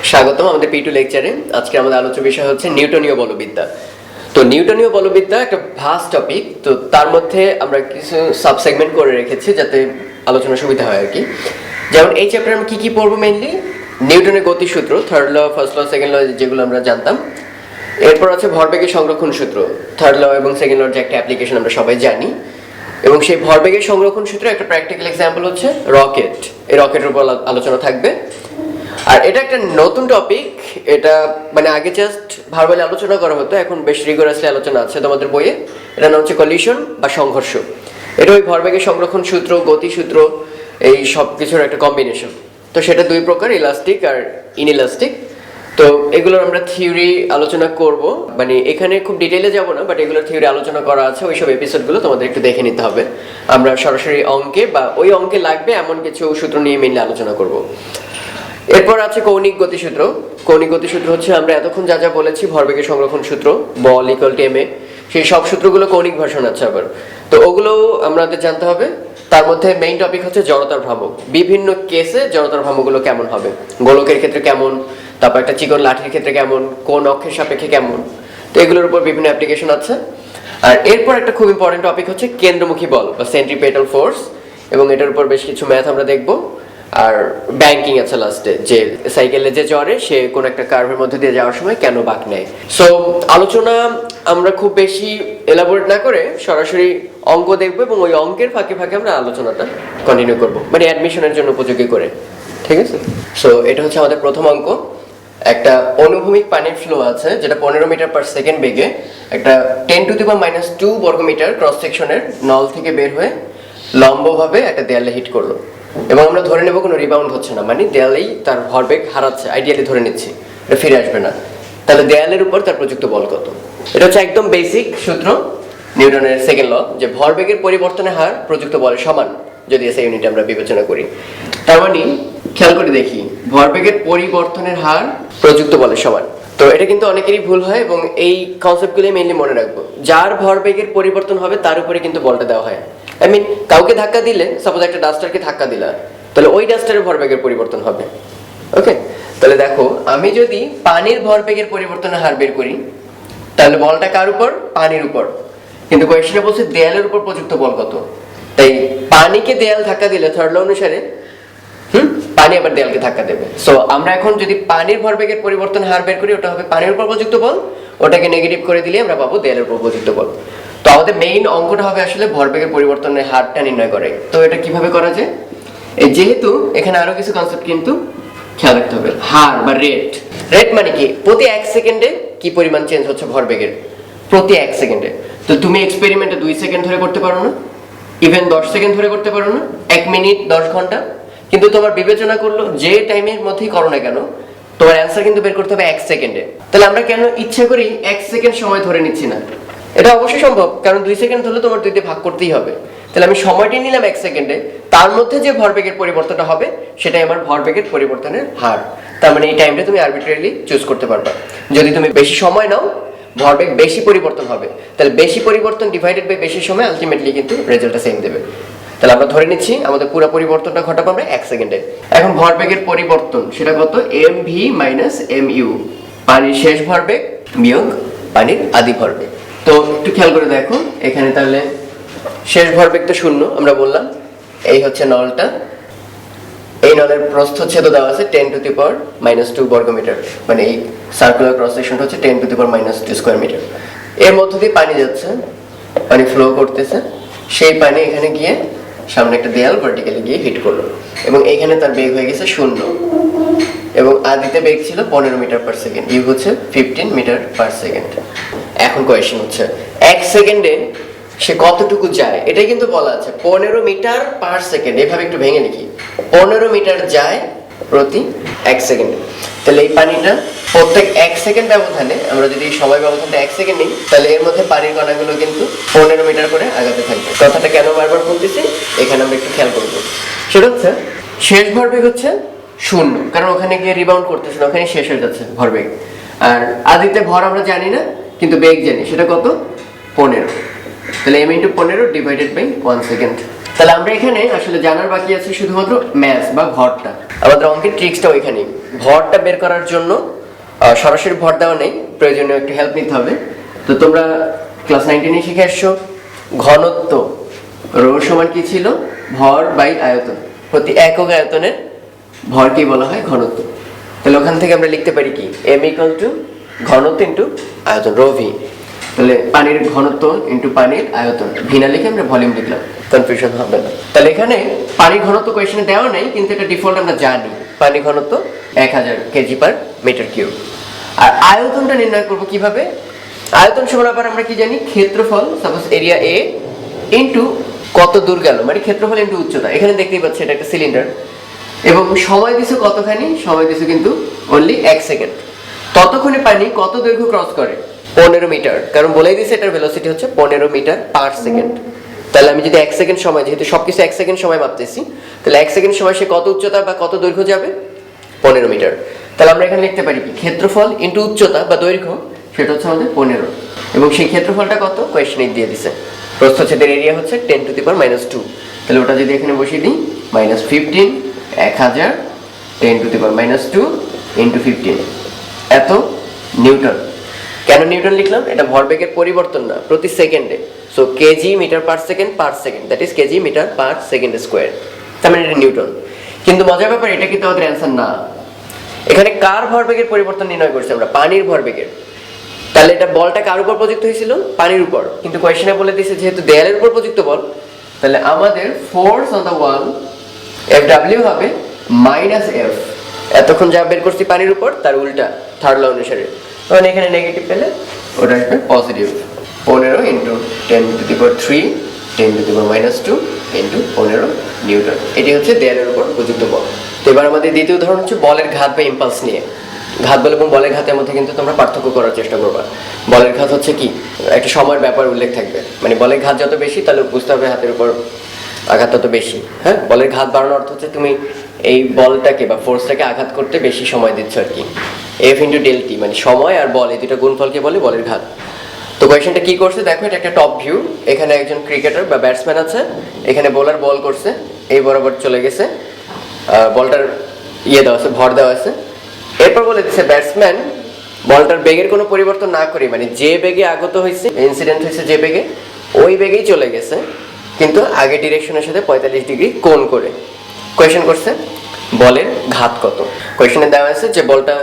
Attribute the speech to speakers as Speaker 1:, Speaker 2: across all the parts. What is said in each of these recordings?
Speaker 1: স্বাগতম আমাদের P2 লেকচারে। আজকে আমাদের আলোচ্য বিষয় হচ্ছে নিউটনীয় বলবিদ্যা। তো নিউটনীয় বলবিদ্যা একটা ভাস্ট টপিক, তো তার মধ্যে আমরা কিছু সাবসেগমেন্ট করে রেখেছি যাতে আলোচনা সুবিধা হয় আর কি। যেমন এই চ্যাপ্টারে আমরা কি পড়বো? মেইনলি নিউটনের গতিসূত্র, third law, first law, second law, যেগুলো আমরা জানতাম। এরপর আছে ভরবেগের সংরক্ষণ সূত্র, থার্ড ল এবং সেকেন্ড লর যে একটা অ্যাপ্লিকেশন আমরা সবাই জানি। এবং সেই ভরবেগের সংরক্ষণ সূত্রে একটা প্র্যাকটিক্যাল এক্সাম্পল হচ্ছে রকেট। এই রকেটের উপর আলোচনা থাকবে। আর এটা একটা নতুন টপিক, এটা মানে আগে জাস্ট ভার্বালি আলোচনা করা হতো, এখন বেশ রিগোরাসলি আলোচনা আছে তোমাদের বইয়ে। এটার নাম হচ্ছে কলিশন বা সংঘর্ষ। এটা ওই ভরবেগের সংরক্ষণ সূত্র, গতিসূত্র, এই সব কিছুর একটা কম্বিনেশন। তো সেটা দুই প্রকার, ইলাস্টিক আর ইনইলাস্টিক। তো এগুলোর আমরা থিওরি আলোচনা করব, মানে এখানে খুব ডিটেইলে যাব না, বাট এগুলোর থিওরি আলোচনা করা আছে, ওইসব এপিসোডগুলো তোমাদের একটু দেখে নিতে হবে। আমরা সরাসরি অঙ্কে বা ওই অঙ্কে লাগবে এমন কিছু সূত্র নিয়ে মেনলি আলোচনা করব। এরপর আছে কৌণিক গতিসূত্র। কৌণিক গতিসূত্র হচ্ছে আমরা এতক্ষণ যা যা বলেছি, ভরবেগের সংরক্ষণ সূত্র, বল ইকুয়াল টু ma, সেই সব সূত্রগুলো কৌণিক ভার্সন আছে আবার। তো ওগুলোও আমাদের জানতে হবে। তার মধ্যে মেইন টপিক হচ্ছে জড়তার ভ্রামক। বিভিন্ন কেসে জড়তার ভ্রামকগুলো কেমন হবে, গোলকের ক্ষেত্রে কেমন, তারপর একটা চিকন লাঠির ক্ষেত্রে কেমন, কোন অক্ষের সাপেক্ষে কেমন। তো এগুলোর উপর বিভিন্ন অ্যাপ্লিকেশন আছে। আর এরপর একটা খুব ইম্পর্টেন্ট টপিক হচ্ছে কেন্দ্রমুখী বল বা সেন্ট্রিপেটাল ফোর্স, এবং এটার উপর বেশ কিছু ম্যাথ আমরা দেখব। আর ব্যাংকিং আছে লাস্টে, যে সাইকেলে যে চড়ে সে কোন একটা কার্ভের মধ্যে দিয়ে যাওয়ার সময় কেন বাঁক নেয়। সো আলোচনা আমরা খুব বেশি এলাবোরেট না করে সরাসরি অঙ্ক দেখবো, এবং ওই অঙ্কের ফাঁকে ফাঁকে আমরা আলোচনাটা কন্টিনিউ করব, মানে অ্যাডমিশনের জন্য উপযোগী করে। ঠিক আছে? সো এটা হচ্ছে আমাদের প্রথম অঙ্ক। একটা অনুভূমিক পানির ফ্লো আছে যেটা 15 মিটার পার সেকেন্ড বেগে একটা 10⁻² বর্গমিটার ক্রস সেকশনের নল থেকে বের হয়ে লম্বভাবে একটা দেয়ালে হিট করলো। এবং আমরা ধরে নেব কোনো রিবাউন্ড হচ্ছে না, মানে দেয়ালেই তার ভরবেগ হারাচ্ছে, আইডিয়ালি ধরে নিচ্ছি, এটা ফিরে আসবে না। তাহলে দেয়ালের উপর তার প্রযুক্ত বল কত? এটা হচ্ছে একদম বেসিক সূত্র নিউটনের সেকেন্ড ল, যে ভরবেগের পরিবর্তনের হার প্রযুক্ত বলের সমান, যদি এসে ইউনিট আমরা বিবেচনা করি। তার মানে খেয়াল করে দেখি, ভরবেগের পরিবর্তনের হার প্রযুক্ত বলের সমান। তো এটা কিন্তু অনেকেরই ভুল হয়, এবং এই কনসেপ্টগুলি মেইনলি মনে রাখবো। যার ভরবেগের পরিবর্তন হবে তার উপরে কিন্তু বলটা দেওয়া হয়। আই মিন, কাউকে ধাক্কা দিলে, সাপোজ একটা ডাস্টারকে ধাক্কা দিলা, তাহলে ওই ডাস্টারের ভরবেগের পরিবর্তন হবে। ওকে, তাহলে দেখো, আমি যদি পানির ভরবেগের পরিবর্তনের হার বের করি, তাহলে বলটা কার উপর? পানির উপর। কিন্তু কোয়েশ্চনে বলছে দেয়ালের উপর প্রযুক্ত বল কত। তাই পানিকে দেয়াল ধাক্কা দিলে থার্ড ল অনুসারে পানি আবার দেয়ালকে ধাক্কা দেবে। সো আমরা এখন যদি পানির ভরবেগের পরিবর্তন হার বের করি, ওটা হবে পানির উপর প্রযুক্ত বল, ওটাকে নেগেটিভ করে দিলে আমরা পাবো দেয়ালের উপর প্রযুক্ত বল। তো আমাদের মেইন অঙ্কটা হবে আসলে ভরবেগের পরিবর্তনের হারটা নির্ণয় করা। তো এটা কিভাবে করা যায়? যেহেতু এখানে আরো কিছু কনসেপ্ট কিন্তু খেয়াল রাখতে হবে। হার বা রেট, রেট মানে কি? প্রতি 1 সেকেন্ডে কি পরিমাণ চেঞ্জ হচ্ছে ভরবেগের, প্রতি 1 সেকেন্ডে। তো তুমি এক্সপেরিমেন্টে 2 সেকেন্ড ধরে করতে পারো না, ইভেন 10 সেকেন্ড ধরে করতে পারো না, 1 মিনিট, 10 ঘন্টা, কিন্তু তোমার বিবেচনা করলো যে টাইমের মধ্যেই করো না কেন, তোমার অ্যান্সার কিন্তু বের করতে হবে 1 সেকেন্ডে। তাহলে আমরা কেন ইচ্ছা করি 1 সেকেন্ড সময় ধরে নিচ্ছি না? এটা অবশ্যই সম্ভব, কারণ 2 সেকেন্ড ধরলে তোমার 2 দিয়ে ভাগ করতেই হবে। তাহলে আমি সময়টি নিলাম 1 সেকেন্ডে, তার মধ্যে যে ভরবেগের পরিবর্তনটা হবে সেটাই আমার ভরবেগের পরিবর্তনের হার। তার মানে এই টাইমটা তুমি আরবিট্রারিলি চুজ করতে পারবা। যদি তুমি বেশি সময় নাও, ভরবেগ বেশি পরিবর্তন হবে, তাহলে বেশি পরিবর্তন ডিভাইডেড বাই বেশি সময়, আলটিমেটলি কিন্তু রেজাল্টটা সেম দেবে। তাহলে আমরা ধরে নিচ্ছি আমাদের পুরো পরিবর্তনটা ঘটাবো আমরা 1 সেকেন্ডে। এখন ভরবেগের পরিবর্তন সেটা কত? mv - mu, পানির শেষ ভরবেগ বিয়োগ পানির আদি ভরবেগ। তো একটু খেয়াল করে দেখো, এখানে তাহলে শেষ ভরবেগ তো 0 আমরা বললাম। এই হচ্ছে নলটা, এই নলের প্রস্থচ্ছেদ দেওয়া আছে 10⁻² বর্গমিটার, মানে এই সার্কুলার ক্রস সেকশনটা হচ্ছে 10⁻² স্কয়ার মিটার। এর মধ্য দিয়ে পানি যাচ্ছে, পানি ফ্লো করতেছে, সেই পানি এখানে গিয়ে সামনে একটা দেয়াল ভার্টিক্যালি গিয়ে হিট করলো, এবং এইখানে তার বেগ হয়ে গেছে 0, এবং আদিতে বেগ ছিল 15 মিটার পার সেকেন্ড, ইউ হচ্ছে 15 মিটার পার সেকেন্ড। এখন কোয়েশ্চেন হচ্ছে 1 সেকেন্ডে সে কতটুকু যায়, এটাই কিন্তু বলা আছে 15 মিটার পার সেকেন্ড। এভাবে একটু ভেঙে লিখি, 15 মিটার যায় প্রতি 1 সেকেন্ডে। তাহলে এই পানিটা প্রত্যেক 1 সেকেন্ড ব্যবধানে, আমরা যদি সময় ব্যবধানটা 1 সেকেন্ড নিই, তাহলে এর মধ্যে পানির কণাগুলো কিন্তু 15 মিটার করে আগাতে থাকবে। কথাটা কেন বারবার বলতেছি এখানে আমরা একটু খেয়াল করবো। সেটা হচ্ছে শেষ ভরবেগ হচ্ছে 0, কারণ ওখানে গিয়ে রিবাউন্ড করতেছে না, ওখানে শেষ হয়ে যাচ্ছে ভরবেগ। আর আদিতে ভর আমরা জানি না, কিন্তু বেগ জানি, সেটা কত? 15। তাহলে m into 15 divided by 1 second. তাহলে আমরা এখানে আসলে জানার বাকি আছে শুধুমাত্র ম্যাস বা ভরটা। আমাদের অঙ্কের ট্রিক্সটাও এখানে, ভরটা বের করার জন্য সরাসরি ভর দেওয়া নেই, প্রয়োজনীয় একটু হেল্প নিতে হবে। তো তোমরা ক্লাস 19 শিখে আসছো ঘনত্ব রো সমান কি ছিল, ভর বাই আয়তন। প্রতি একক আয়তনের ভরকেই বলা হয় ঘনত্ব। তাহলে ওখান থেকে আমরা লিখতে পারি কি, m ইকুয়াল টু ঘনত্ব ইন্টু আয়তন, রো ভি। তাহলে পানির ঘনত্ব ইন্টু পানির আয়তন, ভি না লিখে আমরা ভলিউম লিখলাম, কনফিউশন হবে না। তাহলে এখানে পানির ঘনত্ব কোয়েশ্চেনে দেওয়া নেই, কিন্তু এটা ডিফল্ট আমরা জানি, পানির ঘনত্ব 1000 কেজি পার মিটার কিউব। আর আয়তনটা নির্ণয় করব কিভাবে, আয়তন সমান আবার আমরা কি জানি, ক্ষেত্রফল, সাপোজ এরিয়া এ ইন্টু কত দূর গেল, মানে ক্ষেত্রফল ইন্টু উচ্চতা। এখানে দেখতেই পাচ্ছি এটা একটা সিলিন্ডার, এবং সময় দিছো কতখানি, সময় দিছো কিন্তু অনলি 1 সেকেন্ড। ততক্ষণে পানি কত দৈর্ঘ্য ক্রস করে, 15 মিটার, কারণ বলেই দিয়েছে এটার ভেলোসিটি হচ্ছে 15 মিটার পার সেকেন্ড। তাহলে আমি যদি 1 সেকেন্ড সময়, যেহেতু সবকিছু 1 সেকেন্ড সময় মাপতেছি, তাহলে 1 সেকেন্ড সময় সে কত উচ্চতা বা কত দৈর্ঘ্য যাবে, 15 মিটার। তাহলে আমরা এখানে লিখতে পারি কি, ক্ষেত্রফল ইন্টু উচ্চতা বা দৈর্ঘ্য, সেটা হচ্ছে আমাদের 15, এবং সেই ক্ষেত্রফলটা কত কোয়েশ্চেনে দিয়ে দিছে। প্রস্থচ্ছেদের এরিয়া হচ্ছে 10 টু দি পাওয়ার -2। তাহলে ওটা যদি এখানে বসিয়ে দিই, -15 1000 10 টু দি পাওয়ার -2 ইন্টু 15, এত নিউটন। কেন নিউটন লিখলাম, এটা ভরবেগের পরিবর্তন না, প্রতি সেকেন্ডে। So KG metre per second, that is KG metre per second square, তার মানে এটা নিউটন। কিন্তু মজার ব্যাপার, এটা কিন্তু আমাদের অ্যান্সার না। এখানে কার ভরবেগের পরিবর্তন নির্ণয় করছি আমরা, পানির ভরবেগের। তাহলে এটা বলটা কার উপর প্রযুক্ত হয়েছিল, পানির উপর, কিন্তু কোয়েশ্চেনে বলে দিয়েছে যেহেতু দেয়ালের উপর প্রযুক্ত বল, তাহলে আমাদের force on the wall Fw হবে -F। এতক্ষণ যা বের করছি পানির উপর, তার উল্টা থার্ড ল অনুসারে, তখন এখানে নেগেটিভ পেলে ওটা আসবে positive. 15 into 10 to the power 3 10 to the power -2 into 15 Newton. এটি হচ্ছে দেয়ালের উপর প্রযুক্ত বল। তো এবার আমাদের দ্বিতীয় উদাহরণ হচ্ছে বলের ঘাত বা ইম্পালস নিয়ে। ঘাত বল এবং বলের ঘাতের মধ্যে কিন্তু তোমরা পার্থক্য করার চেষ্টা করবা। বলের ঘাত হচ্ছে কি, একটা সময়ের ব্যাপার উল্লেখ থাকবে, মানে বলের ঘাত যত বেশি তাহলে বুঝতে হবে হাতের উপর আঘাত তত বেশি। হ্যাঁ, বলের ঘাত বাড়ানোর অর্থ হচ্ছে তুমি এই বলটাকে বা ফোর্সটাকে আঘাত করতে বেশি সময় দিচ্ছ আর কি। এফ ইন্টু ডেল টি, মানে সময় আর বল, এই দুটো গুণফলকে বলে বলের ঘাত। তো কোয়েশ্চেনটা কি করছে দেখো, এটা একটা টপ ভিউ। এখানে একজন ক্রিকেটার বা ব্যাটসম্যান আছে, এখানে বোলার বল করছে, এই বরাবর চলে গেছে, বলটার দেওয়া আছে, ভর দেওয়া আছে। এরপর বলে দিচ্ছে ব্যাটসম্যান বলটার বেগের কোনো পরিবর্তন না করে, মানে যে বেগে আগত হয়েছে, ইনসিডেন্ট হয়েছে যে বেগে, ওই বেগেই চলে গেছে, কিন্তু আগে ডিরেকশনের সাথে 45 ডিগ্রি কোণ করে। কোয়েশ্চেন করছে বলের ঘাত কত। কোয়েশ্চেনে দেওয়া আছে যে বলটা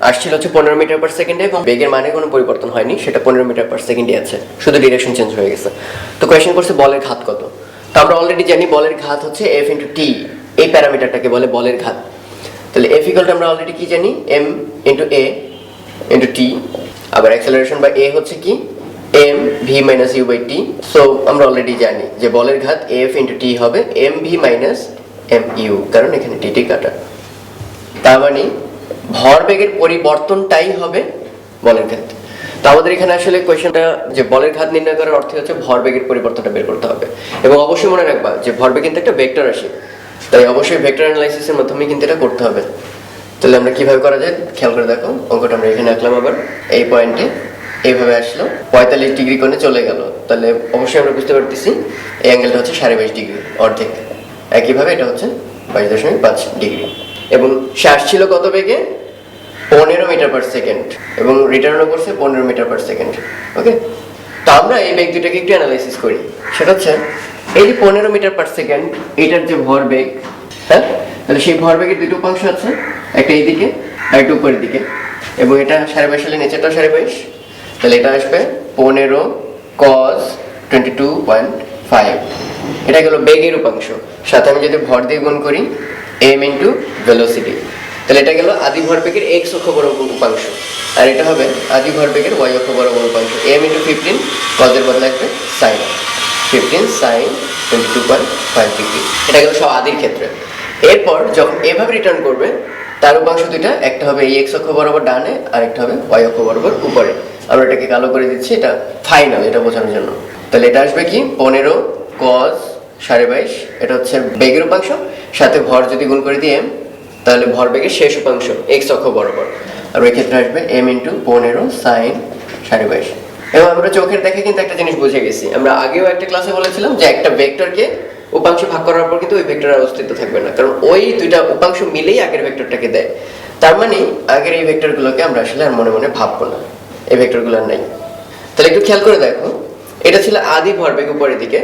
Speaker 1: আসছিল হচ্ছে 15 মিটার পার সেকেন্ডে, এবং বেগের মানে কোনো পরিবর্তন হয়নি, সেটা 15 মিটার পার সেকেন্ডে আছে, শুধু ডিরেকশন চেঞ্জ হয়ে গেছে। তো কোয়েশ্চেন করছে বলের ঘাত কত। তো আমরা অলরেডি জানি বলের ঘাত হচ্ছে এফ ইন্টু টি, এই প্যারামিটারটাকে বলে বলের ঘাত। তাহলে এফ ইকুয়াল টু আমরা অলরেডি কি জানি, M into A into T, আবার অ্যাক্সেলারেশন বা এ হচ্ছে কি M V minus U by T. So আমরা অলরেডি জানি যে বলের ঘাত এফ ইন্টু টি হবে M V minus M U, কারণ এখানে টি কাটা। তার মানে ভরবেগের পরিবর্তনটাই হবে বলের ঘাত। তো আমাদের এখানে আসলে কোয়েশ্চেনটা যে বলের ঘাত নির্ণয় করার অর্থ হচ্ছে ভরবেগের পরিবর্তনটা বের করতে হবে। এবং অবশ্যই মনে রাখবা যে ভরবেগ কিন্তু একটা ভেক্টর রাশি, তাই অবশ্যই ভেক্টর অ্যানালাইসিসের মাধ্যমে কিন্তু এটা করতে হবে। তাহলে আমরা কিভাবে করা যায় খেয়াল করে দেখো, অঙ্কটা আমরা এখানে আঁকলাম, আবার এই পয়েন্টে এইভাবে আসলো, 45 ডিগ্রি কোণে চলে গেল। তাহলে অবশ্যই আমরা বুঝতে পারতেছি এই অ্যাঙ্গেলটা হচ্ছে 22.5 ডিগ্রি, অর্ধেক। একইভাবে এটা হচ্ছে 22.5 ডিগ্রি, এবং সে আসছিল কত বেগে, 15 মিটার পার সেকেন্ড, এবং রিটার্নও করছে 15 মিটার পার সেকেন্ড। ওকে, তো আমরা এই বেগ দুটাকে একটু অ্যানালাইসিস করি। সেটা হচ্ছে এই যে 15 মিটার পার সেকেন্ড, এটার যে ভরবেগ, হ্যাঁ, তাহলে সেই ভরবেগের দুটো উপাংশ আছে, একটা এইদিকে আর একটা উপরের দিকে, এবং এটা 22.5 সালে নিচেটাও 22.5। তাহলে এটা আসবে 15 cos 22.5, এটা গেল বেগের উপাংশ। সাথে আমি যদি ভর দিয়ে গুণ করি m ইন্টু ভেলোসিটি, তাহলে এটা গেল আদি ভরবেগের x অক্ষ বরাবর উপাংশ, আর এটা হবে আদি ভরবেগের y অক্ষ বরাবর উপাংশ। m ইন্টু 15 cos এর বদলে আসবে sin, 15 sin 22.5 ডিগ্রি। এটা গেল সব আদির ক্ষেত্রে। এরপর যখন এভাবে রিটার্ন করবে, তার উপাংশ দুইটা, একটা হবে এই x অক্ষ বরাবর ডানে, আর একটা হবে y অক্ষ বরাবর উপরে। আমরা এটাকে কালো করে দিচ্ছি, এটা ফাইনাল, এটা বোঝানোর জন্য। তাহলে এটা আসবে কি 15 cos 22.5, এটা হচ্ছে বেগের উপাংশ, সাথে ভর যদি গুণ করে দিই m, তাহলে ভর বেগের শেষ উপাংশ x অক্ষ বরাবর, আর ওই ক্ষেত্রে আসবে m ইন্টু 15 sin 22.5। এবং আমরা চোখের দেখে কিন্তু একটা জিনিস বুঝে গেছি, আমরা আগেও একটা ক্লাসে বলেছিলাম যে একটা ভেক্টরকে উপাংশ ভাগ করার পর কিন্তু ওই ভেক্টরের অস্তিত্ব থাকবে না, কারণ ওই দুইটা উপাংশ মিলেই আগের ভেক্টরটাকে দেয়। তার মানে আগের এই ভেক্টরগুলোকে আমরা আসলে আর মনে মনে ভাববো না, এই ভেক্টরগুলো আর নাই। তাহলে একটু খেয়াল করে দেখো, এটা ছিল আদি ভরবেগ উপরের দিকে,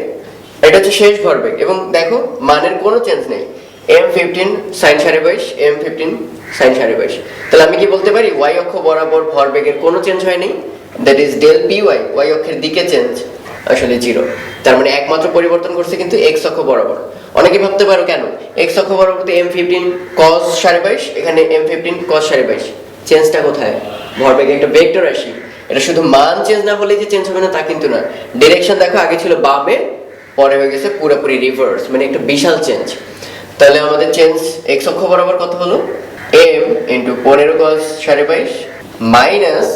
Speaker 1: এটা হচ্ছে শেষ ভরবেগ, এবং দেখো মানের কোনো চেঞ্জ নেই, m15 sin 22 m15 sin 22। তাহলে আমি কি বলতে পারি y অক্ষ বরাবর ভরবেগের কোনো চেঞ্জ হয়নি, that is del py, y অক্ষের দিকে চেঞ্জ আসলে 0। তার মানে একমাত্র পরিবর্তন করছে কিন্তু x অক্ষ বরাবর। অনেকে ভাবতে পারো কেন x অক্ষ বরাবর তো m15 cos 22, এখানে m15 cos 22, চেঞ্জটা কোথায়? ভরবেগে একটা ভেক্টর রাশি, এটা শুধু মান চেঞ্জ না হলেই যে চেঞ্জ হবে না তা কিন্তু না। ডিরেকশন দেখো, আগে ছিল বামে, পরে হয়ে গেছে পুরোপুরি রিভার্স, মানে একটা বিশাল চেঞ্জ। তাহলে আমাদের চেঞ্জ x অক্ষ বরাবর কত হলো, m ইনটু 15 cos 22 মাইনাস,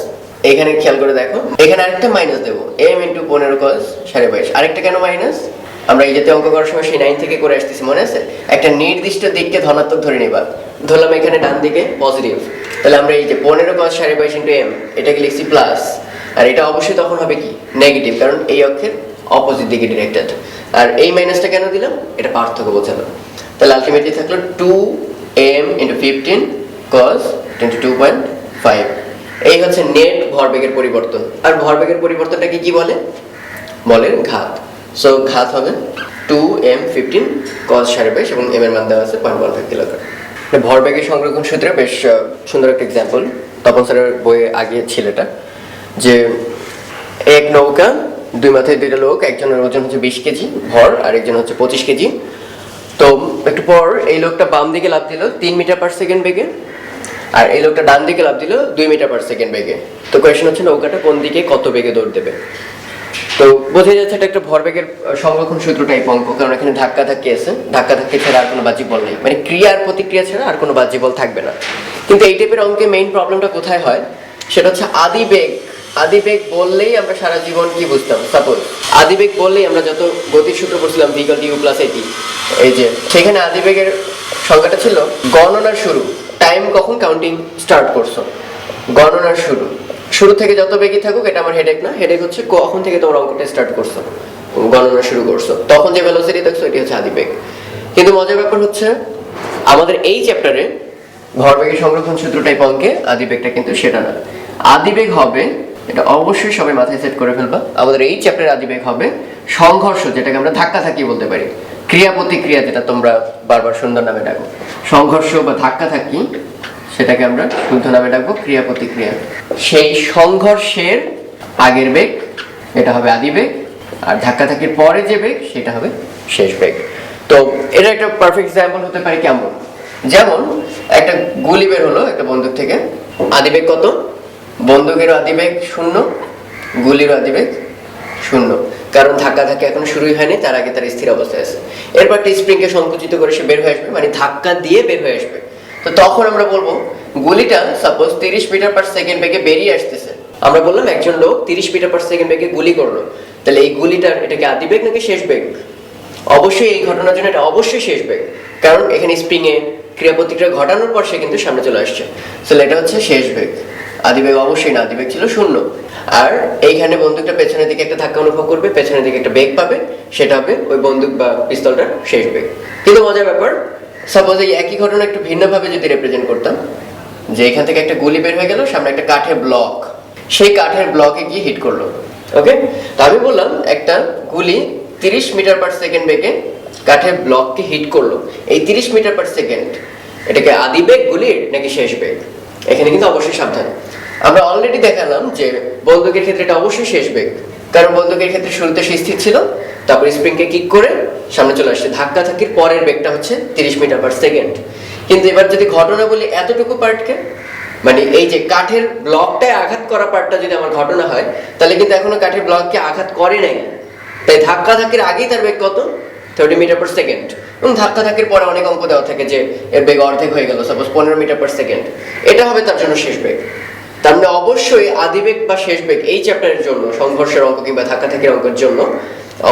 Speaker 1: এখানে খেয়াল করে দেখো এখানে আরেকটা মাইনাস দেবো, m ইনটু 15 cos 22। আরেকটা কেন মাইনাস? আমরা এই জাতীয় অঙ্ক করার সময় সেই 9 থেকে করে আসতেছি, মনে আছে? একটা নির্দিষ্ট দিককে ধনাত্মক ধরে নিবা, ধরলাম এখানে ডান দিকে পজিটিভ, তাহলে আমরা এই যে 15 cos 22 ইনটু m এটাকে লিখছি প্লাস, আর এটা অবশ্যই তখন হবে কি নেগেটিভ, কারণ এই অক্ষের অপোজিট দিকে ডিরেক্টেড। আর এই মাইনাসটা কেন দিলাম? এটা পার্থক্য বোঝানো। তাহলে আলটিমেটলি থাকলো 2m ইনটু 15 cos 22.5। এই হচ্ছে নেট ভরবেগের পরিবর্তন। আর ভরবেগের পরিবর্তনটাকে কি বলে? বলে ঘাত। সো ঘাত হবে 2m15 cos 22 এবং m এর মান দেওয়া আছে 0.15 কিলোগ্রাম। ভরবেগের সংরক্ষণ সূত্রে বেশ সুন্দর একটা এক্সাম্পল তপন স্যারের বইয়ে আগে ছিল এটা, যে এক নৌকা, দুই মাথায় দুইটা লোক, একজনের ওজন হচ্ছে 20 কেজি ভর আর একজন হচ্ছে 25 কেজি। তো একটু পর এই লোকটা বাম দিকে লাফ দিল 3 মিটার পার সেকেন্ড বেগে, আর এই লোকটা ডান দিকে লাফ দিল 2 মিটার পার সেকেন্ড বেগে। তো কোয়েশ্চেন হচ্ছে নৌকাটা কোন দিকে কত বেগে দৌড় দেবে। তো বোঝা যাচ্ছে এটা একটা ভরবেগের সংরক্ষণ সূত্র টাইপ অঙ্ক, কারণ এখানে ধাক্কা ধাক্কি আছে, ধাক্কা ধাক্কি ছাড়া আর কোনো বাহ্যিক বল নেই, মানে ক্রিয়া আর প্রতিক্রিয়া ছাড়া আর কোনো বাহ্যিক বল থাকবে না। কিন্তু এই টাইপের অঙ্কে মেইন প্রবলেমটা কোথায় হয়, সেটা হচ্ছে আদিবেগ। আদিবেগ বললেই আমরা সারা জীবন কি বুঝতাম? সাপোজ আদিবেগ বললেই আমরা যত গতির সূত্র পড়ছিলাম v = u + at, এই যে সেখানে আদিবেগের সংজ্ঞাটা ছিল গণনার শুরু, টাইম কখন কাউন্টিং স্টার্ট করছো, গণনার শুরু, শুরু থেকে যত বেগই থাকুক এটা আমার হেডেক না, হেডেক হচ্ছে কখন থেকে তোমার অঙ্কটা স্টার্ট করছো, গণনা শুরু করছো, তখন যে ভেলোসিটি দেখছো এটি হচ্ছে আদিবেগ। কিন্তু মজার ব্যাপার হচ্ছে আমাদের এই চ্যাপ্টারে ভরবেগের সংরক্ষণ সূত্র টাইপ অঙ্কে আদিবেগটা কিন্তু সেটা না। আদিবেগ হবে, এটা অবশ্যই সবাই মাথায় সেট করে ফেলবা, আমাদের এই চ্যাপ্টারে আদিবেগ হবে সংঘর্ষ, যেটাকে আমরা ধাক্কা ধাক্কি বলতে পারি, ক্রিয়া প্রতিক্রিয়া যেটা তোমরা বারবার সুন্দর নামে ডাকো, সংঘর্ষ বা ধাক্কা ধাক্কি সেটাকে আমরা শুদ্ধ নামে ডাকবো ক্রিয়া প্রতিক্রিয়া। সেই সংঘর্ষের আগের বেগ এটা হবে আদিবেগ, আর ধাক্কা ধাক্কির পরে যে বেগ সেটা হবে শেষ বেগ। তো এটা একটা পারফেক্ট এক্সাম্পল হতে পারে কেমন, যেমন একটা গুলি বের হলো একটা বন্দুক থেকে, আদিবেগ কত? বন্দুকের আদিবেগ 0, গুলির আদিবেগ 0, কারণ ধাক্কা ধাক্কি এখন শুরুই হয়নি, তার আগে তার স্থির অবস্থায় আছে। এরপর একটা স্প্রিংকে সংকুচিত করে সে বের হয়ে আসবে, মানে ধাক্কা দিয়ে বের হয়ে আসবে। তো তখন আমরা বলবো গুলিটা সাপোজ 30 মিটার পার সেকেন্ড বেগে বেরিয়ে আসতেছে, আমরা বললাম একজন লোক 30 মিটার পার সেকেন্ড বেগে গুলি করলো, তাহলে এই গুলিটার এটাকে আদিবেগ নাকি শেষ বেগ? অবশ্যই এই ঘটনার জন্য এটা অবশ্যই শেষ বেগ, কারণ এখানে স্প্রিং এ ক্রিয়া প্রতিক্রিয়া ঘটানোর পর সে কিন্তু সামনে চলে আসছে, তাহলে এটা হচ্ছে শেষ বেগ। আদিবেগ অবশ্যই না, আদিবেগ ছিল 0। আর এইখানে বন্দুকটা পেছনের দিকে একটা ধাক্কা অনুভব করবে, পেছনের দিকে একটা বেগ পাবে, সেটা হবে ওই বন্দুক বা পিস্তলটার শেষ বেগ। কিন্তু মজার ব্যাপার, সাপোজ এই একই ঘটনা একটু ভিন্নভাবে যদি রিপ্রেজেন্ট করতাম, যে এখান থেকে একটা গুলি বের হয়ে গেল, সামনে একটা কাঠের ব্লক, সেই কাঠের ব্লকে গিয়ে হিট করলো, ওকে? তো আমি বললাম একটা গুলি 30 মিটার পার সেকেন্ড বেগে কাঠের ব্লককে হিট করলো, এই 30 মিটার পার সেকেন্ড এটাকে আদিবেগ গুলির নাকি শেষ বেগ? এখানে কিন্তু অবশ্যই সাবধান। আমরা অলরেডি দেখালাম যে বন্দুকের ক্ষেত্রে এটা অবশ্যই শেষ বেগ, কারণ বন্দুকের ক্ষেত্রে শুরুতে সে স্থির ছিল, তারপর স্প্রিংকে কিক করে সামনে চলে আসছে, ধাক্কা ধাক্কির পরের বেগটা হচ্ছে 30 মিটার পার সেকেন্ড। কিন্তু এবার যদি ঘটনা বলি এতটুকু পার্টকে, মানে এই যে কাঠের ব্লকটায় আঘাত করা পার্টটা যদি আমার ঘটনা হয়, তাহলে কিন্তু এখনো কাঠের ব্লককে আঘাত করে নাই, তাই ধাক্কা ধাক্কির আগেই তার বেগ কত? 30 মিটার পার সেকেন্ড। এবং ধাক্কা ধাক্কির পরে অনেক অঙ্ক দেওয়া থাকে যে এর বেগ অর্ধেক হয়ে গেল, সাপোজ 15 মিটার পার সেকেন্ড, এটা হবে তার জন্য শেষ বেগ। তার মানে অবশ্যই আদিবেগ বা শেষ বেগ এই চ্যাপ্টারের জন্য, সংঘর্ষের অঙ্ক কিংবা ধাক্কা ধাক্কির অঙ্কের জন্য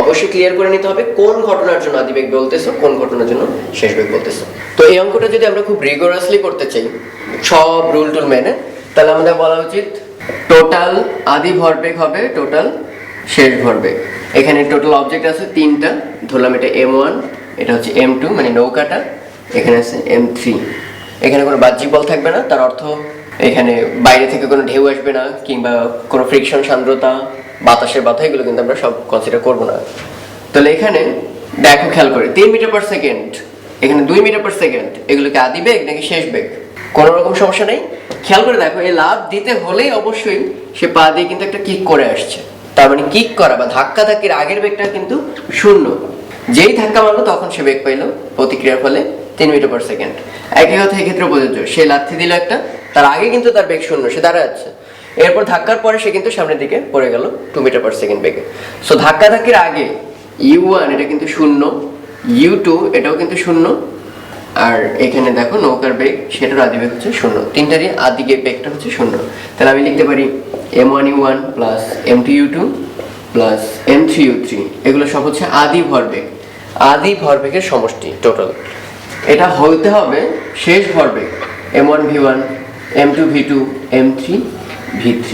Speaker 1: অবশ্যই ক্লিয়ার করে নিতে হবে কোন ঘটনার জন্য আদিবেগ বলতেছো, কোন ঘটনার জন্য শেষ বেগ বলতেছো। তো এই অঙ্কটা যদি আমরা খুব রিগোরাসলি করতে চাই, সব রুল টুল মেনে, তাহলে আমাদের বলা উচিত টোটাল আদি ভরবেগ হবে টোটাল শেষ ভরবেগ। এখানে টোটাল অবজেক্ট আছে তিনটা, ধরলাম এটা m1, এটা হচ্ছে m2 মানে নৌকাটা, এখানে আছে m3। এখানে কোনো বাহ্যিক বল থাকবে না, তার অর্থ এখানে বাইরে থেকে কোনো ঢেউ আসবে না, কিংবা কোনো ফ্রিকশন, সান্দ্রতা, বাতাসের বাধা, এগুলো কিন্তু আমরা সব কনসিডার করবো না। তাহলে এখানে দেখো খেয়াল করে 3 মিটার পার সেকেন্ড, এখানে 2 মিটার পার সেকেন্ড, এগুলো কি আদি বেগ নাকি শেষ বেগ? কোনো রকম সমস্যা নেই। খেয়াল করে দেখো, এই লাফ দিতে হলেই অবশ্যই সে পা দিয়ে কিন্তু একটা কিক করে আসছে, তার মানে কিক করা বা ধাক্কা ধাক্কির আগের বেগটা কিন্তু শূন্য। যেই ধাক্কা মারলো তখন সে বেগ পাইলো প্রতিক্রিয়ার ফলে 3 মিটার পার সেকেন্ড। একই কথা এক্ষেত্রে প্রযোজ্য, সে লাথি দিল একটা, তার আগে কিন্তু তার বেগ শূন্য, সে দাঁড়ায় আছে, এরপর ধাক্কার পরে সে কিন্তু সামনের দিকে পড়ে গেল 2 মিটার পার সেকেন্ড বেগে। সো ধাক্কা ধাক্কির আগে u1 এটা কিন্তু শূন্য, u2 এটাও কিন্তু শূন্য, আর এখানে দেখো নৌকার বেগ, সেটার আদি বেগ হচ্ছে শূন্য, তিনটারই আদি বেগটা হচ্ছে শূন্য। তাহলে আমি লিখতে পারি m1u1 plus m2u2 plus m3u3, এগুলো সব হচ্ছে আদি ভরবেগ, আদি ভরবেগের সমষ্টি টোটাল। এটা হইতে হবে শেষ ভরবেগ m1v1 m2v2 m3v3,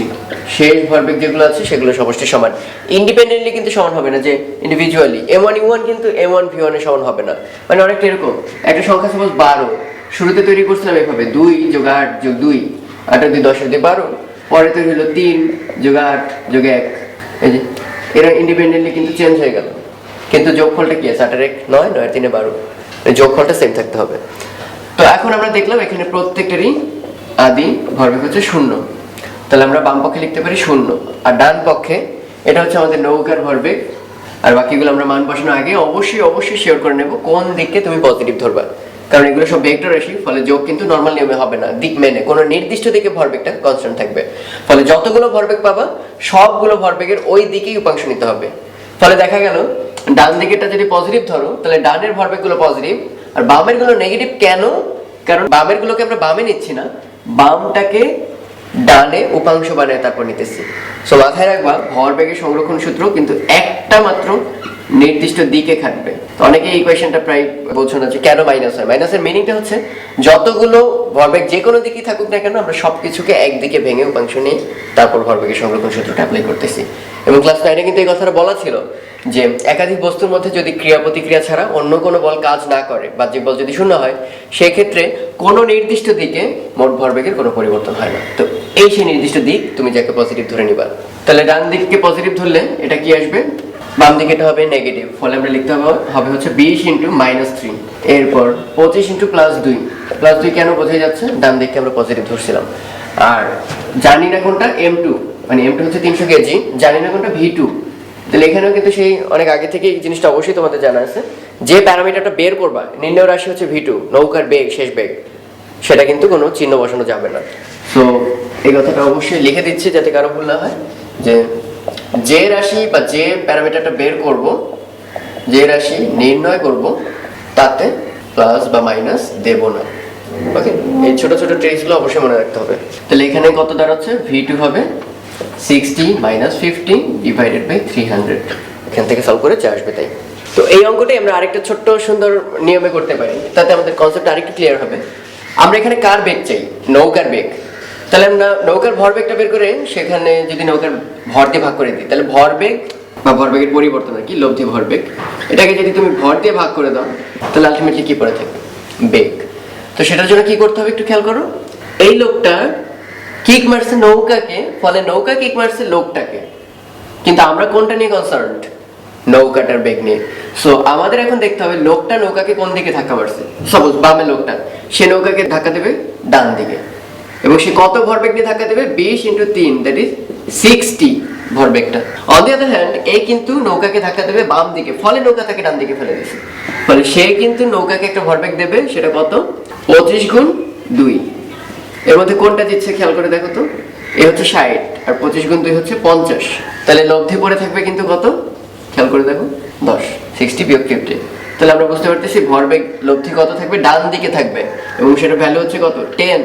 Speaker 1: শেষ ভরবেগ যেগুলো আছে সেগুলো সমষ্টি সমান। ইন্ডিপেন্ডেন্টলি কিন্তু সমান হবে না, যে ইন্ডিভিজুয়ালি m1u1 কিন্তু m1v1 এর সমান হবে না। মানে অনেকটা এরকম, একটা সংখ্যা সাপোজ 12, শুরুতে তৈরি করছিলাম এভাবে 2 যোগ 8 যোগ 2, 8 আর 2 10 আর 2 12, পরে তৈরি হলো 3 যোগ 8 যোগ 1, এই যে এরা ইন্ডিপেন্ডেন্টলি কিন্তু চেঞ্জ হয়ে গেল, কিন্তু যোগফলটা কি আছে? 8 আর 1 9, 9 আর 3 12, যোগফলটা সেম থাকতে হবে। তো এখন আমরা দেখলাম এখানে প্রত্যেকটারই আদি ভরবেগ হচ্ছে শূন্য, তাহলে আমরা বাম পক্ষে লিখতে পারি শূন্য, আর ডান পক্ষে এটা হচ্ছে আমাদের নৌকার ভরবেগ। আর বাকিগুলো আমরা মান বসানোর আগে অবশ্যই অবশ্যই শিওর করে নেব কোন দিকে তুমি পজিটিভ ধরবা, কারণ এগুলো সব ভেক্টর রাশি, ফলে যোগ কিন্তু নরমাল নিয়মে হবে না, দিক মেনে কোনো নির্দিষ্ট দিকে ভরবেগটা কনস্ট্যান্ট থাকবে। ফলে যতগুলো ভরবেগ পাবা সবগুলো ভরবেগের ওই দিকেই উপাংশ নিতে হবে। ফলে দেখা গেল ডান দিকেরটা যদি পজিটিভ ধরো, তাহলে ডানের ভরবেগগুলো পজিটিভ আর বামের গুলো নেগেটিভ। কেন? কারণ বামের গুলোকে আমরা বামে নিচ্ছি না, বামটাকে ডানে উপাংশ বানায় তারপর নিতেছি। সো মাথায় রাখবা, ভরবেগের সংরক্ষণ সূত্র কিন্তু একটা মাত্র নির্দিষ্ট দিকে খাটবে। তো অনেকে এই কোয়েশ্চেনটা প্রায় বলছো না যে কেন মাইনাস হয়। মাইনাসের মিনিংটা হচ্ছে যতগুলো ভরবেগ যে কোনো দিকেই থাকুক না কেন, আমরা সবকিছুকে একদিকে ভেঙে উপাংশ নিয়ে তারপর ভরবেগের সংরক্ষণ সূত্রটা অ্যাপ্লাই করতেছি। এবং ক্লাস 9-এ কিন্তু এই কথাটা বলা ছিল যে একাধিক বস্তুর মধ্যে যদি ক্রিয়া প্রতিক্রিয়া ছাড়া অন্য কোনো বল কাজ না করে, বাহ্যিক বল যদি শূন্য হয়, সেক্ষেত্রে কোনো নির্দিষ্ট দিকে মোট ভরবেগের কোনো পরিবর্তন হয় না। তো এই সেই নির্দিষ্ট দিক তুমি যাকে পজিটিভ ধরে নিবা। তাহলে ডান দিককে পজিটিভ ধরলে এটা কি আসবে? বাম দিকে এটা হবে নেগেটিভ, ফলে আমরা লিখতে হবে হচ্ছে 20 ইন্টু -3, এরপর 25 ইন্টু +2। +2 কেন বোঝাই যাচ্ছে? ডান দিককে আমরা পজিটিভ ধরছিলাম। আর জানি না কোনটা m2, মানে m2 হচ্ছে 300 কেজি, জানি না কোনটা v2। তাহলে এখানেও কিন্তু সেই অনেক আগে থেকে এই জিনিসটা অবশ্যই তোমাদের জানা আছে, যে প্যারামিটারটা বের করবা, নির্ণয় রাশি হচ্ছে v2, নৌকার বেগ, শেষ বেগ, সেটা কিন্তু কোনো চিহ্ন বসানো যাবে না। তো এই কথাটা অবশ্যই লিখে দিচ্ছি যাতে কারো ভুল না হয়, যে রাশি বা যে প্যারামিটারটা বের করব, যে রাশি নির্ণয় করব, তাতে প্লাস বা মাইনাস দেব না। ওকে, এই ছোট ছোট ট্রিক্সগুলো অবশ্যই মনে রাখতে হবে। তাহলে এখানে কত দাঁড়াচ্ছে? v2 হবে 60 - 50 / 300। এখান থেকে সলভ করে যা আসবে তাই। তো এই অঙ্কটাই আমরা আরেকটা ছোট্ট সুন্দর নিয়মে করতে পারি, তাতে আমাদের কনসেপ্ট আরেকটু ক্লিয়ার হবে। আমরা এখানে কার বেগ চাই? নৌকার বেগ। তাহলে আমরা নৌকার ভরবেগটা বের করে সেখানে যদি নৌকার ভর দিয়ে ভাগ করে দিই, তাহলে ভরবেগ বা ভরবেগের পরিবর্তন আর কি, লব্ধি ভরবেগ, এটাকে যদি তুমি ভর দিয়ে ভাগ করে দাও, তাহলে আলটিমেটলি কি পড়ে থাকবে? বেগ। তো সেটার জন্য কি করতে হবে একটু খেয়াল করো। এই লোকটা কিক মারছে নৌকাকে, ফলে নৌকা কিক মারছে লোকটাকে, কিন্তু আমরা কোনটা নিয়ে কনসার্নড? নৌকাটার বেগ নিয়ে। সো আমাদের এখন দেখতে হবে লোকটা নৌকাকে কোন দিকে ধাক্কা মারছে। সাপোজ বামে লোকটা, সে নৌকাকে ধাক্কা দেবে ডান দিকে, এবং সে কত ভরবেগ দিয়ে ধাক্কা দেবে? 20 × 3, দ্যাট ইজ 60 ভরবেগটা। অন দি আদার হ্যান্ড, এই কিন্তু নৌকাকে ধাক্কা দেবে বাম দিকে, ফলে নৌকা তাকে ডান দিকে ফেলে দিয়েছে, ফলে সে কিন্তু নৌকাকে একটা ভরবেগ দেবে, সেটা কত? 25 × 2। এর মধ্যে কোনটা দিচ্ছে খেয়াল করে দেখো তো। এ হচ্ছে 60 আর 25 × 2 হচ্ছে 50। তাহলে লব্ধি পড়ে থাকবে কিন্তু কত? খেয়াল করে দেখো, 10। 60 - 50। তাহলে আমরা বুঝতে পারতেছি ভরবেগ লব্ধি কত থাকবে? ডান দিকে থাকবে, এবং সেটা ভ্যালু হচ্ছে কত? 10।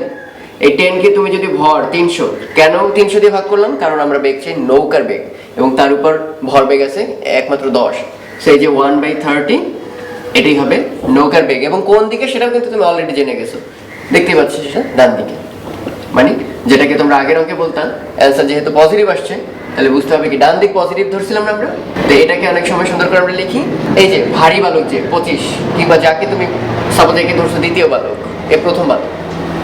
Speaker 1: এই 10 কে তুমি যদি ভর 300, কেন 300 দিয়ে ভাগ করলাম? কারণ আমরা বেগ চাই নৌকার বেগ, এবং তার উপর ভরবেগ আছে একমাত্র 10। সেই যে 1/30, এটাই হবে নৌকার বেগ। এবং কোন দিকে সেটাও কিন্তু তুমি অলরেডি জেনে গেছো, দেখতেই পাচ্ছ সেটা ডান দিকে, মানে যেটাকে তোমরা আগের অঙ্কে বলতাম অ্যান্সার যেহেতু পজিটিভ আসছে তাহলে বুঝতে হবে কি ডান দিক পজিটিভ ধরছিলাম না আমরা। তো এটাকে অনেক সময় সুন্দর করে আমরা লিখি এই যে ভারী বালক যে 25 কিংবা যাকে তুমি সাপোজ একে ধরছো দ্বিতীয় বালক এ প্রথম বালক,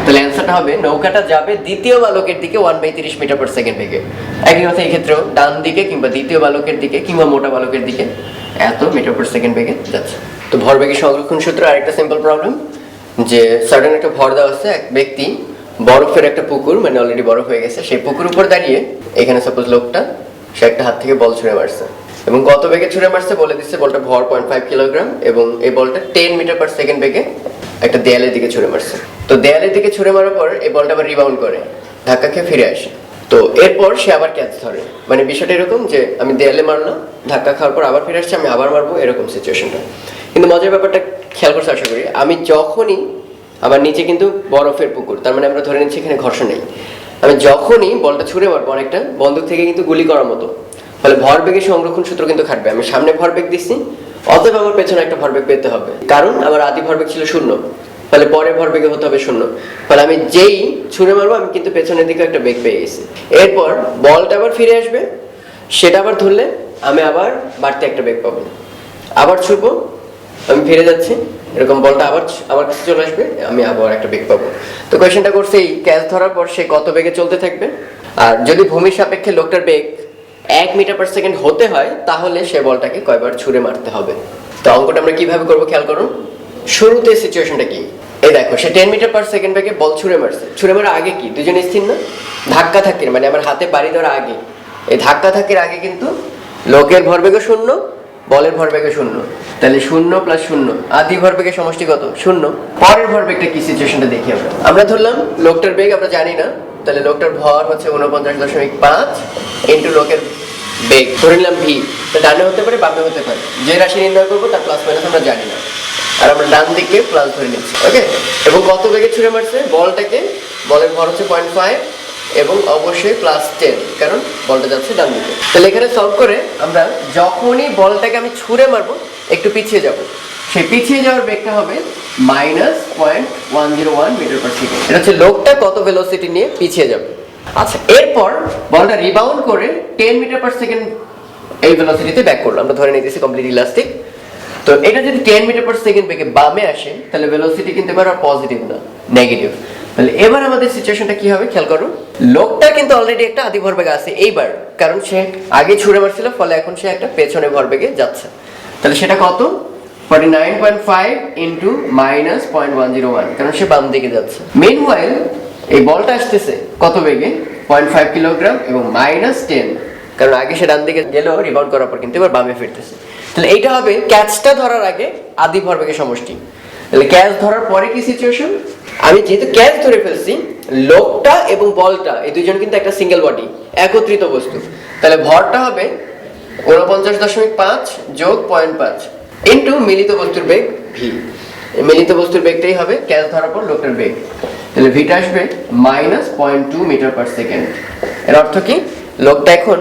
Speaker 1: তাহলে অ্যান্সারটা হবে নৌকাটা যাবে দ্বিতীয় বালকের দিকে 1/30 মিটার পার সেকেন্ড বেগে। একই কথা এই ক্ষেত্রেও ডান দিকে কিংবা দ্বিতীয় বালকের দিকে কিংবা মোটা বালকের দিকে এত মিটার পার সেকেন্ড বেগে যাচ্ছে। তো ভরবেগের সংরক্ষণ সূত্র আরেকটা সিম্পল প্রবলেম, যে সার্টেন একটা ভর দেওয়া আছে, এক ব্যক্তি বরফের একটা পুকুর মানে অলরেডি বরফ হয়ে গেছে সেই পুকুর উপর দাঁড়িয়ে এখানে সাপোজ লোকটা সে একটা হাত থেকে বল ছুঁড়ে মারছে এবং কত বেগে ছুঁড়ে মারছে বলে দিচ্ছে, বলটা ভর 0.5 কিলোগ্রাম এবং এই বলটা 10 মিটার পার সেকেন্ড বেগে একটা দেয়ালের দিকে ছুঁড়ে মারছে। তো দেয়ালের দিকে ছুঁড়ে মারার পর এই বলটা আবার রিবাউন্ড করে ধাক্কা খেয়ে ফিরে আসে। তো এরপর সে আবার ক্যাচ ধরে, মানে বিষয়টা এরকম যে আমি দেয়ালে মারলাম, ধাক্কা খাওয়ার পর আবার ফিরে আসছে, আমি আবার মারবো, এরকম সিচুয়েশনটা। কিন্তু মজার ব্যাপারটা খেয়াল করতে আশা করি, আমি যখনই আমার নিচে কিন্তু বরফের পুকুর, তার মানে আমরা ধরে নিচ্ছি এখানে ঘর্ষণ নেই, আমি যখনই বলটা ছুঁড়ে মারবো অনেকটা বন্দুক থেকে কিন্তু গুলি করার মতো, ফলে ভরবেগের সংরক্ষণ সূত্র কিন্তু খাটবে। আমি সামনে ভরবেগ দিচ্ছি, অতএব আমার পেছনে একটা ভরবেগ পেতে হবে, কারণ আমার আদি ভরবেগ ছিল 0, ফলে পরের ভরবেগে হতে হবে 0, ফলে আমি যেই ছুঁড়ে মারবো আমি কিন্তু পেছনের দিকে একটা বেগ পেয়ে গেছি। এরপর বলটা আবার ফিরে আসবে, সেটা আবার ধরলে আমি আবার বাড়তে একটা বেগ পাবো, আবার ছুঁড়বো, আমি ফিরে যাচ্ছি, এরকম বলটা আবার আমার কাছে চলে আসবে, আমি আবার একটা বেগ পাবো। তো কোয়েশ্চেনটা করছে এই ক্যাচ ধরার পর সে কত বেগে চলতে থাকবে, আর যদি ভূমির সাপেক্ষে লোকটার বেগ 1 মিটার পার সেকেন্ড হতে হয় তাহলে সে বলটাকে কয়বার ছুঁড়ে মারতে হবে। তো অঙ্কটা আমরা কিভাবে করবো খেয়াল করুন। শুরুতে সিচুয়েশনটা কি, এই দেখো সে 10 মিটার পার সেকেন্ড বেগে বল ছুঁড়ে মারছে, ছুঁড়ে মারার আগে কি দুজন স্থির না, ধাক্কা ধাক্কির মানে আমার হাতে বাড়ি দেওয়ার আগে, এই ধাক্কা ধাক্কির আগে কিন্তু লোকের ভরবেগও 0, বলের ভরবেগে 0, তাহলে 0 + 0 আদি ভরবেগের সমষ্টি কত 0। পরের ভরবেগটা কি সিচুয়েশনটা দেখি আমরা ধরলাম লোকটার বেগ আমরা জানি না, তাহলে লোকটার ভর হচ্ছে 49.5 ইন্টু লোকের বেগ ধরে নিলাম ভি, ডানে হতে পারে বামে হতে পারে, যে রাশি নির্ণয় করবো তার প্লাস মাইনাস আমরা জানি না, আর আমরা ডান দিকে প্লাস ধরে নিচ্ছি, ওকে। এবং কত বেগে ছুঁড়ে মারছে বলটাকে, বলের ভর হচ্ছে 0.5 এবং অবশ্যই +10, কারণ বলটা যাচ্ছে ডান দিকে। তাহলে এখানে সলভ করে আমরা যখনই বলটাকে আমি ছুঁড়ে মারবো একটু পিছিয়ে যাব, সেই পিছিয়ে যাওয়ার বেগটা হবে -0.101 মিটার পার সেকেন্ড। এটা হচ্ছে লোকটা কত ভেলোসিটি নিয়ে পিছিয়ে যাবে। আচ্ছা, এরপর বলটা রিবাউন্ড করে 10 মিটার পার সেকেন্ড এই ভেলোসিটিতে ব্যাক করলো, আমরা ধরে নিতেছি কমপ্লিট ইলাস্টিক। তো এটা যদি 10 মিটার পার সেকেন্ড বেগে বামে আসে তাহলে ভেলোসিটি কিন্তু এবার আর পজিটিভ না, নেগেটিভ। তাহলে এবার আমাদের সিচুয়েশনটা কি হবে খেয়াল করো, লোকটা কিন্তু অলরেডি একটা আদি ভরবেগে আছে এইবার, কারণ সে আগে ছুঁড়ে মারছিল, ফলে এখন সে একটা পেছনে ভরবেগে যাচ্ছে। তাহলে সেটা কত 49.5 ইন্টু -0.101, কারণ সে বাম দিকে যাচ্ছে। মিনওয়াইল এই বলটা আসতেছে কত বেগে 0.5 কিলোগ্রাম এবং -10, কারণ আগে সে ডান দিকে গেলেও রিবাউন্ড করার পর কিন্তু এবার বামে ফিরতেছে। তাহলে এইটা হবে ক্যাচটা ধরার আগে আদি ভরবেগের সমষ্টি। তাহলে ক্যাচ ধরার পরে কি সিচুয়েশন, আমি যেহেতু ক্যাচ ধরে ফেলছি, লোকটা এবং বলটা এই দুইজন কিন্তু একটা সিঙ্গেল বডি, একত্রিত বস্তু, তাহলে ভরটা হবে 49.5 যোগ 0.5 ইন্টু মিলিত বস্তুর বেগ ভি। মিলিত বস্তুর বেগটাই হবে ক্যাচ ধরার পর লোকটার বেগ, তাহলে ভিটা আসবে -0.2 মিটার পার সেকেন্ড। এর অর্থ কি, লোকটা এখন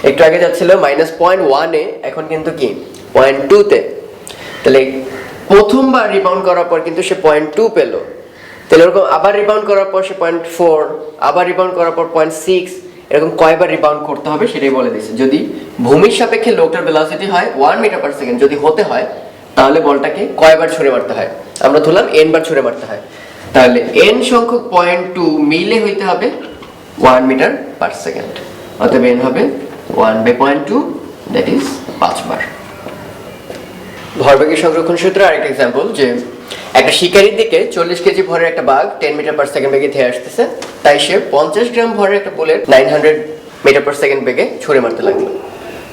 Speaker 1: একটু আগে যাচ্ছিল -0.1 এ, এখন কিন্তু কি 0.2 তে, তাহলে প্রথমবার রিবাউন্ড করার পর কিন্তু সে 0.2 পেল, তাহলে এরকম আবার রিবাউন্ড করার পর সে 0.4, আবার রিবাউন্ড করার পর 0.6, এরকম কয়বার রিবাউন্ড করতে হবে সেটাই বলে দিয়েছে। যদি ভূমির সাপেক্ষে লোকটার ভেলোসিটি হয় 1 মিটার পার সেকেন্ড যদি হতে হয়, তাহলে বলটাকে কয়বার ছুঁড়ে মারতে হয়, আমরা ধরলাম n বার ছুঁড়ে মারতে হয়, তাহলে n সংখ্যক 0.2 মিলে হইতে হবে 1 মিটার পার সেকেন্ড, অতএব n হবে 1/0.2, দ্যাট ইজ 5 বার। ভরবেগের সংরক্ষণ সূত্রে আরেকটা এক্সাম্পল, যে একটা শিকারীর দিকে 40 কেজি ভরের একটা বাঘ 10 মিটার পার সেকেন্ড বেগে ধেয়ে আসতেছে, তাই সে 50 গ্রাম ভরের একটা বুলেট 900 মিটার পার সেকেন্ড বেগে ছুঁড়ে মারতে লাগলো।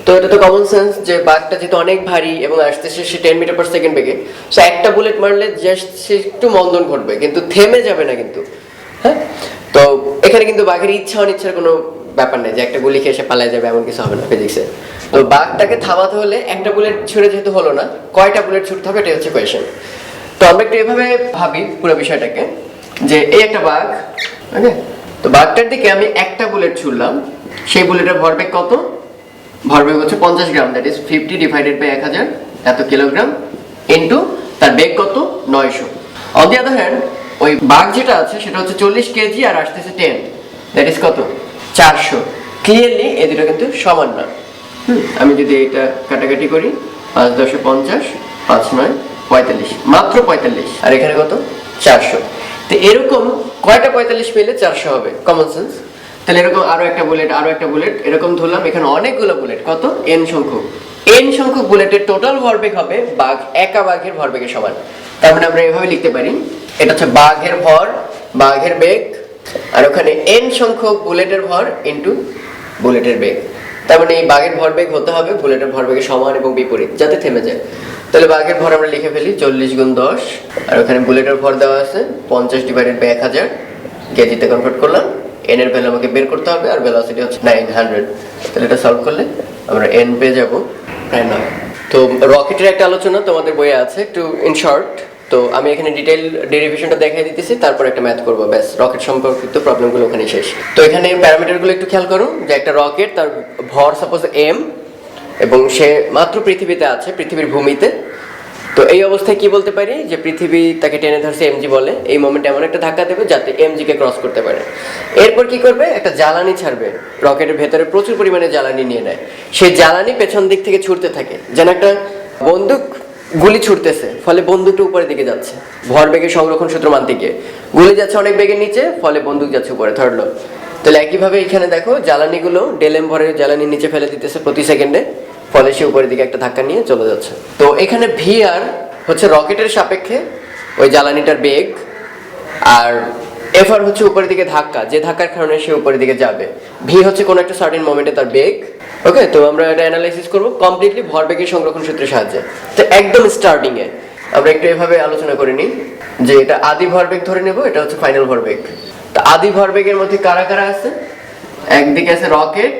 Speaker 1: তো এটা তো কমন সেন্স যে বাঘটা যেহেতু অনেক ভারী এবং আসতেছে সে 10 মিটার পার সেকেন্ড বেগে, সো একটা বুলেট মারলে জাস্ট সে একটু মন্দন ঘটবে কিন্তু থেমে যাবে না কিন্তু, হ্যাঁ। তো এখানে কিন্তু বাঘের ইচ্ছা অনিচ্ছার কোনো ব্যাপার নেই যে একটা গুলি খেয়ে সে পালায় যাবে, এমন কিছু হবে না ফিজিক্সে। তো বাঘটাকে থামাতে হলে একটা বুলেট ছুঁড়ে যেহেতু হলো না, কয়টা বুলেট ছুটতে হবে এটাই হচ্ছে কোয়েশ্চেন। তো আমরা একটু এভাবে ভাবি পুরো বিষয়টাকে, যে এই একটা বাঘ, ওকে, তো বাঘটার দিকে আমি একটা বুলেট ছুড়লাম, সেই বুলেটের ভরবেগ কত, ভরবেগ হচ্ছে 50 গ্রাম, দ্যাট ইজ 50 ডিভাইডেড বাই 1000 এত কিলোগ্রাম ইন্টু তার বেগ কত 900। অন দি আদার হ্যান্ড ওই বাঘ যেটা আছে সেটা হচ্ছে 40 কেজি আর আসতেছে 10, দ্যাট ইজ কত 400। ক্লিয়ারলি এই দুটো কিন্তু সমান না। আমি যদি এটা কাটাকাটি করি 5 × 10 = 50, 5 × 9 = 45, মাত্র 45, আর এখানে কত 400। তো এরকম কয়টা 45 পেলে 400 হবে? Common sense. তাহলে এরকম আরো একটা বুলেট এরকম ধরলাম, এখানে অনেকগুলো বুলেট, কত n সংখ্যক বুলেটের টোটাল ভরবেগ হবে একা বাঘের ভরবেগের সমান। তার মানে আমরা এভাবে লিখতে পারি, এটা হচ্ছে বাঘের ভর, বাঘের বেগ, আর ওখানে n সংখ্যক বুলেটের ভর ইনটু বুলেটের বেগ। তার মানে এই বাঘের ভরবেগ হতে হবে বুলেটের ভরবেগের সমান এবং বিপরীত, যাতে থেমে যায়। তাহলে বাঘের ভর আমরা লিখে ফেলি 40 × 10, আর ওখানে বুলেটের ভর দেওয়া আছে 50/1000, কেজিতে কনভার্ট করলাম। n এর ভ্যালু আমাকে বের করতে হবে, আর ভেলোসিটি হচ্ছে 900। তাহলে এটা সলভ করলে আমরা n পেয়ে যাব প্রায় 9। তো রকেটের একটা আলোচনা তোমাদের বইয়ে আছে, একটু ইন শর্ট। তো আমি এখানে ডিটেইল ডেরিভেশনটা দেখাই দিতেছি, তারপর একটা ম্যাথ করব, ব্যাস রকেট সম্পর্কিত প্রবলেমগুলো ওখানেই শেষ। তো এখানে প্যারামিটারগুলো একটু খেয়াল করো, যে একটা রকেট, তার ভর সাপোজ m, এবং সে মাত্র পৃথিবীতে আছে, পৃথিবীর ভূমিতে। তো এই অবস্থায় কি বলতে পারি, যে পৃথিবী তাকে টেনে ধরছে mg বলে, এই মোমেন্টে এমন একটা ধাক্কা দেবে যাতে mg কে ক্রস করতে পারে। এরপর কি করবে, একটা জ্বালানি ছাড়বে, রকেটের ভেতরে প্রচুর পরিমাণে জ্বালানি নিয়ে নেয়। সেই জ্বালানি পেছন দিক থেকে ছুটতে থাকে, যেন একটা বন্দুক গুলি ছুটতেছে, ফলে বন্দুকটা উপরের দিকে যাচ্ছে ভরবেগের সংরক্ষণ সূত্র মানতে গিয়ে। গুলি যাচ্ছে অনেক বেগের নিচে, ফলে বন্দুক যাচ্ছে উপরে, থার্ড ল। তাহলে একইভাবে এখানে দেখো জ্বালানিগুলো ডেলেম ভরের জ্বালানি নিচে ফেলে দিতেছে প্রতি সেকেন্ডে, ফলে সে উপরের দিকে একটা ধাক্কা নিয়ে চলে যাচ্ছে। তো এখানে vr হচ্ছে রকেটের সাপেক্ষে ওই জ্বালানিটার বেগ, আর fr হচ্ছে উপরের দিকে ধাক্কা, যে ধাক্কার কারণে সে উপরের দিকে যাবে। v হচ্ছে কোন একটা সার্টেন মোমেন্টে তার বেগ। ওকে, তো আমরা এটা অ্যানালাইসিস করব কমপ্লিটলি ভরবেগের সংরক্ষণ সূত্রের সাহায্যে। তো একদম স্টার্টিং এ আমরা একটু এভাবে আলোচনা করে নিই, যে এটা আদি ভরবেগ ধরে নেব, এটা হচ্ছে ফাইনাল ভরবেগ। তো আদি ভরবেগের মধ্যে কারা কারা আছে? একদিকে আছে রকেট,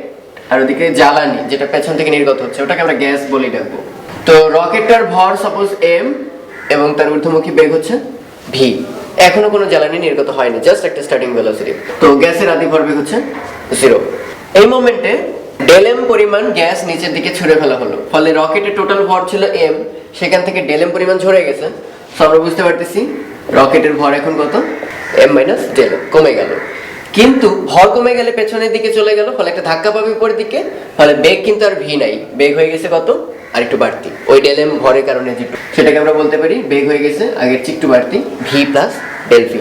Speaker 1: আর ওদিকে জ্বালানি যেটা পেছন থেকে নির্গত হচ্ছে, ওটাকে আমরা গ্যাস বলি ডাকবো। তো রকেটটার ভর সাপোজ m, এবং তার ঊর্ধ্বমুখী বেগ হচ্ছে v। এখনো কোনো জ্বালানি নির্গত হয়নি, জাস্ট একটা স্টার্টিং ভেলোসিটি। তো গ্যাসের আদি ভরবেগ হচ্ছে 0। এই মোমেন্টে ডেলএম পরিমাণ গ্যাস নিচের দিকে ছুড়ে ফেলা হলো, ফলে রকেটের টোটাল ভর ছিল m, সেখান থেকে ডেলএম পরিমাণ ঝরে গেছে। তো আমরা বুঝতে পারতেছি রকেটের ভর এখন কত, m - ডেলএম, কমে গেল। কিন্তু ভর কমে গেলে পেছনের দিকে চলে গেল, ফলে একটা ধাক্কা পাবে উপরের দিকে, ফলে বেগ কিন্তু আর v নাই, বেগ হয়ে গেছে কত, আর একটু বাড়তি, ওই ডেলএম ভরের কারণে যেটু, সেটাকে আমরা বলতে পারি বেগ হয়ে গেছে আগের চেয়ে একটু বাড়তি, v + ΔV।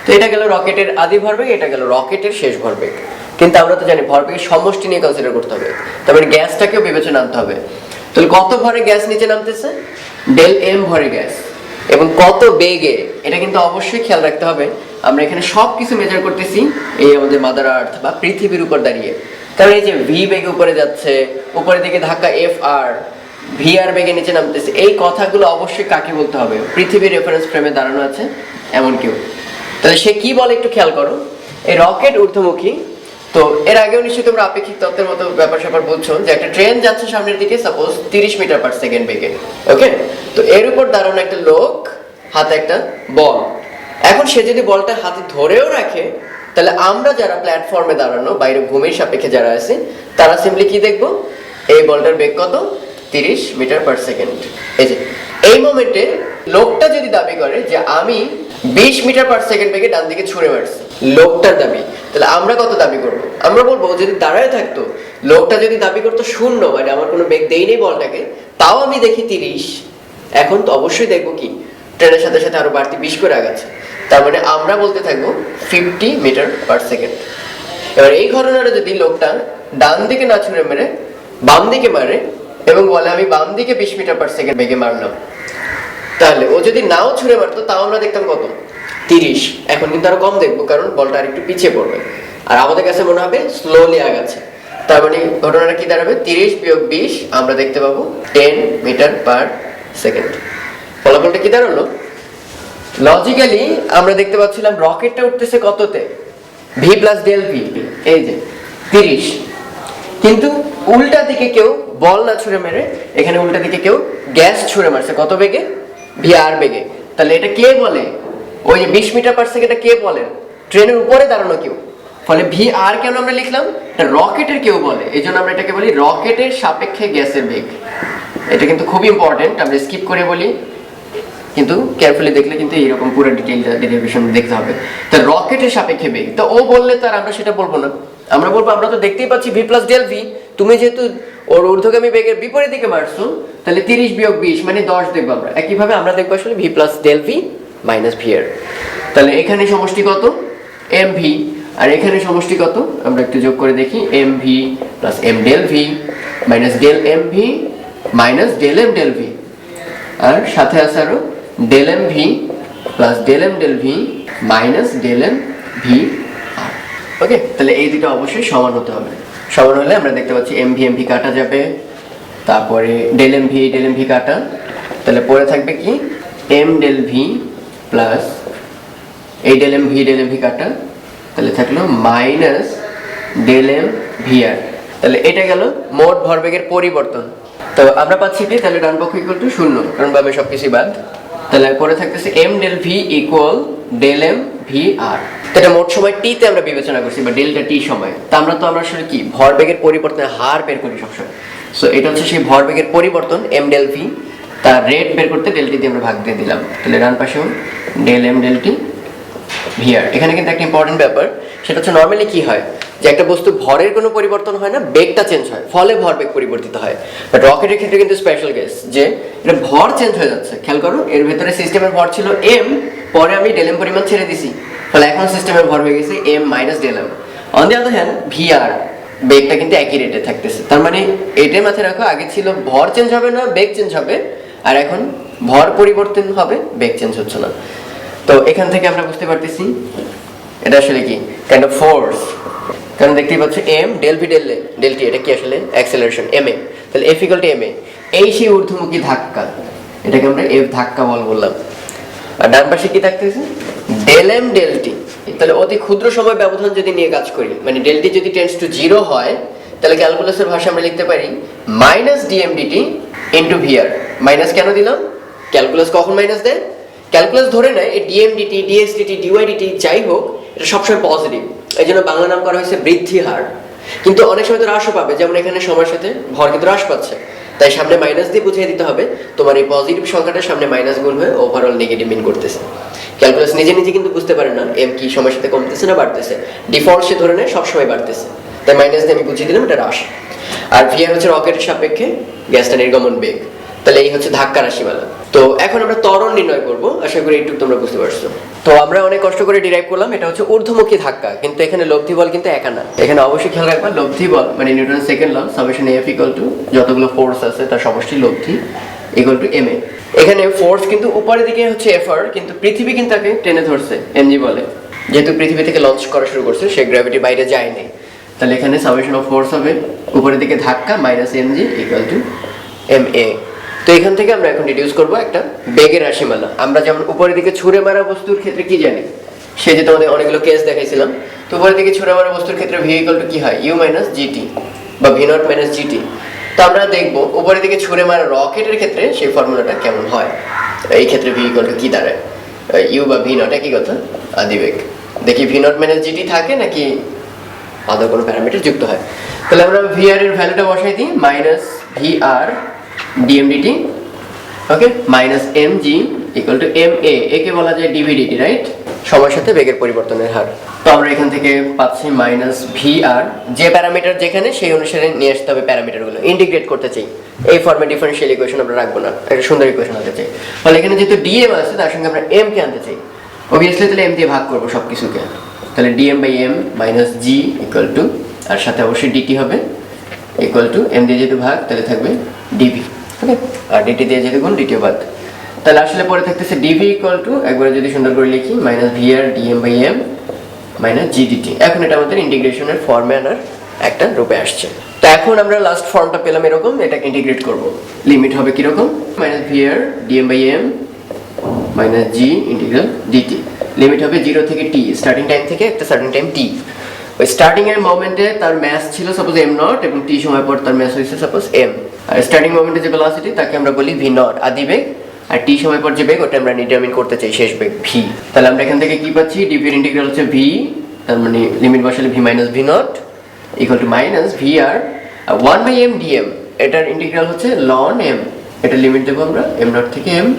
Speaker 1: তো এটা গেল রকেটের আদি ভরবেগ, এটা গেল রকেটের শেষ ভরবেগ। কিন্তু আমরা তো জানি ভরবেগের সমষ্টি নিয়ে কনসিডার করতে হবে, তারপরে গ্যাসটাকেও বিবেচনা আনতে হবে। তাহলে কত ভরে গ্যাস নিচে নামতেছে, ΔM ভরে গ্যাস, এবং কত বেগে, এটা কিন্তু অবশ্যই খেয়াল রাখতে হবে। আমরা এখানে সবকিছু মেজার করতেছি এই আমাদের মাদার আর্থ বা পৃথিবীর উপর দাঁড়িয়ে, কারণ এই যে v বেগে উপরে যাচ্ছে, উপরের দিকে ধাক্কা fr, vr বেগে নিচে নামতেছে, এই কথাগুলো অবশ্যই কাকে বলতে হবে, পৃথিবীর রেফারেন্স ফ্রেমে দাঁড়ানো আছে এমন কেউ। তাহলে সে কি বলে একটু খেয়াল করো, এই রকেট ঊর্ধ্বমুখী। তো এর আগেও নিশ্চয়ই তোমরা আপেক্ষিক তত্ত্বের মতো ব্যাপার স্যাপার বুঝছো, যে একটা ট্রেন যাচ্ছে সামনের দিকে সাপোজ 30 মিটার/সেকেন্ড বেগে। ওকে, তো এর উপর দাঁড়ানো একটা লোক, হাতে একটা বল। এখন সে যদি বলটা হাতে ধরেও রাখে, তাহলে আমরা যারা প্ল্যাটফর্মে দাঁড়ানো, বাইরে ভূমির সাপেক্ষে যারা আছে, তারা সিম্পলি কি দেখবো, এই বলটার বেগ কত, 30 মিটার/সেকেন্ড। এই যে এই মোমেন্টে লোকটা যদি দাবি করে যে আমি 20 মিটার/সেকেন্ড বেগে ডান দিকে ছুঁড়ে মারছি, লোকটার দাবি, তাহলে আমরা কত দাবি করব? আমরা বলবো যদি দাঁড়ায় থাকতো, লোকটা যদি দাবি করতো 0, মানে আমার কোনো বেগ দেই নেই বলটাকে, তাও আমি দেখি 30, এখন তো অবশ্যই দেখবো কি ট্রেনের সাথে সাথে আরো বাড়তি 20 করে আগাচ্ছে, তার মানে আমরা বলতে থাকবো 50 মিটার/সেকেন্ড। এবার এই ঘটনাটা যদি লোকটা ডান দিকে না ছুঁড়ে মেরে বাম দিকে মারে, এবং বলে আমি বাম দিকে 20 মিটার/সেকেন্ড বেগে মারলাম, তাহলে ও যদি নাও ছুঁড়ে মারতো, তাও আমরা দেখতাম কত, 30। এখন কিন্তু আরো কম দেখবো, কারণ বলটা আর একটু পিছিয়ে পড়বে, আর আমাদের কাছে মনে হবে স্লোলি আগাচ্ছে। তার মানে ঘটনাটা কি দাঁড়াবে, 30 - 20, আমরা দেখতে পাবো 10 মিটার/সেকেন্ড। ফলাফলটা কি দাঁড়ালো, লজিক্যালি আমরা দেখতে পাচ্ছিলাম রকেটটা উঠতেছে কততে, v + ΔV, এই যে 30। কিন্তু উল্টা দিকে কেউ বল না ছুঁড়ে মেরে, এখানে উল্টা দিকে কেউ গ্যাস ছুঁড়ে মারছে, কত বেগে, vr বেগে। তাহলে এটা কে বলে, ওই যে 20 মিটার/সেকেন্ড কে বলে, ট্রেনের উপরে দাঁড়ানো কেউ। ফলে vr কেন আমরা লিখলাম, এটা রকেটের কেউ বলে, এই জন্য আমরা এটাকে বলি রকেটের সাপেক্ষে গ্যাসের বেগ। এটা কিন্তু খুব ইম্পর্টেন্ট, আমরা স্কিপ করে বলি। কিন্তু কেয়ারফুলি দেখলে কিন্তু এইরকম পুরো ডিটেইলটা ডেরিভেশন দেখতে হবে। তো রকেটের সাপেক্ষে বেগ, তো ও বললে তো আর আমরা সেটা বলবো না, আমরা বলবো আমরা তো দেখতেই পাচ্ছি ভি প্লাস ডেল ভি, তুমি যেহেতু ওর ঊর্ধ্বগামী বেগের বিপরীত দিকে মারছো, তাহলে 30 বিয়োগ 20 মানে 10 দেখবো আমরা। একইভাবে আমরা দেখবো আসলে V plus del V minus V R. তাহলে এখানে সমষ্টি কত? এম ভি, আর এখানে সমষ্টি কত আমরা একটু যোগ করে দেখি, M V plus M del V minus del M V minus del M del V, আর সাথে আছে আরো del M V plus del M del V minus del M V R. Okay, তাহলে এই দুটো অবশ্যই সমান হতে হবে। সমান হলে আমরা দেখতে পাচ্ছি এম ভি কাটা যাবে, তারপরে ডেল এম ভি কাটা, তাহলে পরে থাকবে কি এম ডেল ভি প্লাস এই ডেল এম ভি কাটা, তাহলে থাকলো minus del M V R. তাহলে এটা গেল মোট ভরবেগের পরিবর্তন। তো আমরা পাচ্ছি কি, তাহলে ডান পক্ষ ইকুয়াল টু 0, কারণ বামে সবকিছু বাদ। তাহলে পরে থাকতেছে M del V equal del M V R. এটা মোট সময় টি তে আমরা বিবেচনা করছি, বা ডেল্টা টি সময়। তা আমরা আসলে কি ভরবেগের পরিবর্তনের হার বের করি সবসময়। সো এটা হচ্ছে সেই ভরবেগের পরিবর্তন এম ডেল ভি, তার রেট বের করতে ডেল টি দিয়ে আমরা ভাগ দিয়ে দিলাম। তাহলে ডান পাশেও del M del T V R. এখানে কিন্তু একটা ইম্পর্টেন্ট ব্যাপার, সেটা হচ্ছে নর্মালি কি হয় যে একটা বস্তু ভরের কোনো পরিবর্তন হয় না, বেগটা চেঞ্জ হয়, ফলে ভরবেগ পরিবর্তিত হয়। বাট রকেটের ক্ষেত্রে কিন্তু স্পেশাল কেস, যে এটা ভর চেঞ্জ হয়ে যাচ্ছে। খেয়াল করো, এর ভেতরে সিস্টেমের ভর ছিল এম, পরে আমি ডেল এম পরিমাণ ছেড়ে দিছি, ফলে এখন সিস্টেমের ভর হয়ে গেছে M minus del M. On the other hand V R, বেগটা কিন্তু একই রেটে থাকতেছে। তার মানে এটার মাথায় রাখো, আগে ছিল ভর চেঞ্জ হবে না, বেগ চেঞ্জ হবে, আর এখন ভর পরিবর্তন হবে, বেগ চেঞ্জ হচ্ছে না। তো এখান থেকে আমরা বুঝতে পারতেছি এটা আসলে কি কাইন্ড অফ ফোর্স, কারণ দেখতেই পাচ্ছ M del V del T, এটা কি আসলে অ্যাক্সেলারেশন এম এ। তাহলে F equal to M A, এই সেই ঊর্ধ্বমুখী ধাক্কা, এটাকে আমরা এফ ধাক্কা বল বললাম। আর ডান পাশে কি থাকতেছে ডেল এম ডেল টি। তাহলে অতি ক্ষুদ্র সময় ব্যবধান যদি নিয়ে কাজ করি, মানে ডেল টি যদি টেন্ডস টু 0 হয়, তাহলে ক্যালকুলাসের ভাষায় আমরা লিখতে পারি minus DM DT into V R. Minus কেন দিলাম? ক্যালকুলাস কখন মাইনাস দেয়? ক্যালকুলাস ধরে নেয় এই D M D T, D X D T, D Y D T যাই হোক, এটা সবসময় পজিটিভ, এই জন্য বাংলা নাম করা হয়েছে বৃদ্ধি হার। কিন্তু অনেক সময় তো হ্রাসও পাবে, যেমন এখানে সময়ের সাথে ভর কিন্তু হ্রাস পাচ্ছে, তাই সামনে মাইনাস দিয়ে বুঝিয়ে দিতে হবে তোমার এই পজিটিভ সংখ্যাটার সামনে মাইনাস গুণ হয়ে ওভারঅল নেগেটিভ মিন করতেছে। ক্যালকুলাস নিজে নিজে কিন্তু বুঝতে পারে না এম কি সময়ের সাথে কমতেছে না বাড়তেছে, ডিফল্ট সে ধরে নেয় সবসময় বাড়তেছে, তাই মাইনাস দিয়ে আমি বুঝিয়ে দিলাম এটা হ্রাস। আর ভি আর হচ্ছে রকেটের সাপেক্ষে গ্যাসটা নির্গমন বেগ। তাহলে এই হচ্ছে ধাক্কা রাশিমালা। তো এখন আমরা ত্বরণ নির্ণয় করব, আশা করি এইটুকু তোমরা বুঝতে পারছো। তো আমরা অনেক কষ্ট করে ডিরাইভ করলাম, এটা হচ্ছে ঊর্ধ্বমুখী ধাক্কা, কিন্তু এখানে লব্ধি বল কিন্তু একা না। এখানে অবশ্যই খেয়াল রাখবা, লব্ধি বল মানে নিউটনের second law, summation F equal to যতগুলো ফোর্স আছে তার সমষ্টি লব্ধি ইকুয়াল টু এম এ। এখানে ফোর্স কিন্তু উপরের দিকে হচ্ছে এফ আর, কিন্তু পৃথিবী কিন্তু তাকে টেনে ধরছে এমজি বলে, যেহেতু পৃথিবী থেকে লঞ্চ করা শুরু করছে, সে গ্র্যাভিটি বাইরে যায়নি। তাহলে এখানে সামেশন অফ ফোর্স হবে উপরের দিকে ধাক্কা minus MG equal to M A. তো এখান থেকে আমরা এখন ডিডিউস করব একটা বেগের রাশিমালা। আমরা যেমন উপরের দিকে ছুঁড়ে মারা বস্তুর ক্ষেত্রে কি জানি, সে যে তোমাদের অনেকগুলো কেস দেখাইছিলাম, তো উপরের দিকে ছুঁড়ে মারা বস্তুর ক্ষেত্রে ভি ইকুয়াল টু কি হয়, ইউ মাইনাস জিটি বা ভি নট মাইনাস জিটি। তো আমরা দেখবো উপরের দিকে ছুঁড়ে মারা রকেটের ক্ষেত্রে সেই ফর্মুলাটা কেমন হয়। এই ক্ষেত্রে ভি ইকুয়াল টু কি দাঁড়ায়, ইউ বা ভি নট একই কথা, আদিবেগ। দেখি ভি নট মাইনাস জিটি থাকে নাকি আদৌ কোনো প্যারামিটার যুক্ত হয়। তাহলে আমরা ভি আর এর ভ্যালুটা বসাই দিই, minus V R DM DT, okay, minus M G equal to M A, একে বলা যায় ডিভি ডিটি, রাইট, সময়ের সাথে বেগের পরিবর্তনের হার। তো আমরা এখান থেকে পাচ্ছি মাইনাস ভি আর, যে প্যারামিটার যেখানে সেই অনুসারে নিয়ে আসতে হবে প্যারামিটারগুলো, ইন্টিগ্রেট করতে চাই। এই ফর্মে ডিফারেনশিয়াল ইকুয়েশন আমরা রাখবো না, একটা সুন্দর ইকুয়েশন আনতে চাই। ফলে এখানে যেহেতু ডিএম আছে তার সঙ্গে আমরা এম কে আনতে চাই, অবভিয়াসলি তাহলে এম দিয়ে ভাগ করবো সব কিছুকে। তাহলে DM by M minus G equal to, আর সাথে অবশ্যই ডিটি হবে ইকুয়াল টু এম দিয়ে যেহেতু ভাগ তাহলে থাকবে ডিভি, ওকে, আর ডিটি দিয়ে যেহেতু গুণ ডিটিও বাদ। তাহলে আসলে পরে থাকতেছে ডিভি ইকুয়াল টু, একবারে যদি সুন্দর করে লিখি, minus V R D M by M minus G D T. এখন এটা আমাদের ইন্টিগ্রেশনের ফর্মে আনার একটা রূপে আসছে। তো এখন আমরা লাস্ট ফর্মটা পেলাম এরকম, এটাকে ইন্টিগ্রেট করব। লিমিট হবে কিরকম, minus V R D M by M minus G integral D T. Limit হবে 0 থেকে টি, স্টার্টিং টাইম থেকে একটা সার্টেন টাইম টি। ওই স্টার্টিং এর মোমেন্টে তার ম্যাস ছিল সাপোজ এম নট, এবং টি সময় পর তার ম্যাস হয়েছে সাপোজ এম। আর স্টার্টিং মোমেন্টে যে ভেলোসিটি তাকে আমরা বলি ভি নট, আদি বেগ, আর টি সময় পর যে বেগ ওটা আমরা ডিটারমিন করতে চাই শেষ বেগ ভি। তাহলে আমরা এখান থেকে কি পাচ্ছি, ডিভি এর ইন্টিগ্রাল হচ্ছে ভি, তার মানে লিমিট বসালে V minus V not equal to minus V R 1 by M D M, এটার ইন্টিগ্রাল হচ্ছে লন এম, এটা লিমিট দেবো আমরা এম নট থেকে M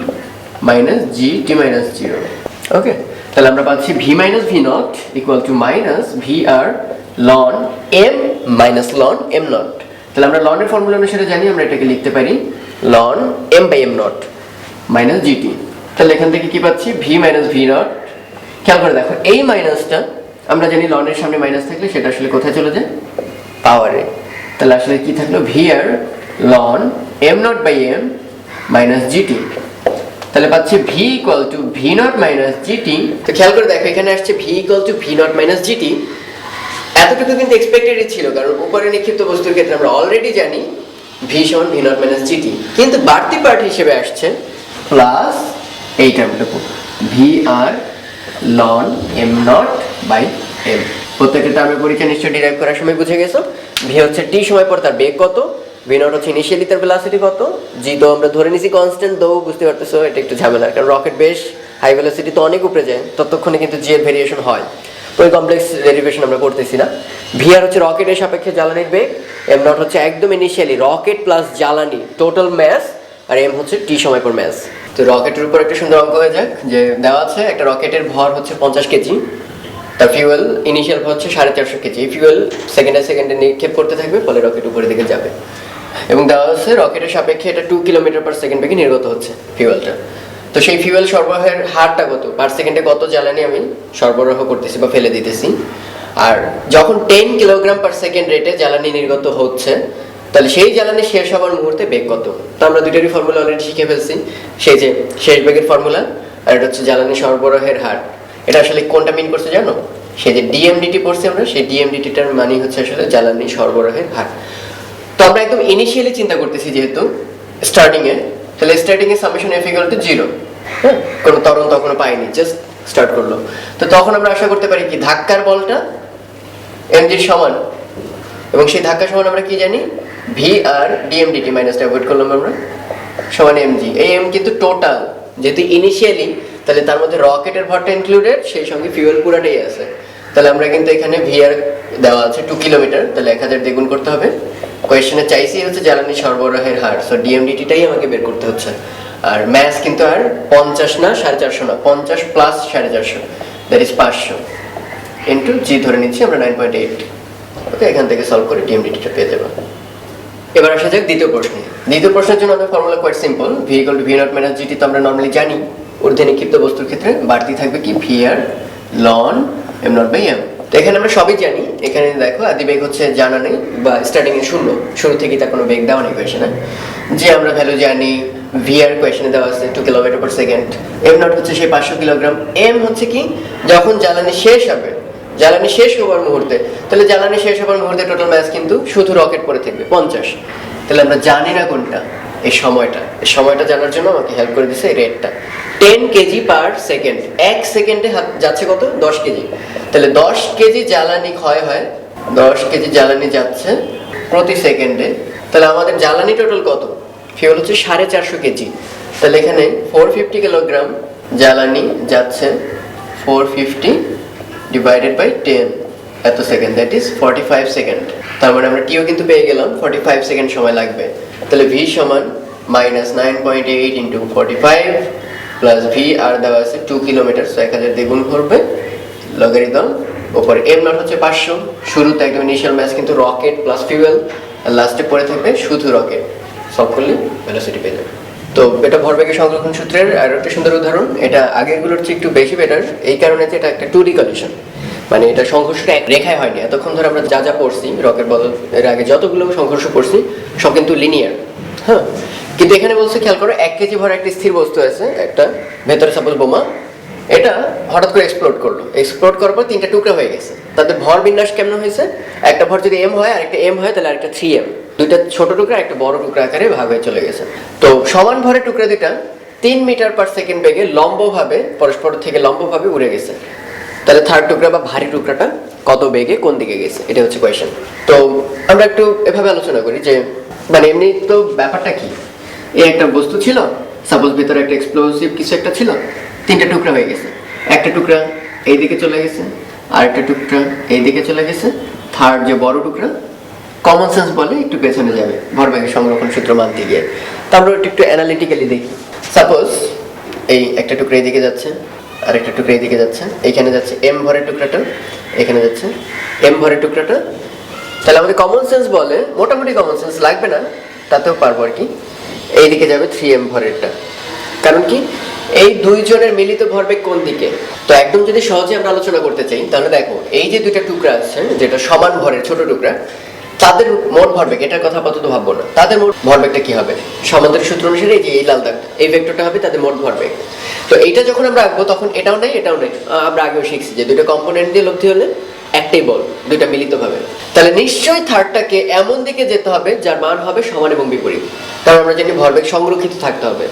Speaker 1: minus G T minus zero. Okay, তাহলে আমরা পাচ্ছি V minus V not equal to minus V R ln M minus ln M not. তাহলে আমরা লনের ফর্মুলা অনুসারে জানি আমরা এটাকে লিখতে পারি ln M by M not minus G T. তাহলে এখান থেকে কি পাচ্ছি ভি মাইনাস ভি নট। খেয়াল করে দেখো এই মাইনাসটা আমরা জানি লনের সামনে মাইনাস থাকলে সেটা আসলে কোথায় চলে যায়, পাওয়ারে। তাহলে আসলে কি থাকলো V R ln M not by M minus G T. তাহলে পাচ্ছি V equal to V not minus G T. তো খেয়াল করে দেখো এখানে আসছে V equal to V not minus G T. এতটুকু কিন্তু এক্সপেক্টেডই ছিল, কারণ উপরে নিক্ষিপ্ত বস্তুর ক্ষেত্রে আমরা অলরেডি জানি ভি সমান ভি নট মাইনাস জিটি, কিন্তু বাড়তি পার্ট হিসেবে আসছে প্লাস এই টার্মটুকু V R ln M not by M. প্রত্যেকটা টার্মের পরিচয় নিশ্চয়ই ডিরাইভ করার সময় বুঝে গেছো। ভি হচ্ছে টি সময় পর তার বেগ কত, ভি নট হচ্ছে ইনিশিয়ালি তার ভেলোসিটি কত, জি তো আমরা ধরে নিছি কনস্ট্যান্ট, দো বুঝতে পারতেছো এটা একটু ঝামেলা, কারণ রকেট বেশ হাই ভেলোসিটি তো অনেক উপরে যায়, ততক্ষণে কিন্তু জি এর ভেরিয়েশন হয়। ওই কমপ্লেক্স ডেরিভেশন আমরা করতেছি না। ভি আর হচ্ছে রকেটের সাপেক্ষে জ্বালানির বেগ, এম নট হচ্ছে একদম ইনিশিয়ালি রকেট প্লাস জ্বালানি টোটাল ম্যাস, আর এম হচ্ছে টি সময় পর ম্যাস। তো রকেটের উপর একটা সুন্দর অঙ্ক হয়ে যাক, যে দেওয়া আছে একটা রকেটের ভর হচ্ছে 50 কেজি, তার ফিউয়েল ইনিশিয়াল ভর হচ্ছে 450 কেজি। এই ফিউয়েল সেকেন্ডে নিক্ষেপ করতে থাকবে, ফলে রকেট উপরের দিকে যাবে। এবং দেওয়া আছে রকেটের সাপেক্ষে এটা 2 কিলোমিটার পার সেকেন্ড বেগে নির্গত হচ্ছে ফিউয়েলটা। তো সেই ফিউয়েল সরবরাহের হারটা কত, পার সেকেন্ডে কত জ্বালানি আমি সরবরাহ করতেছি বা ফেলে দিতেছি, আর যখন 10 কিলোগ্রাম পার সেকেন্ড রেটে জ্বালানি নির্গত হচ্ছে তাহলে সেই জ্বালানি শেষ হওয়ার মুহূর্তে বেগ কত। তো আমরা দুইটারই ফর্মুলা অলরেডি শিখে ফেলছি, সেই যে শেষ বেগের ফর্মুলা, আর এটা হচ্ছে জ্বালানি সরবরাহের হার। এটা আসলে কোনটা মিন করছে জানো, সেই যে ডিএমডিটি পড়ছি আমরা, সেই ডিএমডিটিটার মানে হচ্ছে আসলে জ্বালানি সরবরাহের হার। তো আমরা একদম ইনিশিয়ালি চিন্তা করতেছি যেহেতু স্টার্টিং এ, তাহলে স্টার্টিং এ সামেশন এফ ইকুয়াল টু 0, হ্যাঁ, কোনো ত্বরণ তখনও পাইনি, জাস্ট স্টার্ট করলো। তো তখন আমরা আশা করতে পারি কি ধাক্কার বলটা এমজির সমান, এবং সেই ধাক্কা সমান আমরা কি জানি ভি আর ডিএমডিটি মাইনাসটা অ্যাভয়েড করলাম আমরা, সমান এমজি। এই এম কিন্তু টোটাল, যেহেতু ইনিশিয়ালি তাহলে তার মধ্যে রকেটের ভরটা ইনক্লুডেড, সেই সঙ্গে ফিউয়েল পুরাটাই আছে। তাহলে আমরা কিন্তু এখানে ভি আর দেওয়া আছে 2 কিলোমিটার, তাহলে 1000 দ্বিগুণ করতে হবে। কোয়েশ্চেনে চাইছি হচ্ছে জ্বালানি সরবরাহের হার, সো ডিএমডিটিটাই আমাকে বের করতে হচ্ছে। আর ম্যাস কিন্তু আর 50 না 450 না, 50 প্লাস 450, দ্যাট ইজ 500 ইন্টু জি ধরে নিচ্ছি আমরা 9.8। ওকে, এখান থেকে সলভ করে ডিএমডিটিটা পেয়ে যাবো। এবার আসা যাক দ্বিতীয় প্রশ্নে। দ্বিতীয় প্রশ্নের জন্য আমাদের formula quite simple, V equal to V not minus G T. তো আমরা নর্মালি জানি ঊর্ধ্বে নিক্ষিপ্ত বস্তুর ক্ষেত্রে বাড়তি থাকবে কি V R ln M not by M. তো এখানে আমরা সবই জানি, এখানে দেখো আদি বেগ হচ্ছে জানা নেই বা স্টার্টিং এ 0, শুরু থেকেই তার কোনো বেগ দেওয়া নেই কোয়েশনে। যে আমরা ভ্যালু জানি ভি আর কোয়েশনে দেওয়া আছে 2 kilometre per second, am not হচ্ছে সেই 500 কিলোগ্রাম, এম হচ্ছে কি যখন জ্বালানি শেষ হবে, জ্বালানি শেষ হওয়ার মুহূর্তে, তাহলে জ্বালানি শেষ হওয়ার মুহূর্তে টোটাল ম্যাস কিন্তু শুধু রকেট পড়ে থাকবে 50। তাহলে আমরা জানি না কোনটা, এই সময়টা জানার জন্য আমাকে হেল্প করে দিচ্ছে এই রেটটা 10 কেজি পার সেকেন্ড। 1 সেকেন্ডে যাচ্ছে কত 10 কেজি, তাহলে 10 কেজি জ্বালানি ক্ষয় হয়, 10 কেজি জ্বালানি যাচ্ছে প্রতি সেকেন্ডে। তাহলে আমাদের জ্বালানি টোটাল কত, ফিউল হচ্ছে 450 কেজি, তাহলে এখানে 450 কিলোগ্রাম জ্বালানি যাচ্ছে, 450 ডিভাইডেড বাই 10 এত সেকেন্ড, দ্যাট ইজ 45 সেকেন্ড। তার মানে আমরা টিও কিন্তু পেয়ে গেলাম, 45 সেকেন্ড সময় লাগবে। তাহলে ভি সমান মাইনাস 9.8 ইন্টু 45 প্লাস ভি আর দেওয়া আছে 2 কিলোমিটার, 1000 দ্বিগুণ করবে লগারিদম উপরে এম নট হচ্ছে 500। শুরুতে একদম ইনিশিয়াল ম্যাস কিন্তু রকেট প্লাস ফিউয়েল, আর লাস্টে পড়ে থাকবে শুধু রকেট। সলভ করলে ভেলোসিটি পেয়ে যাবে। তো এটা ভরবেগের সংরক্ষণ সূত্রের আর একটা সুন্দর উদাহরণ। এটা আগেরগুলোর চেয়ে একটু বেশি বেটার, এই কারণে যে এটা একটা 2D কন্ডিশন, মানে এটা সংঘর্ষটা এক রেখায় হয়নি। এতক্ষণ ধরে আমরা যা পড়ছি রকেট বল এর আগে যতগুলো সংঘর্ষ পড়ছি সব কিন্তু লিনিয়ার, হ্যাঁ। কিন্তু এখানে বলছে খেয়াল করো 1 কেজি ভর একটা স্থির বস্তু আছে, একটা ভেতরে সাপোজ বোমা, এটা হঠাৎ করে এক্সপ্লোড করলো, এক্সপ্লোড করার পর 3টা টুকরা হয়ে গেছে। তাদের ভর বিন্যাস কেমন হয়েছে, একটা ভর যদি এম হয় আর একটা এম হয় তাহলে আরেকটা 3m, দুইটা ছোট টুকরা একটা বড় টুকরা আকারে ভাগ হয়ে চলে গেছে। তো সমান ভরের টুকরা দুইটা 3 মিটার পার সেকেন্ড বেগে লম্বভাবে পরস্পর থেকে লম্বভাবে উড়ে গেছে। তাহলে থার্ড টুকরা বা ভারী টুকরাটা কত বেগে কোন দিকে গেছে, এটা হচ্ছে কোয়েশ্চেন। তো আমরা একটু এভাবে আলোচনা করি যে মানে এমনি তো ব্যাপারটা কি, এই একটা বস্তু ছিল, সাপোজ ভিতরে একটা এক্সপ্লোসিভ কিছু একটা ছিল, 3টা টুকরা হয়ে গেছে, একটা টুকরা এই দিকে চলে গেছে, আরেকটা টুকরা এই দিকে চলে গেছে, থার্ড যে বড় টুকরা কমন সেন্স বলে একটু পেছনে যাবে ভরবেগের সংরক্ষণ সূত্র মানতে গিয়ে। তা আমরা একটু অ্যানালিটিক্যালি দেখি। সাপোজ এই একটা টুকরা এদিকে যাচ্ছে, আর একটা টুকরা এদিকে যাচ্ছে, এইখানে যাচ্ছে এম ভরের টুকরাটা, এখানে যাচ্ছে এম ভরের টুকরাটা। তাহলে আমাদের কমন সেন্স বলে, মোটামুটি কমন সেন্স লাগবে না, তাতেও পারবো আর কি, এইদিকে যাবে 3m ভরেরটা। কারণ কি, এই দুইজনের মিলিত ভরবেগ কোন দিকে? তো একদম যদি সহজে আমরা আলোচনা করতে চাই, তাহলে দেখো এই যে দুইটা টুকরা আছে যেটা সমান ভরের ছোট টুকরা, তাদের মোট ভরবেগ, এটার কথা আপাতত ভাববো না, তাদের মোট ভরবেগটা কি হবে? সমান্তরাল সূত্র অনুসারে এই যে এই লাল দাগটা, এই ভেক্টরটা হবে তাদের মোট ভরবেগ। তো এইটা যখন আমরা আঁকবো তখন এটাও নেই এটাও নেই, আমরা আগেও শিখছি যে দুইটা কম্পোনেন্ট দিয়ে লব্ধি হলে একটাই বল, দুইটা মিলিত ভাবে। তাহলে নিশ্চয়ই থার্ডটাকে এমন দিকে যেতে হবে যার মান হবে সমান এবং বিপরীত। কারণ আমরা জানি ভরবেগ সংরক্ষিত থাকতে হবে,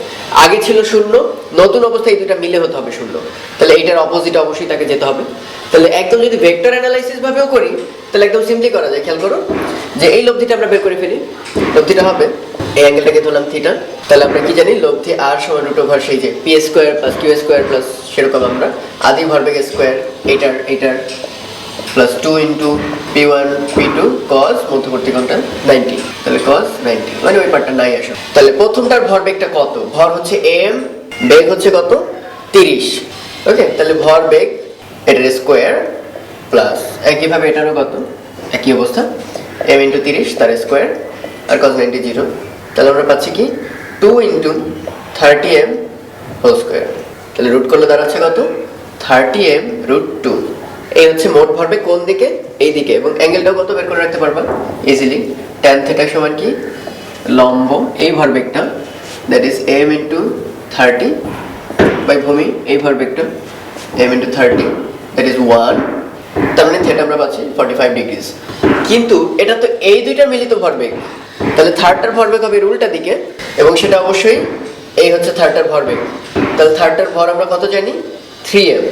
Speaker 1: আগে ছিল 0, নতুন অবস্থায় এই দুইটা মিলে হতে হবে 0। তাহলে এইটার অপোজিট অবশ্যই তাকে যেতে হবে। তাহলে একদম যদি ভেক্টর অ্যানালাইসিস ভাবেও করি, তাহলে একদম সিম্পলি করা যায়। খেয়াল করো যে এই লব্ধিটা আমরা বের করে ফেলি। লব্ধিটা হবে, এই অ্যাঙ্গেলটাকে ধরলাম থিটা। তাহলে আমরা কি জানি, লব্ধি r সমান √, সেই যে p square plus q square plus, সেরকম আমরা আদি ভরবেগ স্কয়ার এইটার plus 2 into p1 p2 cos মধ্যবর্তী কোণটা 90। তাহলে cos 90, মানে ওই পার্টটা নাই আসো। তাহলে প্রথমটার ভরবেগটা কত? ভর হচ্ছে m, বেগ হচ্ছে কত? 30। ওকে, তাহলে ভরবেগ এটার স্কয়ার প্লাস একইভাবে এটারও কত, একই অবস্থা, m ইন্টু 30 তার স্কয়ার, আর cos 90 0। তাহলে আমরা পাচ্ছি কি 2 ইন্টু 30m হোল স্কয়ার। তাহলে রুট করলে দাঁড়াচ্ছে কত? 30m √2। এই হচ্ছে মোট ভরবেগ কোন দিকে? এই দিকে। এবং অ্যাঙ্গেলটাও কত বের করে রাখতে পারবা ইজিলি, tan থিটা সমান কি, লম্ব এই ভরবেগটা, that is m into 30 by ভূমি এই ভরবেগটা m ইন্টু 30, দ্যাট ইজ 1। তার মানে থিটা আমরা পাচ্ছি 45 ডিগ্রিজ। কিন্তু এটা তো এই দুইটার মিলিত ভরবেগ, তাহলে থার্ডটার ভরবেগ হবে এর উল্টা দিকে, এবং সেটা অবশ্যই এই হচ্ছে থার্ডটার ভরবেগ। তাহলে থার্ডটার ভর আমরা কত জানি? 3m।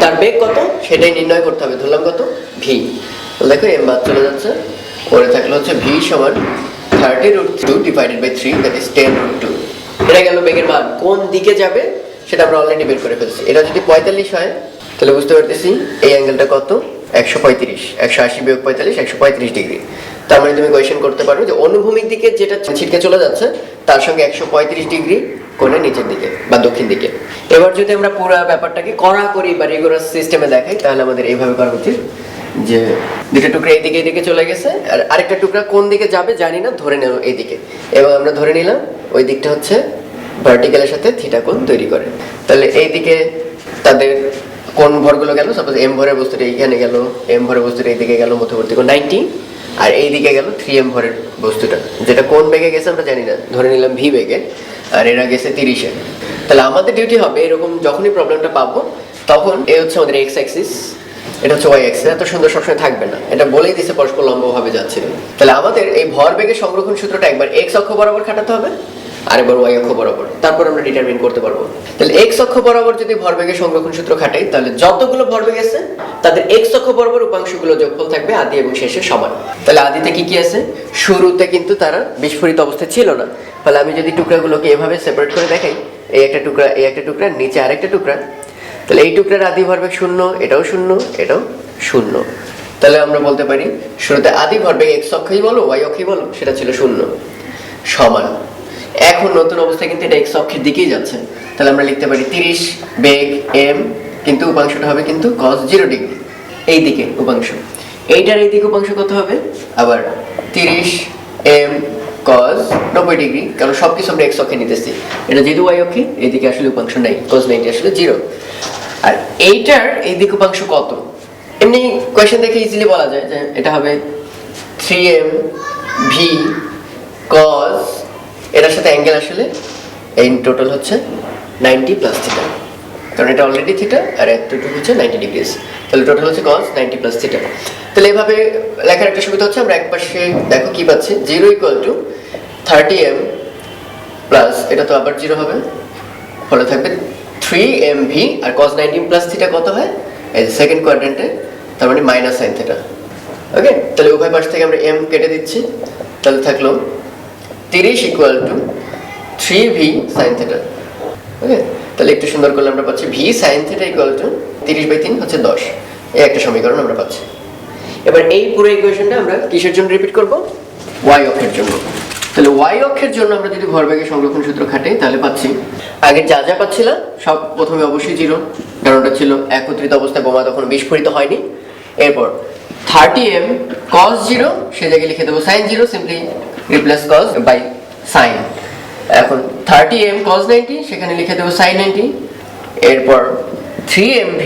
Speaker 1: তার বেগ কত সেটাই নির্ণয় করতে হবে। ধরলাম কত? v। দেখো m বাদ চলে যাচ্ছে, পরে থাকলে হচ্ছে v সমান 30√2 ডিভাইডেড বাই 3, দ্যাট ইজ 10√2। এটা গেল বেগের মান। কোন দিকে যাবে সেটা আমরা অলরেডি বের করে ফেলছি। এটা যদি 45 হয়, তাহলে বুঝতে পারতেছি এই অ্যাঙ্গেলটা কত? 135, 180 বিয়োগ 45, 135 ডিগ্রি। তার মানে তুমি কোয়েশ্চেন করতে পারো যে অনুভূমিক দিকে যেটা ছিটকে চলে যাচ্ছে তার সঙ্গে 135 ডিগ্রি কোণে নিচের দিকে বা দক্ষিণ দিকে। এবার যদি আমরা পুরো ব্যাপারটাকে কড়াকড়ি বা রিগোরাস সিস্টেমে দেখাই, তাহলে আমাদের এইভাবে করা উচিত যে দুটো টুকরা এইদিকে চলে গেছে, আর আরেকটা টুকরা কোন দিকে যাবে জানি না, ধরে নেব এইদিকে, এবং আমরা ধরে নিলাম ওই দিকটা হচ্ছে ভার্টিক্যালের সাথে থিটা কোণ তৈরি করে। তাহলে এইদিকে তাদের কোন ভরগুলো গেল, সাপোজ m ভরের বস্তুটা এইখানে গেল, m ভরের বস্তুটা এইদিকে গেল মধ্যবর্তী কোণ 90, আর এইদিকে গেল 3m ভরের বস্তুটা, যেটা কোন বেগে গেছে আমরা জানি না, ধরে নিলাম v বেগে, আর এরা গেছে 30-এ। তাহলে আমাদের ডিউটি হবে এরকম যখনই প্রবলেমটা পাবো তখন এই হচ্ছে আমাদের x অ্যাক্সিস, এটা হচ্ছে y অ্যাক্সিস। এত সুন্দর সবসময় থাকবে না, এটা বলেই দিছে পরস্পর লম্বভাবে যাচ্ছিল। তাহলে আমাদের এই ভরবেগের সংরক্ষণ সূত্রটা একবার x অক্ষ বরাবর খাটাতে হবে, আরেকবার y অক্ষ বরাবর, তারপর আমরা ডিটারমিন করতে পারবো। তাহলে x অক্ষ বরাবর যদি ভরবেগের সংরক্ষণ সূত্র খাটাই, তাহলে যতগুলো ভরবেগ আছে তাদের x অক্ষ বরাবর উপাংশগুলো যোগফল থাকবে আদি এবং শেষে সমান। তাহলে আদিতে কি কি আছে? শুরুতে কিন্তু তারা বিস্ফোরিত অবস্থায় ছিল না। তাহলে আমি যদি টুকরাগুলোকে এভাবে সেপারেট করে দেখাই, এই একটা টুকরা, এই একটা টুকরা, নিচে আরেকটা টুকরা, তাহলে এই টুকরার আদি ভরবেগ 0, এটাও 0, এটাও 0। তাহলে আমরা বলতে পারি শুরুতে আদি ভরবেগ x অক্ষই বলো y অক্ষই বলো সেটা ছিল 0, সমান। এখন নতুন অবস্থায় কিন্তু এটা x অক্ষের দিকেই যাচ্ছে, তাহলে আমরা লিখতে পারি 30 বেগ m, কিন্তু উপাংশটা হবে কিন্তু cos 0 ডিগ্রি এই দিকে উপাংশ। এইটার এই দিকে উপাংশ কত হবে? আবার 30 m cos 90 ডিগ্রি, কারণ সবকিছু আমরা x অক্ষে নিতেছি। এটা যেহেতু y অক্ষে, এইদিকে আসলে উপাংশ নাই, cos 90 আসলে 0। আর এইটার এই দিকে উপাংশ কত? এমনি কোয়েশ্চেন দেখে ইজিলি বলা যায় যে এটা হবে 3m v cos, এটার সাথে অ্যাঙ্গেল আসলে এই টোটাল হচ্ছে 90 প্লাস থিটা, কারণ এটা অলরেডি থিটা আর এতটুকু হচ্ছে 90 ডিগ্রিজ, তাহলে টোটাল হচ্ছে cos 90 প্লাস থিটা। তাহলে এভাবে লেখার একটা সুবিধা হচ্ছে, আমরা একপাশে দেখো কি পাচ্ছি, 0 = 30m প্লাস, এটা তো আবার 0 হবে, ফলে থাকবে 3mv, আর cos 90 প্লাস থিটা কত হয় এই সেকেন্ড কোয়াড্রেন্টে, তার মানে মাইনাস সাইন থিটা। ওকে, তাহলে উভয় পাশ থেকে আমরা m কেটে দিচ্ছি, তাহলে থাকলো 30 = 3v sin থিটা। ওকে, তাহলে একটু সুন্দর করলে আমরা পাচ্ছি v sin থিটা = 30/3 হচ্ছে 10। এই একটা সমীকরণ আমরা পাচ্ছি। এবার এই পুরো ইকুয়েশনটা আমরা কিসের জন্য রিপিট করব? y অক্ষের জন্য। তাহলে y অক্ষের জন্য আমরা যদি ভরবেগের সংরক্ষণ সূত্র খাটাই তাহলে পাচ্ছি আগে যা যা পাচ্ছিলাম সব প্রথমে অবশ্যই 0, কারণ ওটা ছিল একত্রিত অবস্থায়, বোমা তখন বিস্ফোরিত হয়নি। এরপর 30m cos 0, সে জায়গায় লিখে দেবো sin 0, simply replace cos by sin। এখন 30m cos 90, সেখানে লিখে দেবো sin 90। এরপর 3mv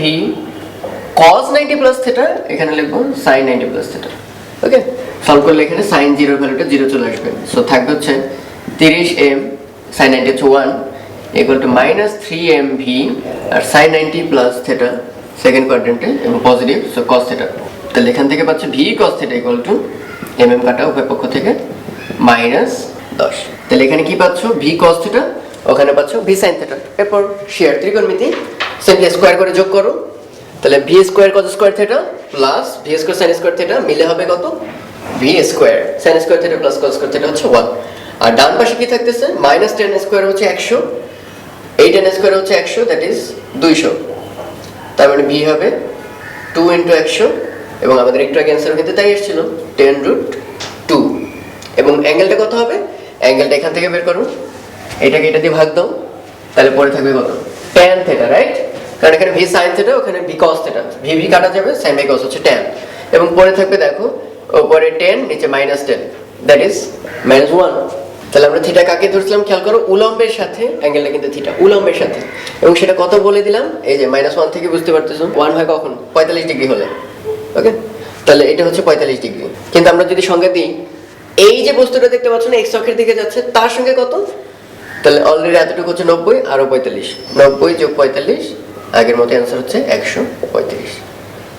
Speaker 1: cos 90 প্লাস থিটা, এখানে লিখবো sin 90 প্লাস থিটা। ওকে, সলভ করলে এখানে sin 0 এর ভ্যালুটা 0 চলে আসবে। সো থাকবে হচ্ছে 30m sin 90 হচ্ছে 1 equal to minus 3mv R sin 90 plus theta second কোয়াড্রেন্টে এবং পজিটিভ, সো cos থিটা। তাহলে এখান থেকে পাচ্ছি v cos থিটা ইকুয়াল টু mm কাটা উভয় পক্ষ থেকে মাইনাস 10। তাহলে এখানে কি পাচ্ছ? v cos থিটা, ওখানে পাচ্ছ v sin থিটা। এরপর শেয়ার ত্রিকোণমিতি সিম্পলি স্কয়ার করে যোগ করো, তাহলে v square cos square theta plus v square sin square theta মিলে হবে কত? v square sin square theta plus cos square theta হচ্ছে 1। আর ডান পাশে কি থাকতেছে? মাইনাস 10 স্কয়ার হচ্ছে 100, 8n স্কয়ার হচ্ছে 100, দ্যাট ইজ 200। তার মানে v হবে 2 ইনটু 100, এবং আমাদের একটু আগে অ্যানসার কিন্তু তাই এসেছিল 10√2। এবং অ্যাঙ্গেলটা কত হবে? অ্যাঙ্গেলটা এখান থেকে বের করো, এটাকে এটা দিয়ে ভাগ দাও, তাহলে পরে থাকবে কত? tan theta, right? কারণ এখানে v sin থিটা, ওখানে v cos থিটা, v কাটা যাবে, sin বাই cos হচ্ছে tan। এবং পরে থাকবে দেখো উপরে 10 নিচে -10, দ্যাট ইজ -1। তাহলে আমরা থিটা কাকে ধরছিলাম খেয়াল করো, উলম্বের সাথে, অ্যাঙ্গেলটা কিন্তু থিটা উলম্বের সাথে, এবং সেটা কত বলে দিলাম, এই যে -1 থেকে বুঝতে পারতেছো 1 হয় কখন? 45 ডিগ্রি হলে। ওকে, তাহলে এটা হচ্ছে 45 ডিগ্রি। কিন্তু আমরা যদি সংজ্ঞা দিই, এই যে বস্তুটা দেখতে পাচ্ছ না x অক্ষের দিকে যাচ্ছে, তার সঙ্গে কত? তাহলে অলরেডি এতটুকু হচ্ছে 90 আর 45, 90 যোগ 45, আগের মতো অ্যান্সার হচ্ছে 135।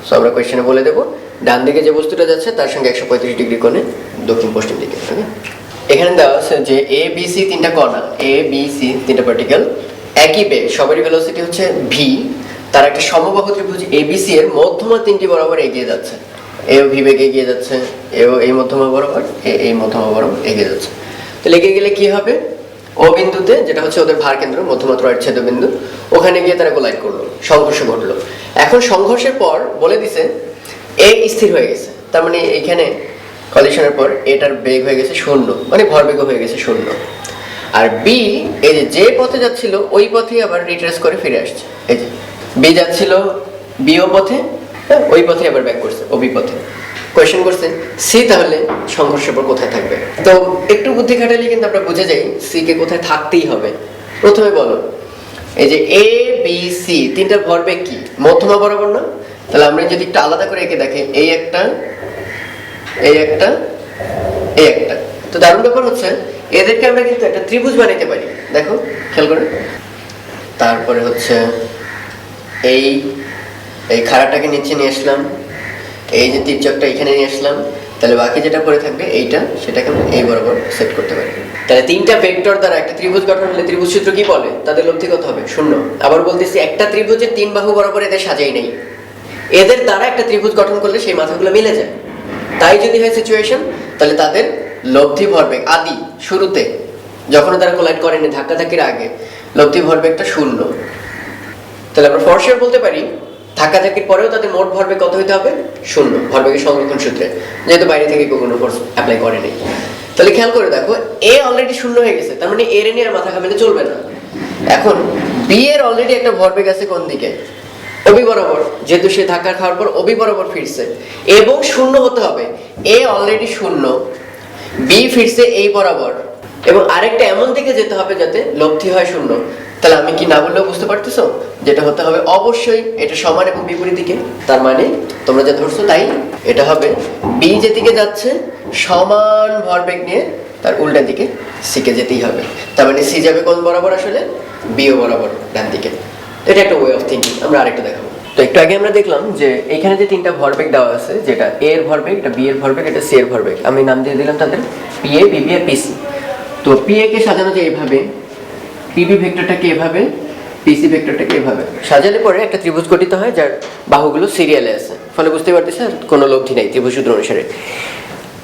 Speaker 1: সো আমরা কোশ্চেনে বলে দেব ডান দিকে যে বস্তুটা যাচ্ছে তার সঙ্গে 135 ডিগ্রি কোণে দক্ষিণ পশ্চিম দিকে। ওকে, এখানে দেওয়া আছে যে এ বি সি তিনটা কণা, এ বি সি তিনটা পার্টিকেল, একই বেগ, সবারই ভেলোসিটি হচ্ছে v, তার একটা সমবাহু ত্রিভুজ এবিসি এর মধ্যমা তিনটি বরাবর এগিয়ে যাচ্ছে। এও v বেগে এগিয়ে যাচ্ছে, এও এই মধ্যমা বরাবর, এই মধ্যমা বরাবর এগিয়ে যাচ্ছে। তাহলে এগিয়ে গেলে কি হবে? ও বিন্দুতে, যেটা হচ্ছে ওদের ভার কেন্দ্র, মধ্যমা ত্রয়ের ছেদবিন্দু, ওখানে গিয়ে তারা কোলাইড করলো, সংঘর্ষ ঘটলো। এখন সংঘর্ষের পর বলে দিছে এ স্থির হয়ে গেছে, তার মানে এখানে কলিশনের পর এটার বেগ হয়ে গেছে 0, মানে ভরবেগ হয়ে গেছে 0। আর বি, এই যে পথে যাচ্ছিল ওই পথেই আবার রিট্রেস করে ফিরে আসছে। এই যে বি যাচ্ছিল বিও পথে, ওই পথে আবার ব্যাক করছে ওবি পথে। কোয়েশ্চেন করছে সি তাহলে সংঘর্ষের পর কোথায় থাকবে? তো একটু বুদ্ধি খাটালে কিন্তু আমরা বুঝে যাই সি কে কোথায় থাকতেই হবে। প্রথমে বলো, এই যে এ বি সি তিনটা ভরবেগ কি মধ্যমা বরাবর না? তাহলে আমরা যদি একটু আলাদা করে এঁকে দেখি, এই একটা, এই একটা, এই একটা, তো দারুণ ব্যাপার হচ্ছে এদেরকে আমরা কিন্তু একটা ত্রিভুজ বানাইতে পারি। দেখো খেয়াল করে, তারপরে হচ্ছে এই এই খাড়াটাকে নিচে নিয়ে আসলাম, এই যে তির্যকটা এখানে নিয়ে আসলাম, তাহলে বাকি যেটা পড়ে থাকবে এইটা, সেটাকে আমরা এই বরাবর সেট করতে পারি। তাহলে তিনটা ভেক্টর দ্বারা একটা ত্রিভুজ গঠন হলে ত্রিভুজ সূত্র কি বলে? তাদের লব্ধি কত হবে? 0। আবার বলতেছি একটা ত্রিভুজের তিন বাহু বরাবর এদের সাজাই নেই, এদের দ্বারা একটা ত্রিভুজ গঠন করলে সেই মাথাগুলো মিলে যায়। তাই যদি হয় সিচুয়েশন, তাহলে তাদের লব্ধি ভরবেগ আদি শুরুতে যখন তারা কোলাইড করেনি, ধাক্কাধাক্কির আগে লব্ধি ভরবেগটা 0। তাহলে আমরা ফর শিওর বলতে পারি ধাক্কাধাক্কির পরেও তাদের মোট ভরবেগ কত হইতে হবে? 0, ভরবেগের সংরক্ষণ সূত্রে, যেহেতু বাইরে থেকে কোনো ফোর্স অ্যাপ্লাই করেনি। তাহলে খেয়াল করে দেখো, এ অলরেডি 0 হয়ে গেছে, তার মানে এর নিয়ে আর মাথা ঘামালে চলবে না। এখন বি এর অলরেডি একটা ভরবেগ আছে কোন দিকে? ওবি বরাবর, যেহেতু সে ধাক্কা খাওয়ার পর ওবি বরাবর ফিরছে, এবং 0 হতে হবে। এ অলরেডি 0, বি ফিরছে এই বরাবর, এবং আরেকটা এমন দিকে যেতে হবে যাতে লব্ধি হয় 0। তাহলে আমি কি না বললেও বুঝতে পারতেছো, যেটা হতে হবে অবশ্যই এটা সমান এবং বিপরীত দিকে। তার মানে তোমরা যা ধরছো তাই, এটা হবে বি যেদিকে যাচ্ছে সমান ভরবেগ নিয়ে তার উল্টা দিকে সিকে যেতেই হবে। তার মানে সি যাবে কোন বরাবর? আসলে বিও বরাবর, ডান দিকে। এটা একটা ওয়ে অফ থিঙ্কিং, আমরা আরেকটা দেখাবো। তো একটু আগে আমরা দেখলাম যে এখানে যে তিনটা ভরবেগ দেওয়া আছে, যেটা এ এর ভরবেগ, এটা বি এর ভরবেগ, এটা সি এর ভরবেগ, আমি নাম দিয়ে দিলাম তাদের পি এ, বিবি আর পিসি। তো পি এ কে সাজানো যায় এইভাবে, পিবি ভেক্টরটাকে এভাবে, পিসি ভেক্টরটাকে এভাবে সাজালে পরে একটা ত্রিভুজ গঠিত হয় যার বাহুগুলো সিরিয়ালে আছে। ফলে বুঝতে পারতেছে কোনো লব্ধি নাই ত্রিভুজ সূত্র অনুসারে।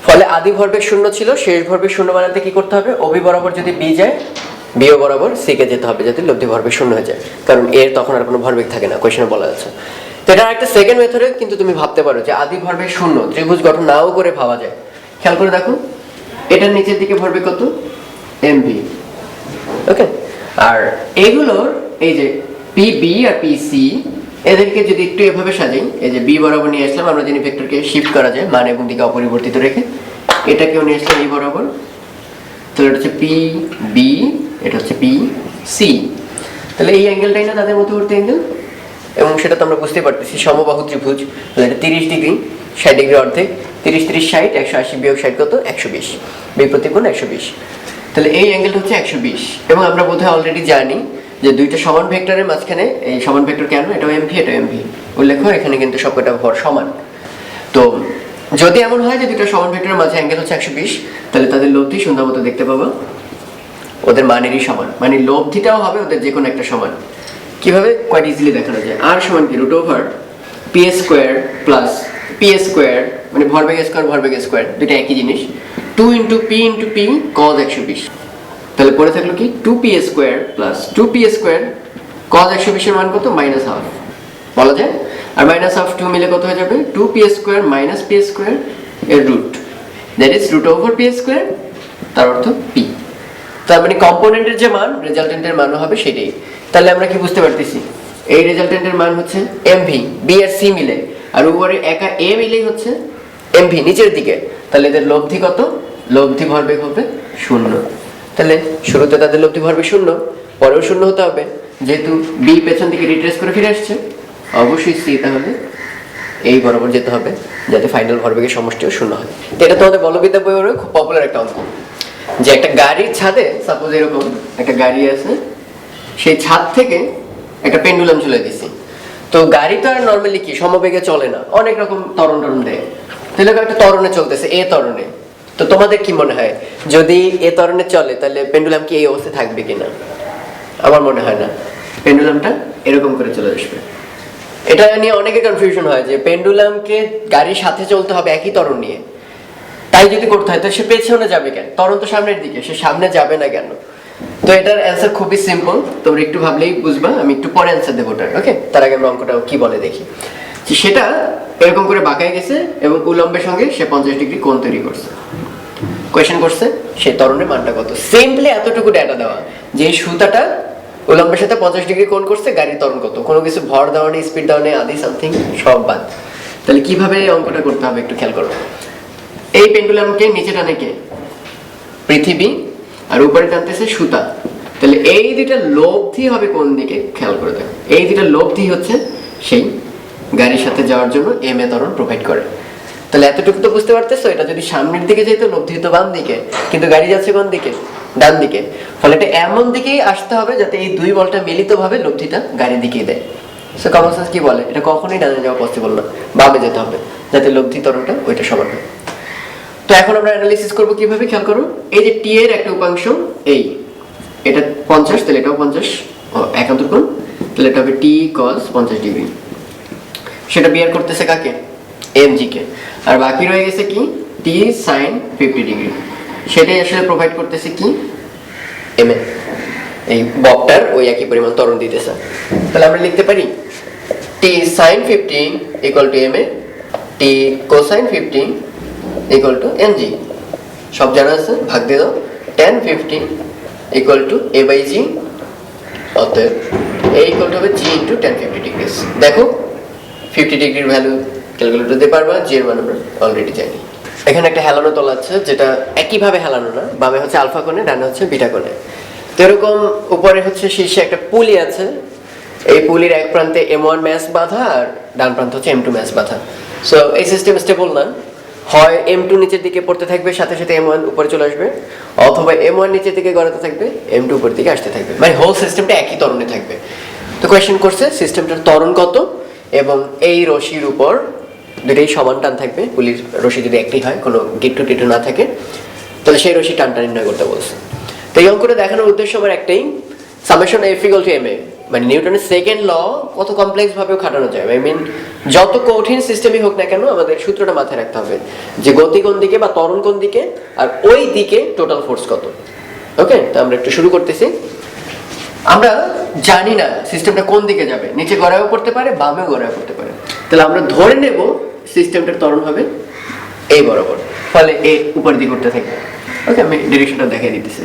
Speaker 1: ফলে আদি ভরবেগ 0 ছিল, শেষ ভরবেগ 0 বানাতে কি করতে হবে? ওবি বরাবর যদি বি যায়, বিও বরাবর সি কে যেতে হবে যাতে লব্ধি ভরবেগ 0 হয়ে যায়, কারণ এর তখন আর কোনো ভরবেগ থাকে না, কোশ্চেনে বলা আছে। তো এটা একটা সেকেন্ড মেথডে কিন্তু তুমি ভাবতে পারো যে আদি ভরবেগ 0 ত্রিভুজ গঠন নাও করে ভাবা যায়। খেয়াল করে দেখো, এটার নিচের দিকে ভরবে কত mv। ওকে, আর এগুলোর এই যে pb আর pc এদেরকে যদি একটু এভাবে সাজাই, এই যে b বরাবর নিয়ে আসলাম, আমরা জানি ভেক্টরকে শিফট করা যায় মান এবং দিকে অপরিবর্তিত রেখে, এটাকেও নিয়ে আসলাম এই বরাবর, তাহলে এটা হচ্ছে pb, এটা হচ্ছে pc। তাহলে এই অ্যাঙ্গেলটাই না তাদের মধ্যবর্তী অ্যাঙ্গেল, এবং সেটা তো আমরা বুঝতে পারতেছি সমবাহু ত্রিভুজ। তাহলে এটা 30 ডিগ্রি, 60 ডিগ্রি অর্ধেক, 30 30 60, 180 বিয়োগ 60 কত 120, বিপরীত কোণ 120। তাহলে এই অ্যাঙ্গেলটা হচ্ছে 120, এবং আমরা বোধহয় অলরেডি জানি যে দুইটা সমান ভেক্টরের মাঝখানে, এই সমান ভেক্টর কেন, এটাও mv এটাও mv, উল্লেখ্য এখানে কিন্তু সবকটা ভর সমান। তো যদি এমন হয় যে দুইটা সমান ভেক্টরের মাঝে অ্যাঙ্গেল হচ্ছে 120, তাহলে তাদের লব্ধি সুন্দর মতো দেখতে পাবো ওদের মানেরই সমান, মানে লব্ধিটাও হবে ওদের যে কোনো একটা সমান। কিভাবে কোয়াইট ইজিলি দেখানো যায়, r সমান কি √p² প্লাস p², মানে ভরবেগ স্কয়ার ভরবেগ স্কয়ার দুটো একই জিনিস, 2 * p * p cos 120। তাহলে পরে থাকলো কি 2p² প্লাস 2p² cos 120 এর মান কত -½ বলা যায়, আর -½ 2 মিলে কত হয়ে যাবে 2p² - p² এর রুট, দ্যাট ইজ √p², তার অর্থ p। তার মানে কম্পোনেন্টের যে মান রেজাল্টেন্টের মানও হবে সেটাই। তাহলে আমরা কি বুঝতে পারতেছি, এই রেজাল্টেন্টের মান হচ্ছে mv, b আর c মিলে, আর উপরে একা a মিলেই হচ্ছে mv নিচের দিকে। তাহলে এদের লব্ধি কত, লব্ধি ভরবেগ হবে 0। তাহলে শুরুতে তাদের লব্ধি ভরবেগ 0, পরেও 0 হতে হবে, যেহেতু b পেছন দিকে রিট্রেস করে ফিরে আসছে, অবশ্যই c তাহলে এই বরাবর যেতে হবে যাতে ফাইনাল ভরবেগের সমষ্টিও 0 হয়। তো এটা তোমাদের বলবিদ্যা বইয়ের খুব পপুলার একটা অঙ্ক, যে একটা গাড়ির ছাদে, সাপোজ এরকম একটা গাড়ি আছে, সেই ছাদ থেকে একটা পেন্ডুলাম ঝুলে দিছি। তো গাড়ি তো আর নর্মালি কি সমবেগে চলে না, অনেক রকম ত্বরণ দেয়। তাহলে একটা ত্বরণে চলতেছে, এ ত্বরণে। তো তোমাদের কি মনে হয়, যদি এ ত্বরণে চলে তাহলে পেন্ডুলাম কি এই অবস্থায় থাকবে কিনা? আমার মনে হয় না, পেন্ডুলামটা এরকম করে চলে আসবে। এটা নিয়ে অনেকে কনফিউশন হয় যে পেন্ডুলামকে গাড়ির সাথে চলতে হবে একই ত্বরণ নিয়ে, তাই যদি করতে হয় তো সে পেছনে যাবে কেন? ত্বরণ তো সামনের দিকে, সে সামনে যাবে না কেন? তো এটার অ্যান্সার খুবই সিম্পল, তোমরা একটু ভাবলেই বুঝবা। আমি একটু পরে অ্যান্সার দেবো ওটার, ওকে? তার আগে আমরা অঙ্কটা কি বলে দেখি। যে সেটা এরকম করে বাঁকায় গেছে এবং উলম্বের সঙ্গে সে 50 ডিগ্রি কোণ তৈরি করছে। কোয়েশ্চেন করছে সেই ত্বরণের মানটা কত, সিম্পলি এতটুকু ডেটা দেওয়া যে এই সুতাটা উলম্বের সাথে 50 ডিগ্রি কোণ করছে, গাড়ির ত্বরণ কত, কোনো কিছু ভর দেওয়া নেই, স্পিড দেওয়া নেই, আদি সামথিং সব বাদ। তাহলে কিভাবে এই অঙ্কটা করতে হবে একটু খেয়াল করো। এই পেন্ডুলামকে নিচে টানে কে? পৃথিবী, আর উপরে টানতেছে সুতা। তাহলে এই দুইটা লব্ধি হবে কোন দিকে খেয়াল করে দেখো, এই দুইটা লব্ধি হচ্ছে সেই গাড়ির সাথে যাওয়ার জন্য m এ ত্বরণ প্রোভাইড করে। তাহলে এতটুকু তো বুঝতে পারতেছো, এটা যদি সামনের দিকে যেত লব্ধি হতো বাম দিকে, কিন্তু গাড়ি যাচ্ছে কোন দিকে? ডান দিকে। ফলে এটা এমন দিকেই আসতে হবে যাতে এই দুই বলটা মিলিতভাবে লব্ধিটা গাড়ির দিকেই দেয়। সো কমন সেন্স কি বলে, এটা কখনোই ডানে যাওয়া পসিবল না, বামে যেতে হবে যাতে লব্ধি ত্বরণটা ওইটা সমান হয়। তো এখন আমরা অ্যানালিসিস করব কিভাবে, খেয়াল করো। এই যে টি এর একটা উপাংশ এই, এটা 50, তাহলে এটাও 50 একান্তর কোণ, তাহলে এটা হবে টি cos 50 ডিগ্রি। সেটা বিয়ার করতেছে কাকে? mg কে। আর বাকি রয়ে গেছে কি টি sin 50 ডিগ্রি, সেটাই আসলে প্রোভাইড করতেছে কি m এ, এই ববটার ওই একই পরিমাণ ত্বরণ দিতেছে। তাহলে আমরা লিখতে পারি টি sin 50 = m এ, টি cosine 50 = mg। সব জানা আছে, ভাগ দিয়ে দাও, tan 50 = a/g, অতএব a = হবে g * tan 50 ডিগ্রিস। দেখো 50 ডিগ্রির ভ্যালু ক্যালকুলেটর দিতে পারবা, g এর মান আমরা অলরেডি জানি। এখানে একটা হেলানো তল আছে, যেটা একইভাবে হেলানো না, বামে হচ্ছে আলফা কোণে, ডানে হচ্ছে বিটা কোণে। তো এরকম উপরে হচ্ছে শীর্ষে একটা পুলি আছে, এই পুলির এক প্রান্তে m1 ম্যাস বাঁধা আর ডান প্রান্তে হচ্ছে m2 ম্যাস বাঁধা। সো এই সিস্টেম স্টেবল না, হয় m2 নিচের দিকে পড়তে থাকবে, সাথে সাথে m1 উপরে চলে আসবে, অথবা m1 নিচের দিকে গড়াতে থাকবে, m2 উপরের দিকে আসতে থাকবে, মানে হোল সিস্টেমটা একই ত্বরণে থাকবে। তো কোয়েশ্চেন করছে সিস্টেমটার ত্বরণ কত, এবং এই রশির উপর দুটোই সমান টান থাকবে, পুলির রশি যদি একটি হয়, কোনো গিট্টু টিট্টু না থাকে, তাহলে সেই রশি টানটা নির্ণয় করতে বলছে। তো এই অঙ্কটা দেখানোর উদ্দেশ্য আমার একটাই, সামেশন F = ma, মানে নিউটনের সেকেন্ড ল কত কমপ্লেক্স ভাবেও খাটানো যায়। আই মিন যত কঠিন সিস্টেমই হোক না কেন, আমাদের সূত্রটা মাথায় রাখতে হবে যে গতি কোন দিকে বা ত্বরণ কোন দিকে, আর ওই দিকে টোটাল ফোর্স কত। ওকে, তো আমরা একটু শুরু করতেছি। আমরা জানি না সিস্টেমটা কোন দিকে যাবে, নিচে গড়ায়ও পড়তে পারে, বামেও গড়ায়ও পড়তে পারে। তাহলে আমরা ধরে নেব সিস্টেমটার ত্বরণ হবে এই বরাবর, ফলে এ উপরের দিকে উঠতে থাকবে। ওকে, আমি ডিরেকশনটা দেখাই দিতেছি।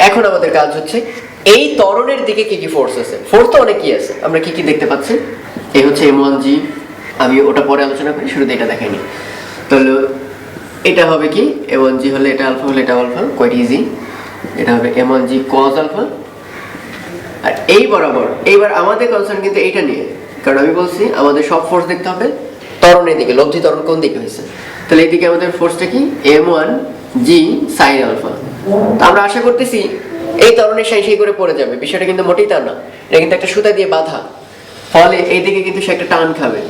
Speaker 1: এখন আমাদের কাজ হচ্ছে এই ত্বরণের দিকে কি কি ফোর্স আছে। ফোর্স তো অনেকই আছে, আমরা কি কি দেখতে পাচ্ছি। এই হচ্ছে m1g, আমি ওটা পরে আলোচনা করি, শুরুতে এটা দেখাইনি। তাহলে এটা হবে কি, m1g হলে এটা আলফা, হলে এটা আলফা, কোয়াইট ইজি। এটা হবে m1g cos আলফা। আর এই বরাবর এইবার আমাদের কনসার্ন কিন্তু এইটা নিয়ে, কারণ আমি বলছি আমাদের সব ফোর্স দেখতে হবে ত্বরণের দিকে, লব্ধি ত্বরণ কোন দিকে হয়েছে। তাহলে এইদিকে আমাদের ফোর্সটা কি, m1g sin আলফা। তো আমরা আশা করতেছি এই ত্বরণের সাই সেই করে পড়ে যাবে, বিষয়টা কিন্তু মোটেই তা না। এটা কিন্তু একটা সুতা দিয়ে বাঁধা, ফলে এইদিকে কিন্তু সে একটা টান খাবে,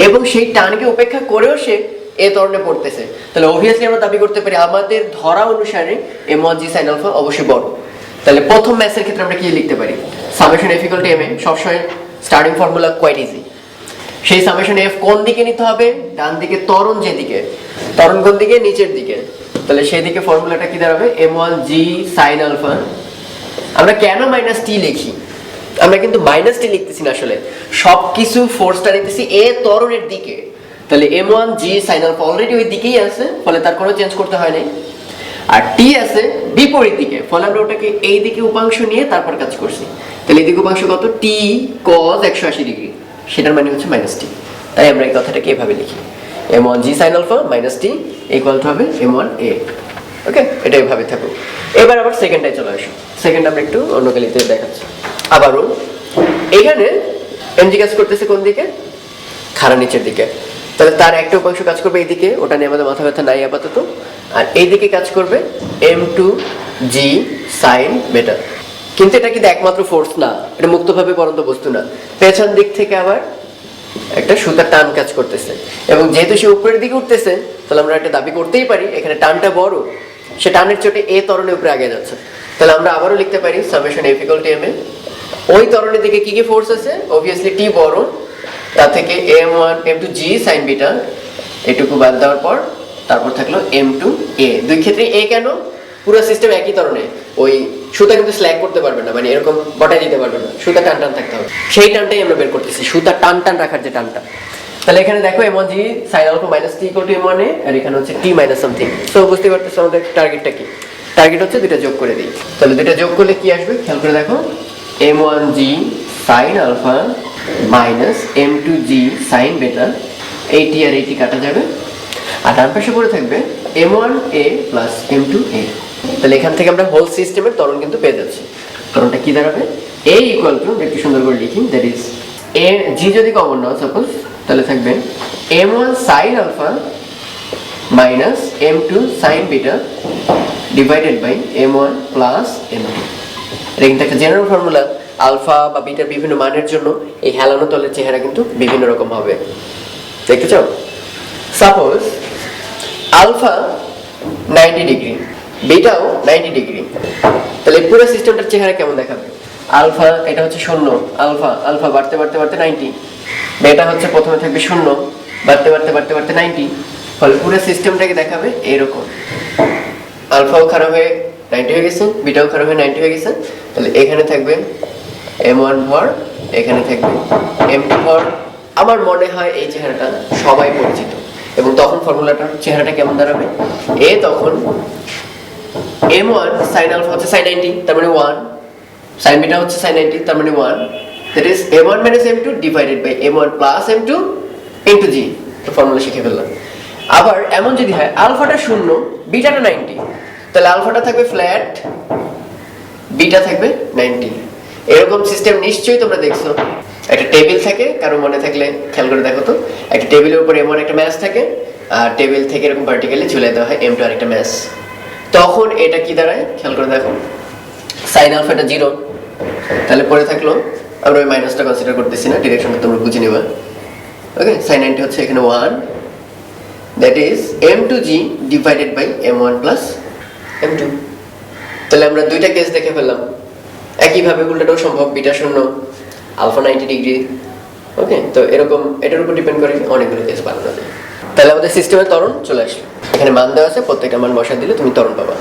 Speaker 1: এবং সেই টানকে উপেক্ষা করেও সে এই ত্বরণে পড়তেছে। তাহলে অবভিয়াসলি আমরা দাবি করতে পারি আমাদের ধরা অনুসারে m1g sin আলফা অবশ্যই বড়। তাহলে প্রথম ম্যাথের ক্ষেত্রে আমরা কি লিখতে পারি, সামেশন f = ma, সবসময় স্টার্টিং ফর্মুলা কোয়াইট ইজি। সেই সামেশন f কোন দিকে নিতে হবে, ডান দিকে ত্বরণ যেদিকে, ত্বরণ কোন দিকে, নিচের দিকে। তাহলে সেই দিকে ফর্মুলাটা কি দাঁড়াবে, m1g sin আলফা। আমরা কেন -t লিখি, আমরা কিন্তু -t লিখতেছি না, আসলে সবকিছু ফোর্সটা নিতেছি এ ত্বরণের দিকে। তাহলে m1g sin আলফা অলরেডি ওই দিকেই আছে, ফলে তার কোনো চেঞ্জ করতে হয় নাই। আর t আছে বিপরীত দিকে, ফলে আমরা ওটাকে এই দিকে উপাংশ নিয়ে তারপর কাজ করছি। তাহলে এই দিকে উপাংশ কত, t cos 180 ডিগ্রি, সেটার মানে হচ্ছে -t। তাই আমরা এই কথাটাকে এভাবে লিখি, m1g sin alpha -t equal to হবে m1a। ওকে, এটা এভাবে থাকুক। এবার আবার সেকেন্ডটাই চলে আসো। সেকেন্ড আমরা একটু অন্য কালিতে দেখাচ্ছি। আবারও এখানে mg কাজ করতেছে কোন দিকে, খাড়া নিচের দিকে। তাহলে তার একটা উপাংশ কাজ করবে এইদিকে, ওটা নিয়ে আমাদের মাথা ব্যথা নাই আপাতত। আর এইদিকে কাজ করবে m2g sin বেটা। কিন্তু এটা কিন্তু একমাত্র ফোর্স না, এটা মুক্তভাবে পরন্ত বস্তু না, পেছন দিক থেকে আবার একটা সুতার টান কাজ করতেছে, এবং যেহেতু সে উপরের দিকে উঠতেছে, তাহলে আমরা একটা দাবি করতেই পারি এখানে টানটা বড়, সে টানের চোটে এ ত্বরণের উপরে আগে যাচ্ছে। তাহলে আমরা আবারও লিখতে পারি সামেশন f = ma। ওই ত্বরণের দিকে কি কি ফোর্স আছে, অবভিয়াসলি t বড়, তা থেকে m2g sin বিটা, এটুকু বাদ দেওয়ার পর তারপর থাকলো m2a। দুই ক্ষেত্রে a কেন, পুরো সিস্টেম একই ধরনে, ওই সুতা কিন্তু স্ল্যাগ করতে পারবে না, মানে এরকম বটাই দিতে পারবে না, সুতা টান টান থাকতে হবে। সেই টানটাই আমরা বের করতেছি, সুতা টান টান রাখার যে টানটা। তাহলে এখানে দেখো m1g sin alpha -t = m1a, আর এখানে হচ্ছে t - সামথিং। সো বুঝতে পারতেছো আমাদের টার্গেটটা কি। টার্গেট হচ্ছে দুটো যোগ করে দিই। তাহলে দুটো যোগ করলে কি আসবে, খেয়াল করে দেখো, m1g sin alpha -m2g sin বেটা, এই t আর এই t কাটা যাবে, আর ডান পাশে পড়ে থাকবে m1a প্লাস m2a। তাহলে এখান থেকে আমরা হোল সিস্টেমের ত্বরণ কিন্তু পেয়ে যাচ্ছি। ত্বরণটা কি দাঁড়াবে, a ইকুয়াল টু, একটু সুন্দর করে লিখি, দ্যাট ইজ a, g যদি কমন নাও সাপোজ, তাহলে থাকবে m1 sin alpha minus m2 sin beta divided by m1 plus m2। এটা কিন্তু একটা জেনারেল ফর্মুলা, আলফা বা বিটার বিভিন্ন মানের জন্য এই হেলানো তলের চেহারা কিন্তু বিভিন্ন রকম হবে। দেখতে চাও, সাপোজ আলফা 90 ডিগ্রি, বিটাও 90 ডিগ্রি, তাহলে পুরো সিস্টেমটার চেহারা কেমন দেখাবে, আলফা এটা হচ্ছে 0, আলফা আলফা বাড়তে বাড়তে বাড়তে 90, বেটা হচ্ছে প্রথমে থাকবে 0, বাড়তে বাড়তে বাড়তে বাড়তে 90, ফলে পুরো সিস্টেমটাকে দেখাবে এরকম, আলফাও খারাপ হয়ে 90 হয়ে গেছে, বিটাও খারাপ হয়ে 90 হয়ে গেছে। তাহলে এখানে থাকবে m1 ভর, এখানে থাকবে m2 ভর। আমার মনে হয় এই চেহারাটা সবাই পরিচিত, এবং তখন ফর্মুলাটার চেহারাটা কেমন দাঁড়াবে, এ তখন m1 sin আলফা হচ্ছে sin 90, তার মানে 1, sin বিটা হচ্ছে sin 90, তার মানে 1, that is m1 minus m2 divided by m1 plus m2 into g। তো ফর্মুলা শিখে ফেললাম। আবার এমন যদি হয় আলফাটা 0, বিটাটা 90, তাহলে আলফাটা থাকবে ফ্ল্যাট, বিটা থাকবে 90। এরকম সিস্টেম নিশ্চয়ই তোমরা দেখছো, একটা টেবিল থাকে, কারো মনে থাকলে খেয়াল করে দেখো তো, একটা টেবিলের উপর m1 একটা ম্যাচ থাকে, আর টেবিল থেকে এরকম ভার্টিক্যালি ঝুলিয়ে দেওয়া হয় m2 আরেকটা ম্যাচ। তখন এটা কি দাঁড়ায় খেয়াল করে দেখো, sin আলফাটা 0, তাহলে পরে থাকলো, আমরা ওই মাইনাসটা কনসিডার করতেছি না, ডিরেকশনটা তোমরা বুঝে নিবা। ওকে, sin 90 হচ্ছে এখানে 1, that is m2g divided by m1 plus m2। তাহলে আমরা দুইটা কেস দেখে ফেললাম, একইভাবে উল্টাটাও সম্ভব, বিটা 0, আলফা 90 ডিগ্রি। ওকে, তো এরকম এটার উপর ডিপেন্ড করে অনেকগুলো কেস বানানো যায়। তাহলে আমাদের সিস্টেমের ত্বরণ চলে আসলো, এখানে মান দেওয়া আছে, প্রত্যেকটা মান বসা দিলে তুমি ত্বরণ পাবা।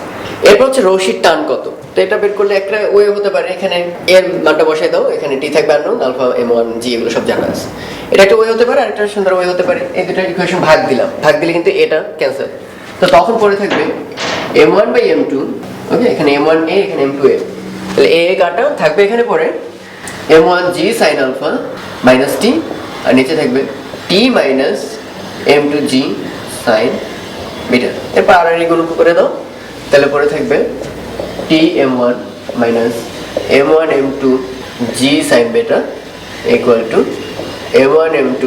Speaker 1: এরপর হচ্ছে রশির টান কত, তো এটা বের করলে একটা ওয়ে হতে পারে, এখানে এর মানটা বসাই দাও, এখানে টি থাকবে আননোন, আলফা m1 g এগুলো সব জানা আছে। এটা একটা ওয়ে হতে পারে, আর একটা সুন্দর ওয়ে হতে পারে, এই দুটো ইকুয়েশন ভাগ দিলাম, ভাগ দিলে কিন্তু এটা ক্যান্সেল। তো তখন পরে থাকবে m1 বাই m2, ওকে, এখানে m1a এখানে m2a, তাহলে a কাটা থাকবে এখানে পরে m1g sin alpha minus t, আর নিচে থাকবে t minus m2g sin beta. এরপর আর গুণ করে দাও, তাহলে পরে থাকবে t m1 minus m1 m2 g sin beta equal to m1 m2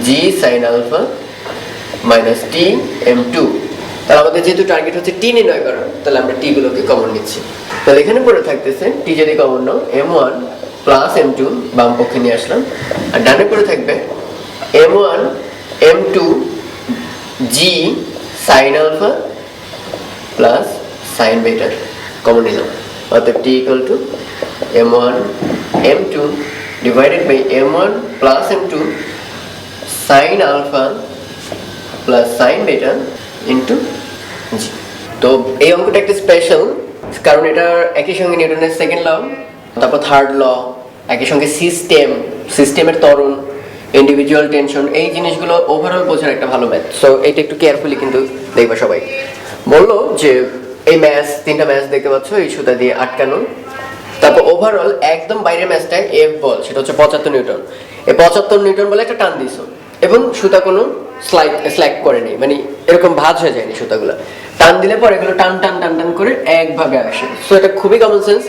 Speaker 1: g sin alpha minus t m2। তাহলে আমাদের যেহেতু টার্গেট হচ্ছে t নির্ণয় করা, তাহলে আমরা t গুলোকে কমন নিচ্ছি। তাহলে এখানে পড়ে থাকতেছে t যদি কমন নাও m1 প্লাস m2 বাম পক্ষে নিয়ে আসলাম, আর ডানে পড়ে থাকবে m1 m2 g sin alpha plus sin beta common নিলাম, অতএব t equal to m1 m2 divided by m1 plus m2 sin alpha plus sin beta into g। তো এই অঙ্কটা একটা স্পেশাল, কারণ এটা একই সঙ্গে নিউটনের সেকেন্ড ল, তারপর থার্ড ল, একই সঙ্গে সিস্টেমের ত্বরণ, ইন্ডিভিজুয়াল টেনশন, এই জিনিসগুলো ওভারঅল বোঝার একটা ভালো ম্যাথ। সো এটা একটু কেয়ারফুলি কিন্তু দেখবা সবাই। বললো যে এই ম্যাথ, তিনটা ম্যাথ দেখতে পাচ্ছ এই সুতা দিয়ে আটকানো, তারপর ওভারঅল একদম বাইরের ম্যাচটায় এফ বল, সেটা হচ্ছে 75 নিউটন। এই 75 নিউটন বলে একটা টান দিছো, এবং সুতা কোনো স্ল্যাক করেনি, মানে এরকম ভাঁজ হয়ে যায়নি সুতাগুলো। টান দিলে পরে এগুলো টান টান টান টান করে একভাবে আসে। সো এটা খুবই কমন সেন্স,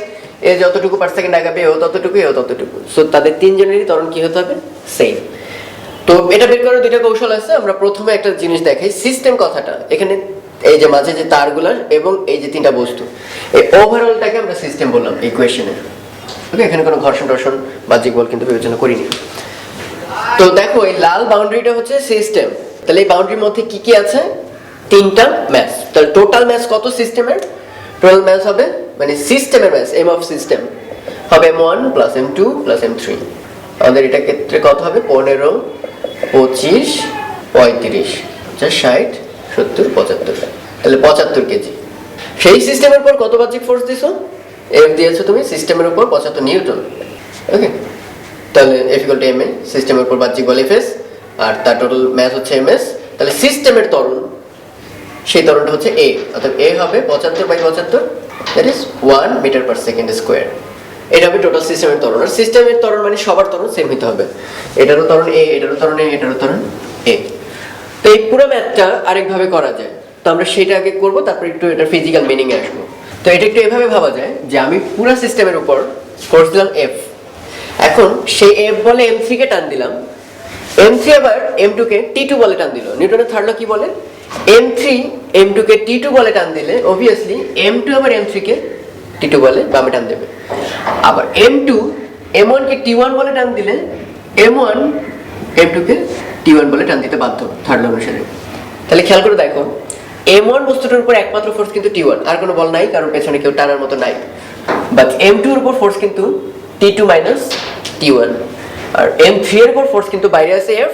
Speaker 1: এ যতটুকু পার সেকেন্ড আগাবে এও ততটুকু, এও ততটুকু। সো তাদের তিনজনেরই ত্বরণ কি হতে হবে? সেম। তো এটা বের করার দুইটা কৌশল আছে। আমরা প্রথমে একটা জিনিস দেখাই, সিস্টেম কথাটা এখানে এই যে মাঝে যে তারগুলা এবং এই যে তিনটা বস্তু, এই ওভারঅলটাকে আমরা সিস্টেম বললাম ইকুয়েশনে। ওকে, এখানে কোনো ঘর্ষণ টর্ষণ বাহ্যিক বল কিন্তু বিবেচনা করিনি। তো দেখো এই লাল বাউন্ডারিটা হচ্ছে সিস্টেম, তাহলে এই বাউন্ডারির মধ্যে কি কি আছে? তিনটা ম্যাচ। তাহলে টোটাল ম্যাচ কত সিস্টেমের? টোটাল ম্যাচ হবে, মানে সিস্টেমের ম্যাচ, এম অফ সিস্টেম হবে m1 plus m2 plus m3। আমাদের এটা ক্ষেত্রে কত হবে? 15 25 35 60 70 75, তাহলে 75 কেজি। সেই সিস্টেমের পর কত বাহ্যিক ফোর্স দিছো? এফ দিয়েছো তুমি সিস্টেমের উপর 75 নিউটন। ওকে, তাহলে এফ ইকুয়াল টু এম এ, সিস্টেমের উপর বাহ্যিক বল এফএস, আর তার টোটাল ম্যাস হচ্ছে এমএস। তাহলে সিস্টেমের ত্বরণ, সেই ত্বরণটা হচ্ছে এ, অর্থাৎ এ হবে 75 by 75, that is 1 metre per second square. এটা হবে টোটাল সিস্টেমের ত্বরণ। আর সিস্টেমের ত্বরণ মানে সবার ত্বরণ সেম হতে হবে, এটারও ত্বরণ এ, এটারও ত্বরণ এ, এটারও ত্বরণ এ। তো এই পুরো ম্যাথটা আরেকভাবে করা যায়, তো আমরা সেটা আগে করবো, তারপর একটু এটা ফিজিক্যাল মিনিং এ আসবো। তো এটা একটু এভাবে ভাবা যায় যে আমি পুরো সিস্টেমের উপর ফোর্স দিলাম এফ, এখন সেই এফ বলে m3 কে টান দিলাম, m3 আবার m2 কে t2 বলে টান দিল। নিউটনের থার্ড ল কি বলে? m3 m2 কে t2 বলে টান দিলে অবভিয়াসলি m2 আবার m3 কে t2 বলে বামে টান দেবে। আবার m2 m1 কে t1 বলে টান দিলে m1 m2 কে t1 বলে টান দিতে বাধ্য থার্ড ল অনুসারে। তাহলে খেয়াল করে দেখো, m1 বস্তুটার উপর একমাত্র ফোর্স কিন্তু t1, আর কোনো বল নাই, কারণ পেছনে কেউ টানার মতো নাই। বাট m2 এর উপর ফোর্স কিন্তু t2 মাইনাস t1, আর m3 এর উপর ফোর্স কিন্তু বাইরে আছে f,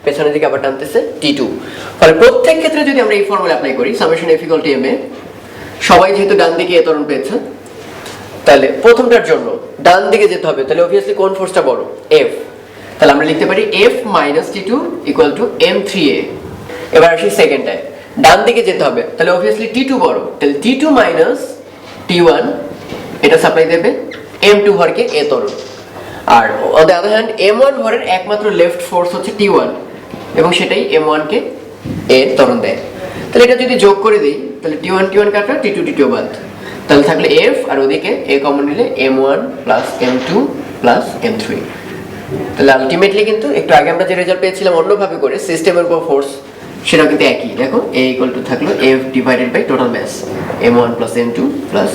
Speaker 1: পেছনের দিকে আবার টানতেছে t2। ফলে প্রত্যেক ক্ষেত্রে যদি আমরা এই ফর্মুলা অ্যাপ্লাই করি, summation f equal two ma, সবাই যেহেতু ডান দিকে এ ত্বরণ পেয়েছে, তাহলে প্রথমটার জন্য ডান দিকে যেতে হবে, তাহলে অবভিয়াসলি কোন ফোর্সটা বড়? f। তাহলে আমরা লিখতে পারি f minus t2 equal to m3a। এবার আসি সেকেন্ডটায়, ডান দিকে যেতে হবে, তাহলে অবভিয়াসলি t2 বড়, তাহলে t2 মাইনাস t1 এটা সাপ্লাই দেবে m2 ভরকে এ ত্বরণ। আর on the other hand m1 ভরের একমাত্র লেফট ফোর্স হচ্ছে t1, এবং সেটাই m1 কে এ ত্বরণ দেয়। তাহলে এটা যদি যোগ করে দিই, তাহলে t1 t1 কাটা, t2 t2 বাদ, তাহলে থাকলে f, আর ওদিকে a কমন নিলে m1 plus m2 plus m3। তাহলে আলটিমেটলি কিন্তু একটু আগে আমরা যে রেজাল্ট পেয়েছিলাম অন্যভাবে করে সিস্টেমের উপর ফোর্স, সেটা কিন্তু একই। দেখো a ইকুয়াল টু থাকলো f divided by total mass m1 plus m2 plus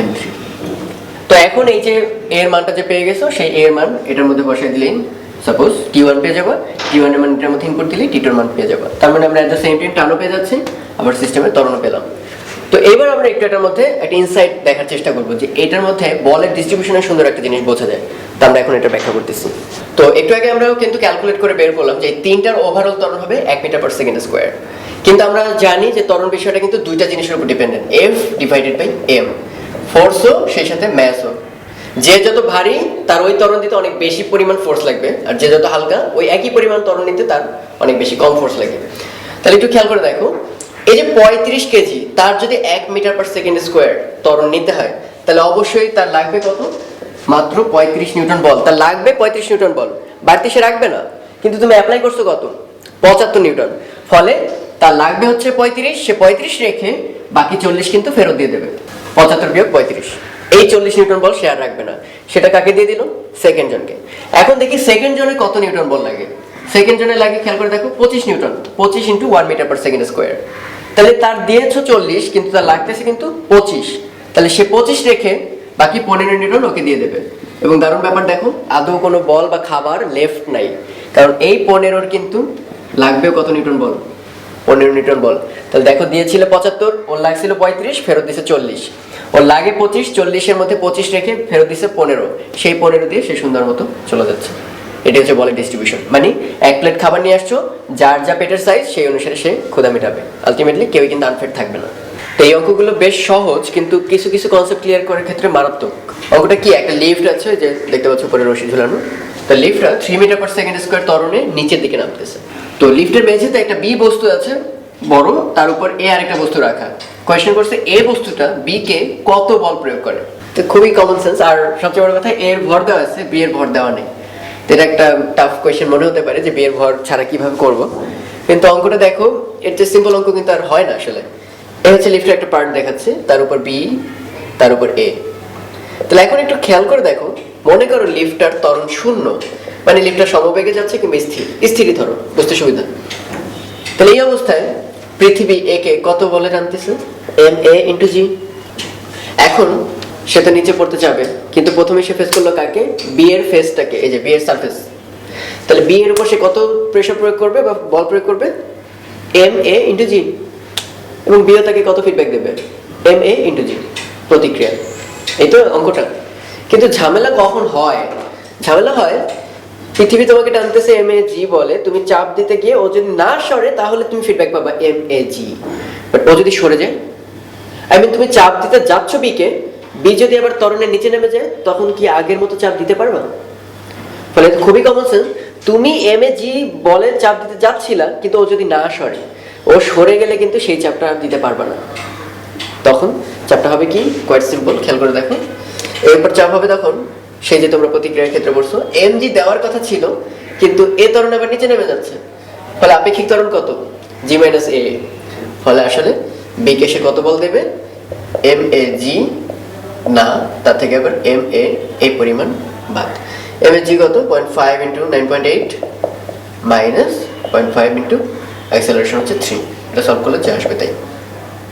Speaker 1: m3। তো এখন এই যে এর মানটা যে পেয়ে গেছো, সেই এর মান এটার মধ্যে বসাই দিলেই সাপোজ t1 পেয়ে যাবা, t1 এর মান এটার মধ্যে ইনপুট দিলেই t2 এর মান পেয়ে যাবা। তার মানে আমরা এট দ্য সেম টাইম টানও পেয়ে যাচ্ছি, আবার সিস্টেমের ত্বরণও পেলাম। তো এবার আমরা একটু এটার মধ্যে একটা ইনসাইট দেখার চেষ্টা করবো যে এটার মধ্যে বলের ডিস্ট্রিবিউশনের সুন্দর একটা জিনিস বোঝা যায়। তো আমরা এখন এটা ব্যাখ্যা করতেছি। তো একটু আগে আমরাও কিন্তু ক্যালকুলেট করে বের করলাম যে তিনটার ওভারঅল ত্বরণ হবে 1 মিটার পার সেকেন্ড স্কোয়ার। কিন্তু আমরা জানি যে ত্বরণ বিষয়টা কিন্তু দুইটা জিনিসের উপর dependent, f divided by m, ফোর্সও সেই সাথে ম্যাসও। যে যত ভারী তার ওই ত্বরণ দিতে অনেক বেশি পরিমাণ ফোর্স লাগবে, আর যে যত হালকা ওই একই পরিমাণ ত্বরণ নিতে তার অনেক বেশি কম ফোর্স লাগবে। তাহলে একটু খেয়াল করে দেখো, এই যে 35 কেজি তার যদি 1 মিটার পার সেকেন্ড স্কোয়ার ত্বরণ নিতে হয়, তাহলে অবশ্যই তার লাগবে কত? মাত্র 35 নিউটন বল। তার লাগবে 35 নিউটন বল, বাড়তি সে রাখবে না। কিন্তু তুমি অ্যাপ্লাই করছো কত? 75 নিউটন। ফলে তার লাগবে হচ্ছে 35, সে 35 রেখে বাকি 40 কিন্তু ফেরত দিয়ে দেবে। 75 বিয়োগ 35, এই 40 নিউটন বল সে আর রাখবে না। সেটা কাকে দিয়ে দিল? সেকেন্ড জনকে। এখন দেখি সেকেন্ড জনে কত নিউটন বল লাগে। সেকেন্ড জনে লাগে, খেয়াল করে দেখো, 25 newton. 25 into 1 metre per second square. তাহলে তার দিয়েছো 40, কিন্তু তার লাগতেছে কিন্তু 25। তাহলে সে 25 রেখে বাকি 15 নিউটন ওকে দিয়ে দেবে। এবং দারুণ ব্যাপার দেখো, আদৌ কোনো বল বা খাবার লেফট নাই, কারণ এই 15 কিন্তু লাগবে কত নিউটন বল? 15 নিউটন বল। তাহলে দেখো, দিয়েছিল 75, ওর লাগছিল 35, ফেরত দিছে 40। ওর লাগে 25, 40-এর মধ্যে 25 রেখে ফেরত দিছে 15। সেই 15 দিয়ে সে সুন্দর মতো চলে যাচ্ছে। এটি হচ্ছে বলের ডিস্ট্রিবিউশন। মানে এক প্লেট খাবার নিয়ে আসছো, যার যা পেটের সাইজ সেই অনুসারে সে ক্ষুধা মেটাবে। আলটিমেটলি কেউই কিন্তু আনফেড থাকবে না। তো এই অঙ্কগুলো বেশ সহজ, কিন্তু কিছু কিছু কনসেপ্ট ক্লিয়ার করার ক্ষেত্রে মারাত্মক। অঙ্কটা কি? একটা লিফট আছে, যে দেখতে পাচ্ছ উপরে রশি ঝুলানো। তো লিফটটা 3 মিটার পার সেকেন্ড স্কোয়ার ত্বরণে নিচের দিকে নামতেছে। তো লিফটের মেঝেতে একটা বি বস্তু আছে বড়, তার উপর এ আরেকটা বস্তু রাখা। কোয়েশ্চেন করছে এ বস্তুটা বি কে কত বল প্রয়োগ করে। তো খুবই কমন সেন্স। আর সবচেয়ে বড় কথা, এর ভর দেওয়া আছে, বি এর ভর দেওয়া নেই। এটা একটা টাফ কোয়েশ্চেন মনে হতে পারে যে বি এর ভর ছাড়া কিভাবে করব, কিন্তু অঙ্কটা দেখো, এর যে সিম্পল অঙ্ক কিন্তু আর হয় না আসলে। এ হচ্ছে লিফটের একটা পার্ট দেখাচ্ছে, তার উপর বি, তার উপর এ। তাহলে এখন একটু খেয়াল করে দেখো, মনে করো লিফটার ত্বরণ 0, মানে লিফটার সমবেগে যাচ্ছে কিংবা স্থিরই ধরো, বুঝতে সুবিধা। তাহলে এই অবস্থায় পৃথিবী এ কে কত বলে টানতেছে? ma ইন্টু জি। এখন সে তো নিচে পড়তে যাবে, কিন্তু প্রথমে সে ফেস করলো কাকে? বি এর ফেসটাকে, এই যে বি এর সারফেস। তাহলে বি এর উপর সে কত প্রেসার প্রয়োগ করবে বা বল প্রয়োগ করবে? ma ইন্টু জি। এবং বিও তাকে কত ফিডব্যাক দেবে? ma ইন্টু জি, প্রতিক্রিয়া। এই তো অঙ্কটা। কিন্তু ঝামেলা কখন হয়? ঝামেলা হয় পৃথিবী তোমাকে টানতেছে mag বলে, তুমি চাপ দিতে গিয়ে ও যদি না সরে তাহলে তুমি ফিডব্যাক পাবা mag। বাট ও যদি সরে যায়, তুমি চাপ দিতে যাচ্ছ বিকে, বি যদি আবার ত্বরণের নিচে নেমে যায়, তখন কি আগের মতো চাপ দিতে পারবা? ফলে খুবই কমন সেন্স, তুমি mag বলে চাপ দিতে যাচ্ছিলা, কিন্তু ও যদি না সরে, ও সরে গেলে কিন্তু সেই চাপটা দিতে পারবা না। তখন চাপটা হবে কি? কোয়াইট সিম্পল, খেয়াল করে দেখো। এরপর চাপ হবে তখন সেই যে তোমরা প্রতিক্রিয়ার ক্ষেত্রে পড়ছো, mg দেওয়ার কথা ছিল, কিন্তু এ ত্বরণ আবার নিচে নেমে যাচ্ছে। ফলে আপেক্ষিক ত্বরণ কত? g minus a। ফলে আসলে বি কে সে কত বল দেবে? mag না, তার থেকে আবার ma এই পরিমাণ বাদ। mag কত? 0.5 ইন্টু 9.8 মাইনাস 0.5 ইন্টু অ্যাক্সেলারেশন হচ্ছে 3। এটা সলভ করলে যা আসবে তাই।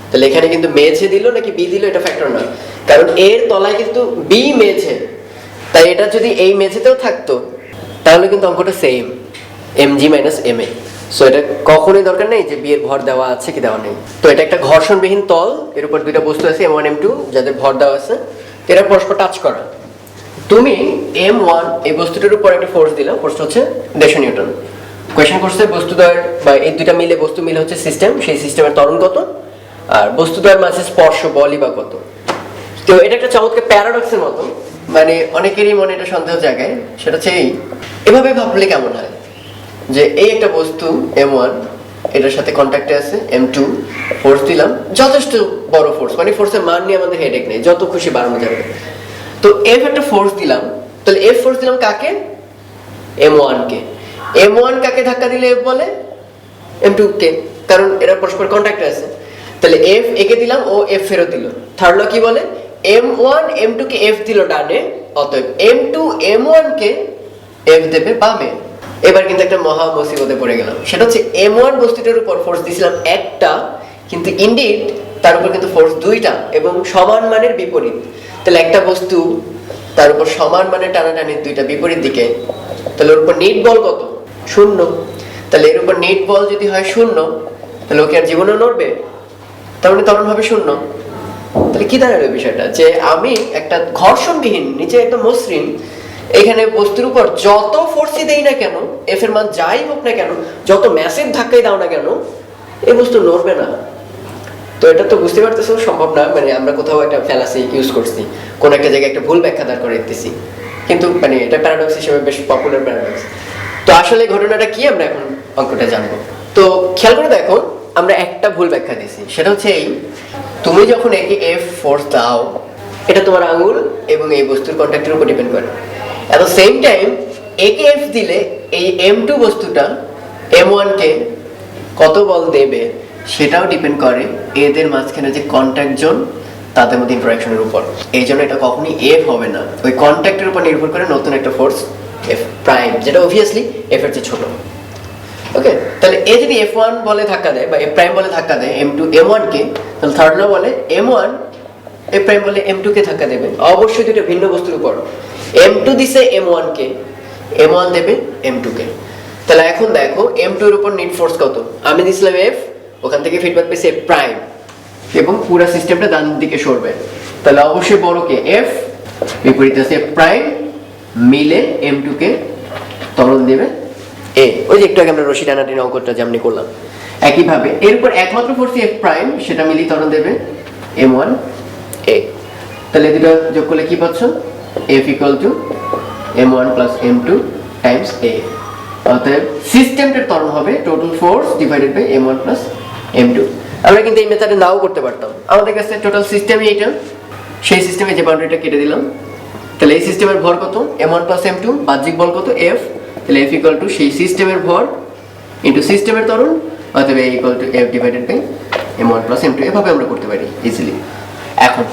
Speaker 1: তাহলে এখানে কিন্তু মেঝে দিল নাকি বি দিল এটা ফ্যাক্টর না, কারণ এর তলায় কিন্তু বি মেঝে। তাই এটা যদি এই মেঝেতেও থাকতো তাহলে কিন্তু অঙ্কটা same, mg minus ma। So এটা কখনোই দরকার নেই যে বি এর ভর দেওয়া আছে কি দেওয়া নেই। তো এটা একটা ঘর্ষণবিহীন তল, এর উপর দুইটা বস্তু আছে m1 m2, যাদের ভর দেওয়া আছে, এরা পরস্পর টাচ করা। তুমি m1 এই বস্তুটার উপর একটা ফোর্স দিলা, ফোর্সটা হচ্ছে 150 নিউটন। কোয়েশ্চেন করছে বস্তুদ্বয় বা এই দুইটা মিলে, বস্তু মিলে হচ্ছে সিস্টেম, সেই সিস্টেমের ত্বরণ কত, আর বস্তুদ্বয়ের মাঝে স্পর্শ বলই বা কত। তো এটা একটা চমৎকার প্যারাডক্সের মতো, মানে অনেকেরই মনে এটা সন্দেহ জায়গায়। সেটা হচ্ছে এভাবে ভাবলে কেমন হয় যে এই একটা বস্তু m1 এটার সাথে কন্ট্যাক্টে আছে m2, ফোর্স দিলাম, যথেষ্ট বড় ফোর্স, মানে ফোর্সের মান নিয়ে আমাদের হেডেক নেই, যত খুশি বাড়ানো যাবে। তো f একটা ফোর্স দিলাম, তাহলে f ফোর্স দিলাম কাকে? m1 কে। m1 কাকে ধাক্কা দিলে f বলে? m2 কে, কারণ এরা পরস্পর কন্ট্যাক্টে আছে। তাহলে f একে দিলাম, ও f ফেরত দিল। থার্ড ল কি বলে? m1 m2 কে f দিল ডানে, অতএব m2 m1 কে f দেবে বামে। এবার কিন্তু একটা মহা মুসিবতে পড়ে গেলাম। সেটা হচ্ছে m1 বস্তুটার উপর ফোর্স দিছিলাম একটা, কিন্তু ইনডিড তার উপর কিন্তু ফোর্স দুইটা এবং সমান মানের বিপরীত। তাহলে একটা বস্তু তার উপর সমান মানের টানাটানি দুইটা বিপরীত দিকে, তাহলে ওর উপর নেট বল কত? 0। তাহলে এর উপর নেট বল যদি হয় 0, তাহলে ওকে আর জীবনে নড়বে, তার মানে ত্বরণ হবে 0। তাহলে কি দাঁড়াবে বিষয়টা? যে আমি একটা ঘর্ষণবিহীন, নিচে একটা মসৃণ, এখানে বস্তুর উপর যত ফোর্সই দেই না কেন, এফ এর মান যাই হোক না কেন, যত ম্যাসিভ ধাক্কাই দাও না কেন, এই বস্তু নড়বে না। তো এটা তো বুঝতে পারতেছো সম্ভব না, মানে আমরা কোথাও একটা ফ্যালাসি ইউজ করছি, কোন একটা জায়গায় একটা ভুল ব্যাখ্যা দাঁড় করে দিতেছি, কিন্তু মানে এটা প্যারাডক্স হিসেবে বেশ পপুলার প্যারাডক্স। তো আসলে ঘটনাটা কি আমরা এখন অঙ্কটা জানবো। তো খেয়াল করে দেখো, আমরা একটা ভুল ব্যাখ্যা দিয়েছি, সেটা হচ্ছে এই, তুমি যখন একে এফ ফোর্স দাও, এটা তোমার আঙুল এবং এই বস্তুর কন্ট্যাক্টের উপর ডিপেন্ড করে। এট দ্য সেম টাইম একে এফ দিলে এই M2 বস্তুটা M1 কে কত বল দেবে সেটাও ডিপেন্ড করে এদের মাঝখানে যে কন্ট্যাক্ট জোন তাদের মধ্যে ইন্টারাকশনের উপর। এই জন্য এটা কখনোই এফ হবে না, ওই কন্ট্যাক্টের উপর নির্ভর করে নতুন একটা ফোর্স এফ প্রাইম, যেটা অবভিয়াসলি এফ এর চেয়ে ছোট। ওকে, তাহলে এ যদি F1 বলে ধাক্কা দেয় বা এফ প্রাইম বলে ধাক্কা দেয় M2 M1 কে, তাহলে থার্ড ল বলে M1 এফ প্রাইম বলে M2 কে ধাক্কা দেবে, অবশ্যই দুটো ভিন্ন বস্তুর উপর। M2 দিছে M1 কে, M1 দেবে M2 কে। তাহলে এখন দেখো M2 এর উপর নিট ফোর্স কত, আমি দিছিলাম F, ওখান থেকে ফিডব্যাক পেয়েছে F প্রাইম এবং পুরো সিস্টেমটা ডান দিকে সরবে, তাহলে অবশ্যই বড় কে F, বিপরীতে আছে F প্রাইম, মিলে M2 কে ত্বরণ দেবে A। ওই যে একটু আগে আমরা রশি টানাটানি অঙ্কটা যেমনি করলাম একইভাবে এরপর একমাত্র ফোর্স F প্রাইম, সেটা মিলি ত্বরণ দেবে M1 A। তাহলে দুটো যোগ করলে কি পাচ্ছ, F equal to M1 plus M2 times A। অতএব সিস্টেমটার ত্বরণ হবে total force divided by M1 plus M2। আমরা কিন্তু এই মেথডে নাও করতে পারতাম, আমাদের কাছে টোটাল সিস্টেমই এটা, সেই সিস্টেমে যে বাউন্ডারিটা কেটে দিলাম। তাহলে এই সিস্টেমের ভর কত M1 প্লাস M2, বাহ্যিক বল কত F, তাহলে F ইকুয়াল টু সেই সিস্টেমের ভর ইনটু সিস্টেমের ত্বরণ, অতএব A equal to F divided by M1 plus M2। এভাবে আমরা করতে পারি ইজিলি। এখন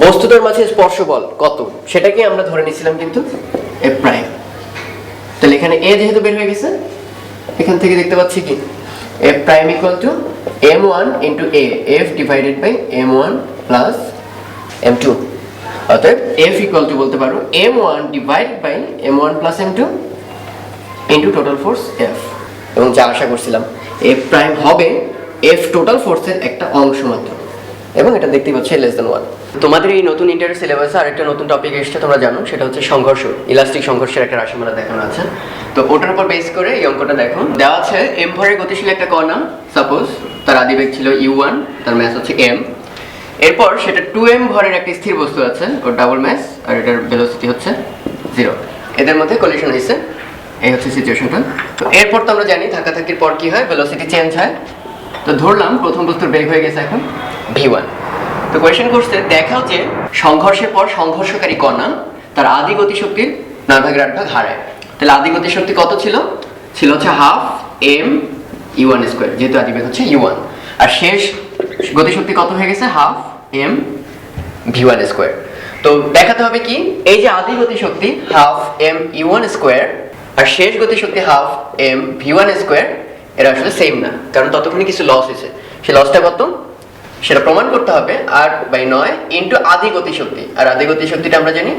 Speaker 1: বস্তুটার মাঝে স্পর্শ বল কত সেটাকে আমরা ধরে নিয়েছিলাম কিন্তু F প্রাইম। তাহলে এখানে A যেহেতু বের হয়ে গেছে, এখান থেকে দেখতে পাচ্ছি কি F prime equal to M1 into A, F divided by M1 plus M2। অতএব F ইকুয়াল টু বলতে পারো M1 divided by M1 plus M2 into total force F। এবং যা আশা করছিলাম F প্রাইম হবে F টোটাল ফোর্সের একটা অংশ মাত্র, এবং এটা দেখতেই পাচ্ছি লেস দ্যান 1। তোমাদের এই নতুন ইন্টার সিলেবাসে আরেকটা নতুন টপিক এসেছে, তোমরা জানো, সেটা হচ্ছে সংঘর্ষ, ইলাস্টিক সংঘর্ষের একটা রাশিমালা দেখানো আছে। তো ওটার উপর বেস করে এই অঙ্কটা দেখো, দেওয়া আছে m ভরের গতিশীল একটা কণা, সাপোজ তার আদিবেগ ছিল u1, তার ম্যাস হচ্ছে m। এরপর সেটা 2m ভরের একটা স্থির বস্তু আছে, ওর ডাবল ম্যাস, আর এটার ভেলোসিটি হচ্ছে 0। এদের মধ্যে কলিশন হয়েছে, এই হচ্ছে সিচুয়েশনটা। তো এরপর তো আমরা জানি ধাক্কাধাক্কির পর কি হয়, ভেলোসিটি চেঞ্জ হয়। তো ধরলাম প্রথম বস্তুর বেগ হয়ে গেছে এখন v1। তো কোয়েশ্চেন করছে দেখাও যে সংঘর্ষের পর সংঘর্ষকারী কণা তার আদি গতিশক্তির 9/8 হারায়। তাহলে আদি গতিশক্তি কত ছিল, ছিল হচ্ছে হাফ m u1 স্কয়ার, যেহেতু আদিবেগ হচ্ছে u1, আর শেষ গতিশক্তি কত হয়ে গেছে হাফ m v1 স্কয়ার। তো দেখাতে হবে কি এই যে আদি গতিশক্তি হাফ m u1 স্কয়ার আর শেষ গতিশক্তি হাফ m v1 স্কয়ার, এরা আসলে সেম না, কারণ ততক্ষণে কিছু লস হয়েছে। সেই লসটা কত সেটা প্রমাণ করতে হবে 8/9 ইনটু আদি গতিশক্তি, আর আদি গতিশক্তিটা আমরা জানি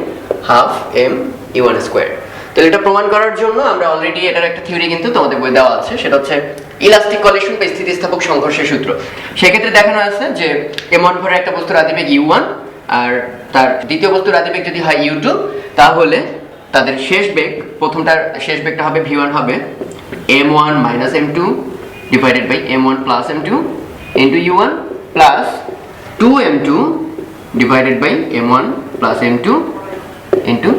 Speaker 1: হাফ m u1 স্কয়ার। তাহলে এটা প্রমাণ করার জন্য আমরা অলরেডি এটার একটা থিওরি কিন্তু তোমাদের বই দেওয়া আছে, সেটা হচ্ছে ইলাস্টিক কলিশন বা স্থিতিস্থাপক সংঘর্ষের সূত্র। সেক্ষেত্রে দেখানো আছে যে m1 ভরের একটা বস্তুর আদিবেগ u1 আর তার দ্বিতীয় বস্তুর আদিবেগ যদি হয় u2, তাহলে তাদের শেষ বেগ, প্রথমটার শেষ বেগটা হবে v1 হবে m1 minus m2 divided by m1 plus m2 into u1 plus 2m2 divided by m1 plus m2 into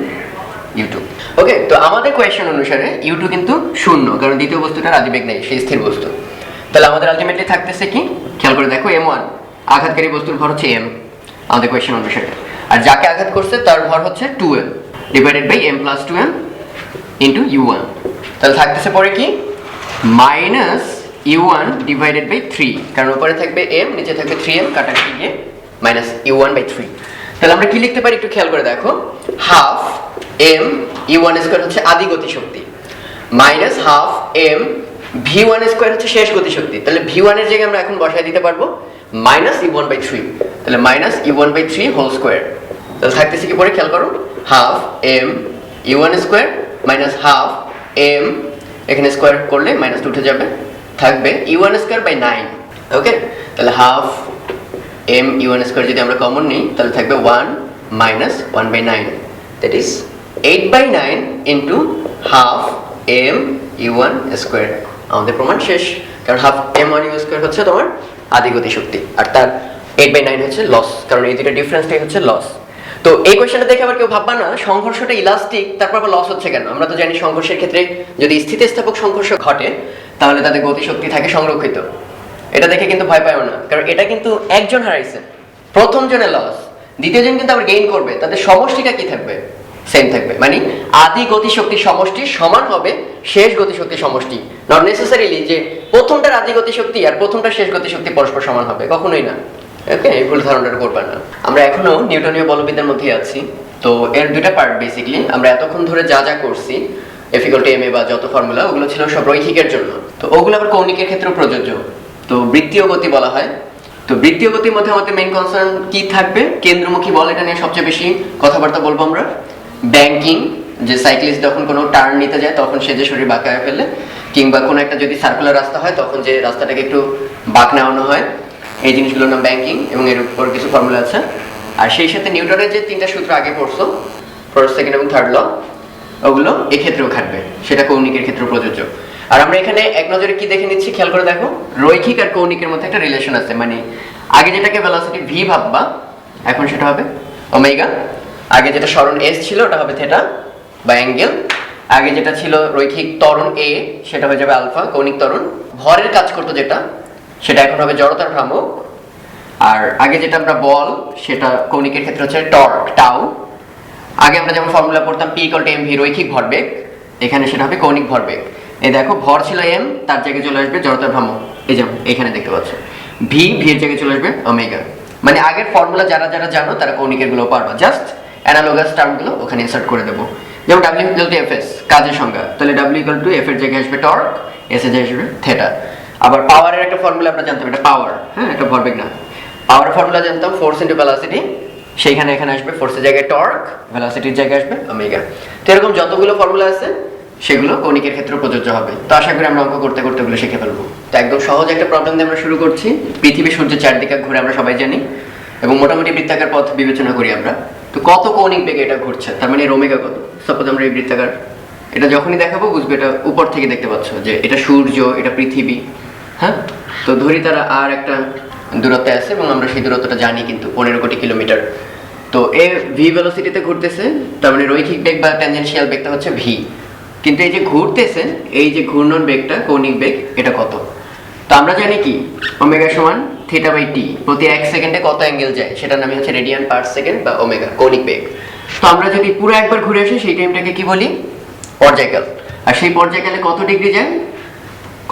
Speaker 1: u2। Okay, তো আমাদের কোয়েশ্চেন অনুসারে u2 কিন্তু শূন্য, কারণ দ্বিতীয় বস্তুটার আদিবেগ নেই, সেই স্থির বস্তু। তাহলে আমাদের আলটিমেটলি থাকতেছে কি, খেয়াল করে দেখো m1 আঘাতকারী বস্তুর ভর হচ্ছে m আমাদের কোয়েশ্চেন অনুসারে, আর যাকে আঘাত করছে তার ভর হচ্ছে 2m divided by m plus 2m into u1। তাহলে থাকতেছে পরে কি মাইনাস u1 ডিভাইডেড বাই 3, কারণ উপরে থাকবে m, নিচে থাকবে 3m, কাটাকাটি গিয়ে মাইনাস u1/3। তাহলে আমরা কি লিখতে পারি একটু খেয়াল করে দেখো, হাফ m u1 স্কয়ার হচ্ছে আদি গতিশক্তি minus half m v1 square হচ্ছে শেষ গতিশক্তি। তাহলে v1 এর জায়গায় আমরা এখন বসায় দিতে পারবো মাইনাস u1/3, তাহলে মাইনাস u1/3 হোল স্কয়ার। তাহলে থাকতেছে কি পরে খেয়াল করো, half m u1 square minus half m, এখানে স্কয়ার করলে মাইনাসটা উঠে যাবে, থাকবে u1 স্কয়ার বাই 9। ওকে, তাহলে হাফ m u1 স্কয়ার যদি আমরা কমন নিই তাহলে থাকবে 1 minus 1/9, that is 8/9 into half m u1 square. আমাদের প্রমাণ শেষ, কারণ হাফ m1 u স্কয়ার হচ্ছে তোমার আদি গতিশক্তি, আর তার 8/9 হচ্ছে লস, কারণ এই দুটো ডিফারেন্সটাই হচ্ছে লস। তো এই কোশ্চেনটা দেখে আবার কেউ ভাববা না সংঘর্ষটা ইলাস্টিক, তারপর আবার লস হচ্ছে কেন। আমরা তো জানি সংঘর্ষের ক্ষেত্রে যদি স্থিতিস্থাপক সংঘর্ষ ঘটে তাহলে তাদের গতিশক্তি থাকে সংরক্ষিত, এটা দেখে কিন্তু ভয় পাইও না, কারণ এটা কিন্তু একজন হারাইছে, প্রথম জনের লস, দ্বিতীয় জন কিন্তু আবার গেইন করবে, তাদের সমষ্টিটা কি থাকবে? সেম থাকবে। মানে আদি গতিশক্তি সমষ্টি সমান হবে শেষ গতিশক্তি সমষ্টি, নট নেসেসারিলি যে প্রথমটার আদি গতিশক্তি আর প্রথমটার শেষ গতিশক্তি পরস্পর সমান হবে, কখনোই না। ওকে, এই ভুল ধারণাটা করবে না। আমরা এখনো নিউটনীয় বলবিদ্যার মধ্যে আছি। তো এর দুইটা পার্ট বেসিক্যালি, আমরা এতক্ষণ ধরে যা যা করছি F=ma বা যত ফর্মুলা, ওগুলো ছিল সব রৈখিকের জন্য। তো ওগুলো আবার কৌণিকের ক্ষেত্রে প্রযোজ্য। তো বৃত্তীয় গতি বলা হয়। তো বৃত্তীয় গতির মধ্যে আমাদের মেইন কনসার্ন কি থাকবে? কেন্দ্রমুখী বল, এটা নিয়ে সবচেয়ে বেশি কথাবার্তা বলবো আমরা। ব্যাংকিং, যে সাইক্লিস্ট যখন কোনো টার্ন নিতে যায় তখন সে যে শরীর বাঁকায় ফেলে, কিংবা কোনো একটা যদি সার্কুলার রাস্তা হয় তখন যে রাস্তাটাকে একটু বাঁক নেওয়ানো হয়, এই জিনিসগুলোর নাম ব্যাংকিং, এবং এর উপর কিছু ফর্মুলা আছে। আর সেই সাথে নিউটনের যে তিনটা সূত্র আগে পড়ছো, ফার্স্ট, সেকেন্ড এবং থার্ড ল, ওগুলো এক্ষেত্রেও খাটবে, সেটা কৌণিকের ক্ষেত্রেও প্রযোজ্য। আর আমরা এখানে এক নজরে কি দেখে নিচ্ছি খেয়াল করে দেখো, রৈখিক আর কৌণিকের মধ্যে একটা রিলেশন আছে। মানে আগে যেটাকে ভেলোসিটি ভি ভাববা, এখন সেটা হবে ওমেগা। আগে যেটা সরণ এস ছিল ওটা হবে থেটা বা অ্যাঙ্গেল। আগে যেটা ছিল রৈখিক ত্বরণ এ, সেটা হয়ে যাবে আলফা, কৌণিক ত্বরণ। ভরের কাজ করতো যেটা, সেটা এখন হবে জড়তার ভ্রামক। আর আগে যেটা আমরা বল, সেটা কৌণিকের ক্ষেত্রে হচ্ছে টর্ক, টাউ। আগে আমরা যেমন ফর্মুলা পড়তাম P=mv, রৈখিক ভরবেগ, এখানে সেটা হবে কৌণিক ভরবেগ। এই দেখো, ভর ছিল m, তার জায়গায় চলে আসবে জড়তার ভ্রামক, এই যেমন এখানে দেখতে পাচ্ছ ভি, এর জায়গায় চলে আসবে ওমেগা। মানে আগের ফর্মুলা যারা যারা জানো তারা কৌণিকের গুলো পারবা, জাস্ট অ্যানালগাস টার্মগুলো ওখানে ইনসার্ট করে দেবো। যেমন W=Fs, কাজের সংজ্ঞা, তাহলে W=F এর জায়গায় আসবে টর্ক, S এর জায়গায় আসবে থেটা। আবার পাওয়ারের একটা ফর্মুলা আমরা জানতাম, এটা পাওয়ার, হ্যাঁ, এটা ভরবেগ না। পাওয়ার ফর্মুলা জানতাম ফোর্স ইনটু ভেলোসিটি, সেইখানে এখানে আসবে ফোর্সের জায়গায় টর্ক, ভেলোসিটির জায়গায় আসবে ওমেগা। তো এরকম যতগুলো ফর্মুলা আছে সেগুলো কৌণিকের ক্ষেত্রে প্রযোজ্য হবে। তো আশা করি আমরা অঙ্ক করতে করতে ওগুলো শিখে ফেলবো। তো একদম সহজ একটা প্রবলেম দিয়ে আমরা শুরু করছি। পৃথিবী সূর্যের চারদিকে ঘুরে আমরা সবাই জানি, এবং মোটামুটি বৃত্তাকার পথ বিবেচনা করি আমরা। তো কত কৌণিক বেগে এটা ঘুরছে, তার মানে এর ওমেগা কত? সাপোজ আমরা এই বৃত্তাকার, এটা যখনই দেখাবো বুঝবে এটা উপর থেকে দেখতে পাচ্ছ যে এটা সূর্য, এটা পৃথিবী, হ্যাঁ। তো ধরি তারা আর একটা দূরত্বে আছে, এবং আমরা সেই দূরত্বটা জানি কিন্তু 15 কোটি কিলোমিটার। তো এ ভি ভেলোসিটিতে ঘুরতেছে, তার মানে রৈখিক বেগ বা ট্যানজেনশিয়াল বেগটা হচ্ছে ভি। কিন্তু এই যে ঘুরতেছে, এই যে ঘূর্ণন বেগটা, কৌণিক বেগ, এটা কত? তো আমরা জানি কি, ওমেগা সমান থিটা বাই টি, প্রতি 1 সেকেন্ডে কত অ্যাঙ্গেল যায় সেটার নামই হচ্ছে রেডিয়ান পার সেকেন্ড বা ওমেগা, কৌণিক বেগ। তো আমরা যদি পুরো একবার ঘুরে আসি সেই টাইমটাকে কি বলি? পর্যায়কাল। আর সেই পর্যায়কালে কত ডিগ্রি যায়?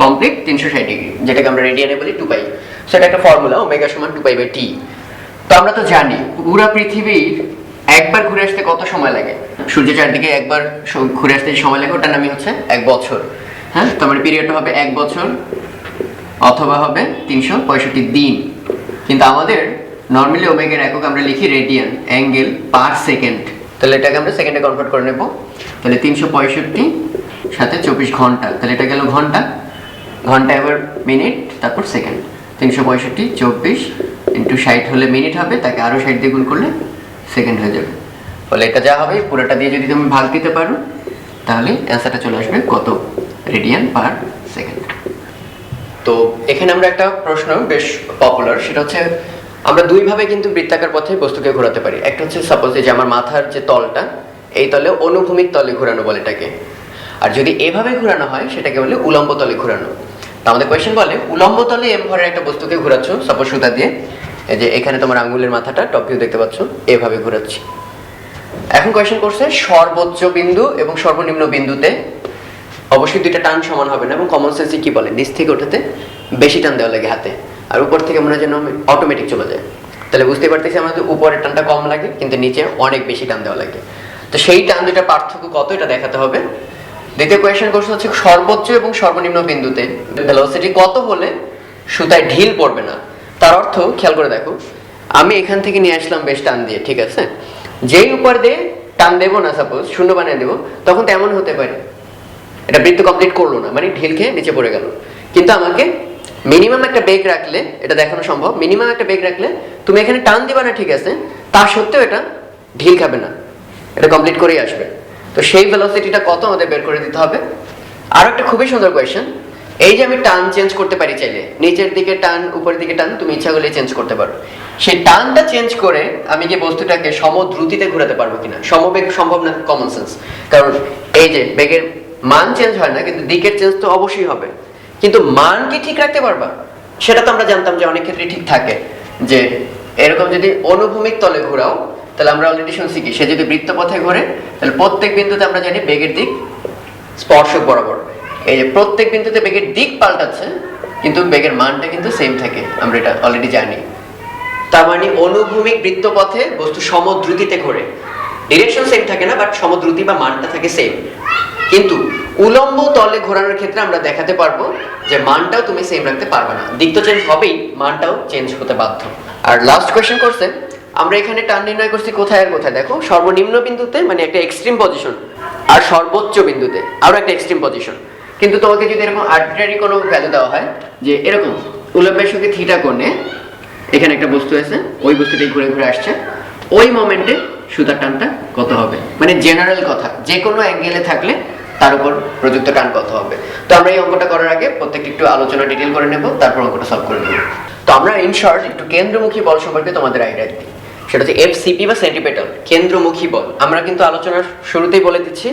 Speaker 1: কমপ্লিট 360 ডিগ্রি, যেটাকে আমরা রেডিয়ানে বলি 2 পাই। সেটা একটা ফর্মুলা, ওমেগা সমান 2 পাই বাই টি। তো আমরা তো জানি পুরো পৃথিবীর একবার ঘুরে আসতে কত সময় লাগে, সূর্যের চারদিকে একবার ঘুরে আসতে যে সময় লাগে ওটার নামই হচ্ছে 1 বছর, হ্যাঁ। তো আমার পিরিয়ডটা হবে 1 বছর অথবা হবে 365 দিন। কিন্তু আমাদের নর্মালি ওমেগার একক আমরা লিখি রেডিয়ান, অ্যাঙ্গেল পার সেকেন্ড। তাহলে এটাকে আমরা সেকেন্ডে কনভার্ট করে নেব। তাহলে 365 সাথে 24 ঘন্টা, তাহলে এটা গেল ঘন্টা, ঘন্টা এবার মিনিট, তারপর সেকেন্ড। 365 24 ইন্টু 60 হলে মিনিট হবে, তাকে আরও 60 দিয়ে গুণ করলে সেকেন্ড হয়ে যাবে। ফলে এটা যা হবে পুরোটা দিয়ে যদি তুমি ভাগ দিতে পারো তাহলে অ্যান্সারটা চলে আসবে কত? Radian per second. তো এখানে আমরা একটা প্রশ্ন বেশ পপুলার, সেটা হচ্ছে আমরা দুইভাবে কিন্তু বৃত্তাকার পথে বস্তুকে ঘোরাতে পারি। একটা হচ্ছে সাপোজ যে আমার মাথার যে তলটা, এই তলে অনুভূমিক তলে ঘোরানো বলে এটাকে। আর যদি এভাবে ঘোরানো হয় সেটাকে বলে উলম্ব তলে ঘোরানো। তো আমাদের কোয়েশ্চেন বলে উলম্ব তলে এম ভরের একটা বস্তুকে ঘোরাচ্ছ, সাপোজ সুতা দিয়ে, এই যে এখানে তোমার আঙ্গুলের মাথাটা টপ ভিউ দেখতে পাচ্ছ, এভাবে ঘোরাচ্ছি। এখন কোয়েশ্চেন করছে সর্বোচ্চ বিন্দু এবং সর্বনিম্ন বিন্দুতে অবশ্যই দুইটা টান সমান হবে না, এবং কমন সেন্সে কি বলে নিচ থেকে ওঠাতে বেশি টান দেওয়া লাগে হাতে, আর উপর থেকে মনে হয় যেন অটোমেটিক চলে যায়। তাহলে বুঝতে পারতেছি আমাদের উপরের টানটা কম লাগে কিন্তু নিচে অনেক বেশি টান দেওয়া লাগে। তো সেই টান দুইটা পার্থক্য কত এটা দেখাতে হবে। দ্বিতীয় কোয়েশ্চেন করছে হচ্ছে সর্বোচ্চ এবং সর্বনিম্ন বিন্দুতে ভেলোসিটি কত হলে সুতায় ঢিল পড়বে না। তার অর্থ খেয়াল করে দেখো, আমি এখান থেকে নিয়ে আসলাম বেশ টান দিয়ে, ঠিক আছে, যেই উপর দিয়ে টান দেবো না, সাপোজ শূন্য বানিয়ে দেবো, তখন তো এমন হতে পারে এটা বৃত্ত কমপ্লিট করলো না, মানে ঢিল খেয়ে নিচে পড়ে গেল। কিন্তু আমাকে মিনিমাম একটা বেগ রাখলে এটা দেখানো সম্ভব, মিনিমাম একটা বেগ রাখলে তুমি এখানে টান দিবা না, ঠিক আছে, তা সত্ত্বেও এটা ঢিল খাবে না, এটা কমপ্লিট করেই আসবে। তো সেই ভেলোসিটিটা কত আমাদের বের করে দিতে হবে। আর একটা খুবই সুন্দর কোয়েশ্চেন, এই যে আমি টান চেঞ্জ করতে পারি চাইলে, নিচের দিকে টান উপরের দিকে টান তুমি ইচ্ছা করলে চেঞ্জ করতে পারো। সেই টানটা চেঞ্জ করে আমি কি বস্তুটাকে সমদ্রুতিতে ঘোরাতে পারবো কিনা? সমবেগ সম্ভব না, কমন সেন্স। কারণ এই যে বেগের মান চেঞ্জ হয় না, কিন্তু দিকের চেঞ্জ তো অবশ্যই হবে। কিন্তু মান কি ঠিক রাখতে পারবা? সেটা তো আমরা জানতাম যে অনেক ক্ষেত্রে ঠিক থাকে, যে এরকম যদি অনুভূমিক তলে ঘোরাও তাহলে আমরা অলরেডি শুনছি কি, সে যদি বৃত্তপথে ঘোরে তাহলে প্রত্যেক বিন্দুতে আমরা জানি বেগের দিক স্পর্শক বরাবর। এই যে প্রত্যেক বিন্দুতে বেগের দিক পাল্টাচ্ছে কিন্তু বেগের মানটা কিন্তু সেম থাকে, আমরা এটা অলরেডি জানি। তার মানে অনুভূমিক বৃত্তপথে বস্তু সমদ্রুতিতে ঘোরে, ডিরেকশন সেম থাকে না, বাট সমদ্রুতি বা মানটা থাকে সেম। কিন্তু উলম্ব তলে ঘোরানোর ক্ষেত্রে আমরা দেখাতে পারবো যে মানটাও তুমি সেম রাখতে পারবে না, দিক তো চেঞ্জ হবেই, মানটাও চেঞ্জ হতে বাধ্য। আর লাস্ট কোয়েশ্চেন করছে আমরা এখানে টান নির্ণয় করছি কোথায় আর কোথায়, দেখো সর্বনিম্ন বিন্দুতে মানে একটা এক্সট্রিম পজিশন, আর সর্বোচ্চ বিন্দুতে আরো একটা এক্সট্রিম পজিশন। কিন্তু তোমাকে যদি এরকম আর্বিট্রারি কোনো ভ্যালু দেওয়া হয় যে এরকম উলম্বের সঙ্গে থিটা কোণে এখানে একটা বস্তু আছে, ওই বস্তুটাই ঘুরে ঘুরে আসছে, ওই মোমেন্টে সুতার টানটা কত হবে, মানে জেনারেল কথা, যে কোনো অ্যাঙ্গেলে থাকলে তার উপর প্রযুক্ত টান কত হবে। তো আমরা এই অঙ্কটা করার আগে প্রত্যেকটা একটু আলোচনা ডিটেল করে নেব, তারপর অঙ্কটা সলভ করে নেব। তো আমরা ইন শর্ট একটু কেন্দ্রমুখী বল সম্পর্কে তোমাদের আইডিয়া দিই, সেটা হচ্ছে এফসিপি বা সেন্টিপেটাল কেন্দ্রমুখী বল। আমরা কিন্তু আলোচনার শুরুতেই বলে দিচ্ছি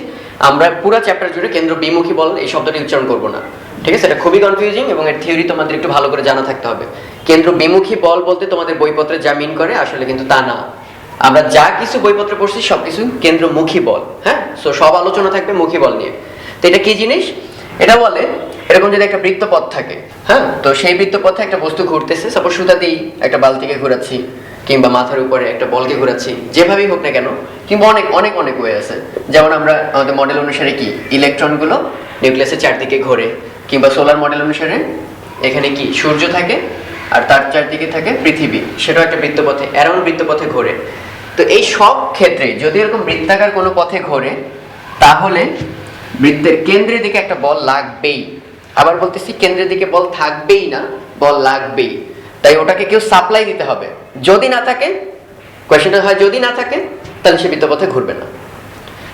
Speaker 1: আমরা পুরো চ্যাপ্টার জুড়ে কেন্দ্র বিমুখী বল এই শব্দটি উচ্চারণ করব না, ঠিক আছে? এটা খুবই কনফিউজিং এবং এর থিওরি তোমাদের একটু ভালো করে জানা থাকতে হবে। কেন্দ্র বিমুখী বল বলতে তোমাদের বইপত্রে যা মিন করে আসলে কিন্তু তা না। আমরা যা কিছু বইপত্রে পড়ছি সবকিছু কেন্দ্রমুখী বল, হ্যাঁ। সো সব আলোচনা থাকবে মুখী বল নিয়ে। তো এটা কি জিনিস? এটা বলে এরকম যদি একটা বৃত্তপথ থাকে, হ্যাঁ, তো সেই বৃত্তপথে একটা বস্তু ঘুরতেছে, সাপোজ সুতা দিয়েই একটা বালতিকে ঘোরাচ্ছি কিংবা মাথার উপরে একটা বলকে ঘোরাচ্ছি, যেভাবেই হোক না কেন, কিংবা অনেক অনেক অনেক ওয়ে আছে। যেমন আমরা আমাদের মডেল অনুসারে কি ইলেকট্রনগুলো নিউক্লিয়াসের চারদিকে ঘোরে, কিংবা সোলার মডেল অনুসারে এখানে কি সূর্য থাকে আর তার চারদিকে থাকে পৃথিবী, সেটাও একটা বৃত্তপথে অ্যারাউন্ড বৃত্তপথে ঘোরে। তো এই সব ক্ষেত্রে যদি এরকম বৃত্তাকার কোনো পথে ঘোরে তাহলে বৃত্তের কেন্দ্রের দিকে একটা বল লাগবেই। আবার বলতেছি কেন্দ্রের দিকে বল থাকবেই না, বল লাগবেই। তাই ওটাকে কেউ সাপ্লাই দিতে হবে। যদি না থাকে, কোয়েশ্চেনটা হয় যদি না থাকে তাহলে সে বৃত্তপথে ঘুরবে না।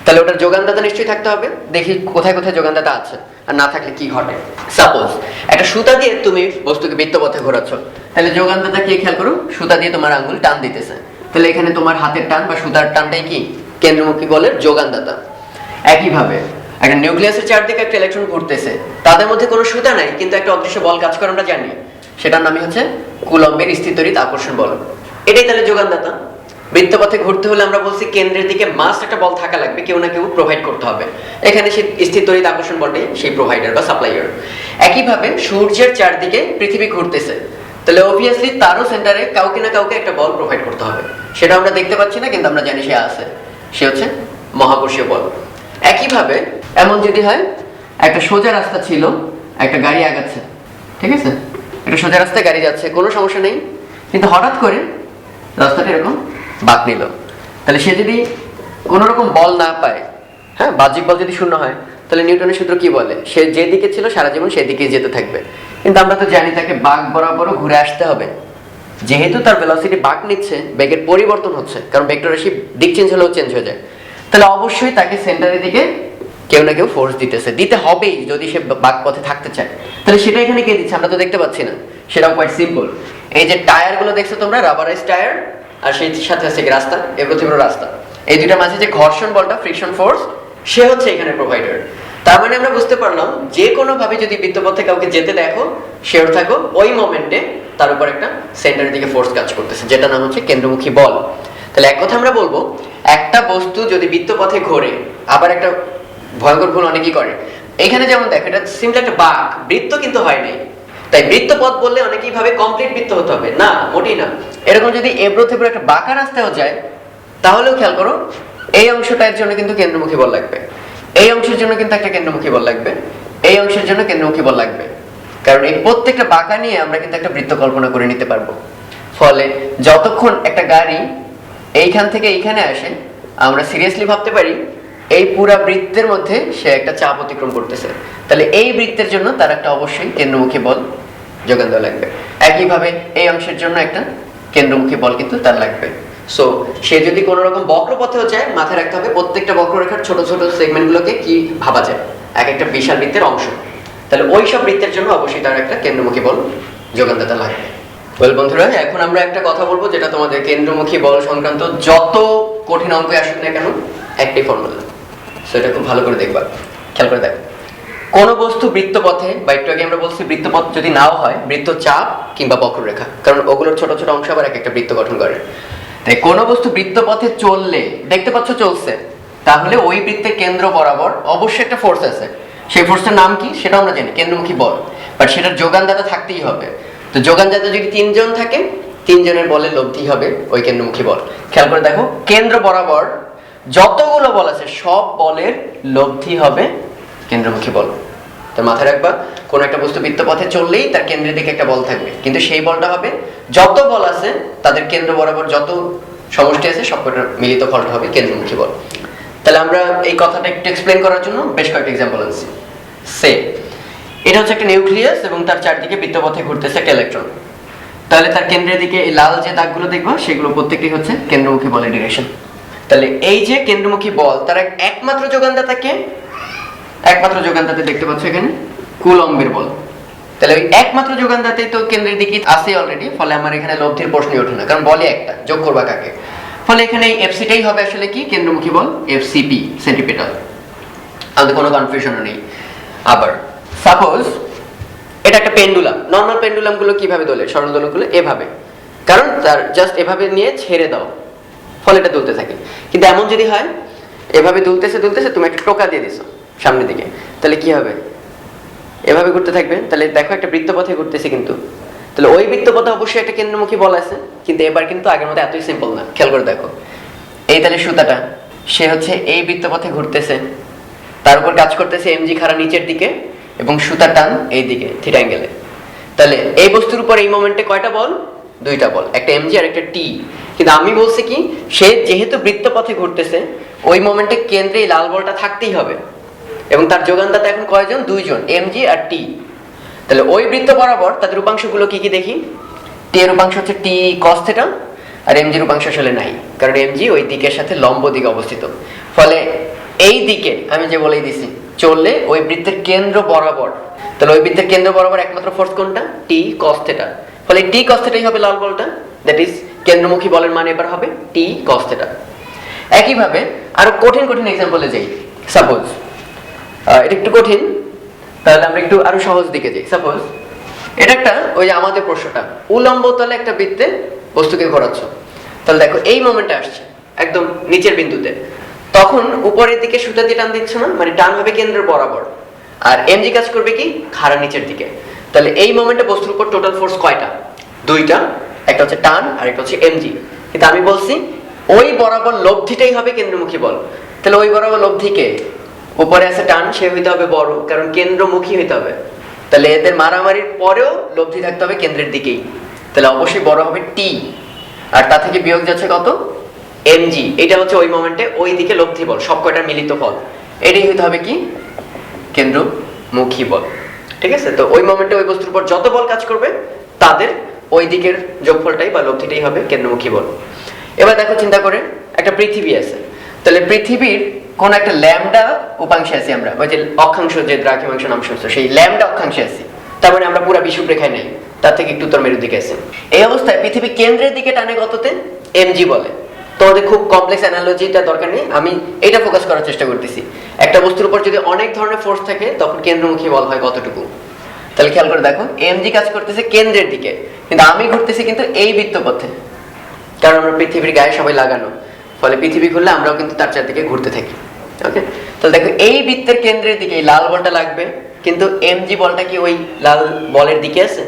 Speaker 1: তাহলে ওটার যোগানদাতা নিশ্চয়ই থাকতে হবে, দেখি কোথায় কোথায় যোগানদাতা আছে, আর না থাকলে কি ঘটে। সাপোজ একটা সুতা দিয়ে তুমি বস্তুকে বৃত্তপথে ঘোরাচ্ছ, তাহলে যোগানদাতা কি খেয়াল করো, সুতা দিয়ে তোমার আঙ্গুল টান দিতেছে, তাহলে এখানে তোমার হাতের টান বা সুতার টানটাই কি কেন্দ্রমুখী বলের যোগানদাতা। একইভাবে একটা নিউক্লিয়াসের চারদিকে একটা ইলেকট্রন ঘুরতেছে, তাদের মধ্যে কোনো সুতা নাই কিন্তু একটা অদৃশ্য বল কাজ করে আমরা জানি, সেটার নামই হচ্ছে কুলম্বের স্থিতরিত আকর্ষণ বল। এটাই তাহলে যোগানদাতা। বৃত্তপথে ঘুরতে হলে আমরা বলছি কেন্দ্রের দিকে মাস্ট একটা বল থাকা লাগবে, কেউ না কেউ প্রোভাইড করতে হবে। এখানে সেই স্থিতরিত আকর্ষণ বলটাই সেই প্রোভাইডার বা সাপ্লাইয়ার। একইভাবে সূর্যের চারদিকে পৃথিবী ঘুরতেছে, তাহলে অবভিয়াসলি তারও সেন্টারে কাউকে না কাউকে একটা বল প্রোভাইড করতে হবে। সেটা আমরা দেখতে পাচ্ছি না কিন্তু আমরা জানি সে আছে, সে হচ্ছে মহাকর্ষীয় বল। একইভাবে এমন যদি হয় একটা সোজা রাস্তা ছিল, একটা গাড়ি আগাচ্ছে, ঠিক আছে, একটা সোজা রাস্তায় গাড়ি যাচ্ছে, কোনো সমস্যা নেই, কিন্তু হঠাৎ করে রাস্তাটা এরকম বাঁক নিল, তাহলে সে যদি কোনো রকম বল না পায়, হ্যাঁ, বাহ্যিক বল যদি শূন্য হয়, তাহলে নিউটনের সূত্র কি বলে, সে যেদিকে ছিল সারা জীবন সেদিকেই যেতে থাকবে। কিন্তু আমরা তো জানি তাকে বাঁক বরাবরও ঘুরে আসতে হবে, যেহেতু তার ভেলোসিটি বাঁক নিচ্ছে, বেগের পরিবর্তন হচ্ছে, কারণ ভেক্টর রাশি দিক চেঞ্জ হলেও চেঞ্জ হয়ে যায়, তাহলে অবশ্যই তাকে সেন্টারের দিকে কেউ না কেউ ফোর্স দিতে হবেই যদি সে বাঁক পথে থাকতে চায়। তাহলে সেটা এখানে কে দিচ্ছে আমরা তো দেখতে পাচ্ছি না, সেটাও কোয়াইট সিম্পল। এই যে টায়ার গুলো দেখছো তোমরা, রাবারাইজ টায়ার, আর সেই সাথে আছে রাস্তা, এগুলো তীব্র রাস্তা, এই দুইটার মাঝে যে ঘর্ষণ বলটা, ফ্রিকশন ফোর্স, সে হচ্ছে এখানে প্রোভাইডার। তার মানে আমরা বুঝতে পারলাম যে কোনো ভাবে যদি বৃত্তপথে কাউকে যেতে দেখো, শিওর থাকো ওই মোমেন্টে তার উপর একটা সেন্টারের দিকে ফোর্স কাজ করতেছে, যেটা নাম হচ্ছে কেন্দ্রমুখী বল। তাহলে এক কথা আমরা বলবো, একটা বস্তু যদি বৃত্তপথে ঘোরে, আবার একটা ভয়ঙ্কর ভুল অনেকেই করে, এখানে যেমন দেখো এটা সিম্পল একটা বাঁক, বৃত্ত কিন্তু হয় নাই, তাই বৃত্তপথ বললে অনেকেই ভাবে কমপ্লিট বৃত্ত হতে হবে, না, মোটেই না। এরকম যদি এবড়ো থেবড়ো একটা বাঁকা রাস্তায়ও যায়, তাহলেও খেয়াল করো এই অংশটার জন্য কিন্তু কেন্দ্রমুখী বল লাগবে, এই অংশের জন্য কিন্তু একটা কেন্দ্রমুখী বল লাগবে, এই অংশের জন্য কেন্দ্রমুখী বল লাগবে, কারণ এই প্রত্যেকটা বাঁকা নিয়ে আমরা কিন্তু একটা বৃত্ত কল্পনা করে নিতে পারবো। ফলে যতক্ষণ একটা গাড়ি এইখান থেকে এইখানে আসে, আমরা সিরিয়াসলি ভাবতে পারি এই পুরা বৃত্তের মধ্যে সে একটা চাপ অতিক্রম করতেছে, তাহলে এই বৃত্তের জন্য তার একটা অবশ্যই কেন্দ্রমুখী বল যোগান দেওয়া লাগবে। একইভাবে এই অংশের জন্য একটা কেন্দ্রমুখী বল কিন্তু তার লাগবে। সো সে যদি কোনো রকম বক্রপথেও যায়, মাথায় রাখতে হবে প্রত্যেকটা বক্ররেখার ছোট ছোট সেগমেন্টগুলোকে কি ভাবা যায় এক একটা বিশাল বৃত্তের অংশ, তাহলে ওই সব বৃত্তের জন্য অবশ্যই তার একটা কেন্দ্রমুখী বল যোগানদাতা লাগবে। ওয়েল বন্ধুরা, এখন আমরা একটা কথা বলবো যেটা তোমাদের কেন্দ্রমুখী বল সংক্রান্ত যত কঠিন অঙ্ক আসুক না কেন একটাই ফর্মুলা, সেটা খুব ভালো করে দেখবা, খেয়াল করে দেখো। কোন বস্তু বৃত্তপথে, বা একটু আগে আমরা বলছি বৃত্তপথ যদি নাও হয়, বৃত্তচাপ কিংবা বক্ররেখা, কারণ ওগুলোর ছোট ছোট অংশ আবার এক একটা বৃত্ত গঠন করে। তাই কোন বস্তু বৃত্তপথে চললে, দেখতে পাচ্ছ চলছে, তাহলে ওই বৃত্তের কেন্দ্র বরাবর অবশ্যই একটা ফোর্স আছে। সেই ফোর্সটার নাম কি সেটা আমরা জানি, কেন্দ্রমুখী বল। বাট সেটার যোগানদাতা থাকতেই হবে। তো যোগানদাতা যদি 3 জন থাকে, 3 জনের বলে লব্ধি হবে ওই কেন্দ্রমুখী বল। খেয়াল করে দেখো, কেন্দ্র বরাবর যতগুলো বল আছে সব বলের লব্ধি হবে কেন্দ্রমুখী বল। তো মাথায় রাখবা, কোন একটা বস্তু বৃত্তপথে চললেই তার কেন্দ্রের দিকে একটা বল থাকবে, কিন্তু সেই বলটা হবে যত বল আছে তাদের কেন্দ্র বরাবর যত সমষ্টি আছে সবকটার মিলিত ফলটা হবে কেন্দ্রমুখী বল। তাহলে আমরা এই কথাটা একটু এক্সপ্লেন করার জন্য বেশ কয়েকটা এক্সাম্পল আনছি। সে এটা হচ্ছে একটা নিউক্লিয়াস এবং তার চারদিকে বৃত্তপথে ঘুরতেছে একটা ইলেকট্রন। তাহলে তার কেন্দ্রের দিকে এই লাল যে দাগগুলো দেখবো সেগুলো প্রত্যেকটি হচ্ছে কেন্দ্রমুখী বলের ডিরেকশন। তাহলে এই যে কেন্দ্রমুখী বল, তার একমাত্র যোগানদাতাকে, একমাত্র যোগানদাতা দেখতে পাচ্ছ এখানে কুলম্বের বল। তাহলে ওই একমাত্র যোগানদাতাই তো কেন্দ্রের দিকে আছে অলরেডি, ফলে আমার এখানে লব্ধির প্রশ্নই ওঠে না, কারণ বলই একটা, যোগ করবা কাকে। ফলে এখানে এই এফসিটাই হবে আসলে কি কেন্দ্রমুখী বল, এফসিপি, সেন্ট্রিপেটাল। আমাদের কোনো কনফিউশনও নেই। আবার সাপোজ এটা একটা পেন্ডুলাম। নর্মাল পেন্ডুলাম গুলো কিভাবে দোলে, সরল দোলকগুলো এভাবে, কারণ তার জাস্ট এভাবে নিয়ে ছেড়ে দাও, ফলে এটা দুলতে থাকে। কিন্তু এমন যদি হয় এভাবে দুলতেছে দুলতেছে, তুমি একটা টোকা দিয়ে দিছো সামনের দিকে, তাহলে কি হবে, এভাবে ঘুরতে থাকবে। তাহলে দেখো একটা বৃত্তপথে ঘুরতেছে, কিন্তু তাহলে ওই বৃত্তপথে অবশ্যই একটা কেন্দ্রমুখী বল আছে, কিন্তু এবার কিন্তু আগের মতো এতই সিম্পল না। খেয়াল করে দেখো, এই তাহলে সুতাটা সে হচ্ছে এই বৃত্তপথে ঘুরতেছে, তার উপর কাজ করতেছে এমজি খাড়া নিচের দিকে এবং সুতা টান এই দিকে থিটা অ্যাঙ্গেলে। তাহলে এই বস্তুর উপর এই মোমেন্টে কয়টা বল, 2টা বল, একটা এমজি আর একটা টি। কিন্তু আমি বলছি কি, সে যেহেতু বৃত্তপথে ঘুরতেছে ওই মোমেন্টে কেন্দ্রে এই লাল বলটা থাকতেই হবে, এবং তার যোগানদাতা এখন কয়জন, 2 জন, এমজি আর টি। তাহলে ওই বৃত্ত বরাবর তাদের উপাংশগুলো কি কি দেখি, টি এর উপাংশ হচ্ছে টি কস থিটা, আর এমজির উপাংশ আসলে নাই, কারণ এমজি ওই দিকের সাথে লম্ব দিকে অবস্থিত। ফলে এই দিকে আমি যে বলেই দিছি চললে ওই বৃত্তের কেন্দ্র বরাবর, তাহলে ওই বৃত্তের কেন্দ্র বরাবর একমাত্র ফোর্স কোনটা, টি কস থিটা। ফলে টি কস থিটাই হবে লাল বলটা, দ্যাট ইজ কেন্দ্রমুখী বলের মান এবার হবে টি কস থিটা। একইভাবে আরো কঠিন কঠিন এক্সাম্পলে যাই। সাপোজ এটা একটু কঠিন, তাহলে আমরা একটু আরো সহজ দিকে যাই। সাপোজ এটা একটা, ওই যে আমাদের প্রশ্নটা, উলম্ব তলে একটা বৃত্তে বস্তুকে ঘোরাচ্ছ। তাহলে দেখো এই মোমেন্টে আসছে একদম নিচের বিন্দুতে, তখন উপরের দিকে সুতা দিয়ে টান দিচ্ছ না, মানে টান হবে কেন্দ্রের বরাবর, আর এমজি কাজ করবে কি খাড়া নিচের দিকে। তাহলে এই মোমেন্টে বস্তুর উপর টোটাল ফোর্স কয়টা, 2টা, একটা হচ্ছে টান আর একটা হচ্ছে এমজি। কিন্তু আমি বলছি ওই বরাবর লব্ধিটাই হবে কেন্দ্রমুখী বল। তাহলে ওই বরাবর লব্ধিকে, উপরে আছে টান, সে হইতে হবে বড়, কারণ কেন্দ্রমুখী হইতে হবে। তাহলে এদের মারামারির পরেও লব্ধি থাকতে হবে কেন্দ্রের দিকেই, তাহলে অবশ্যই বড় হবে টি, আর তা থেকে বিয়োগ যাচ্ছে কত, এমজি। এটা হচ্ছে ওই মোমেন্টে ওই দিকে লব্ধি বল, সব কয়টার মিলিত ফল, এটাই হইতে হবে কি কেন্দ্রমুখী বল। ঠিক আছে, তো ওই মোমেন্টে ওই বস্তুর উপর যত বল কাজ করবে তাদের ওই দিকের যোগফলটাই বা লব্ধিটাই হবে কেন্দ্রমুখী বল। এবার দেখো, চিন্তা করে একটা পৃথিবী আছে, তাহলে পৃথিবীর কোন একটা ল্যামডা উপাংশে আছি আমরা, ওই যে অক্ষাংশ যে দ্রাঘিমাংশ নামশ, সেই ল্যামডা অক্ষাংশে আছি, তার মানে আমরা পুরো বিষুব রেখায় নাই, তার থেকে একটু উত্তর মেরুর দিকে আছে। এই অবস্থায় পৃথিবী কেন্দ্রের দিকে টানে কততে, এমজি বলে। তোমাদের খুব কমপ্লেক্স অ্যানালজিটা দরকার নেই, আমি এটা ফোকাস করার চেষ্টা করতেছি। একটা বস্তুর উপর যদি অনেক ধরনের ফোর্স থাকে তখন কেন্দ্রমুখী বল হয় কতটুকু। তাহলে খেয়াল করে দেখো, এমজি কাজ করতেছে কেন্দ্রের দিকে, কিন্তু আমি ঘুরতেছি কিন্তু এই বৃত্তপথে, কারণ আমরা পৃথিবীর গায়ে সবাই লাগানো, ফলে পৃথিবী ঘুরলে আমরাও কিন্তু তার চারদিকে ঘুরতে থাকি। ওকে, তাহলে দেখো এই বৃত্তের কেন্দ্রের দিকে লাল বলটা লাগবে, কিন্তু এমজি বলটা কি ওই লাল বলের দিকে আছে,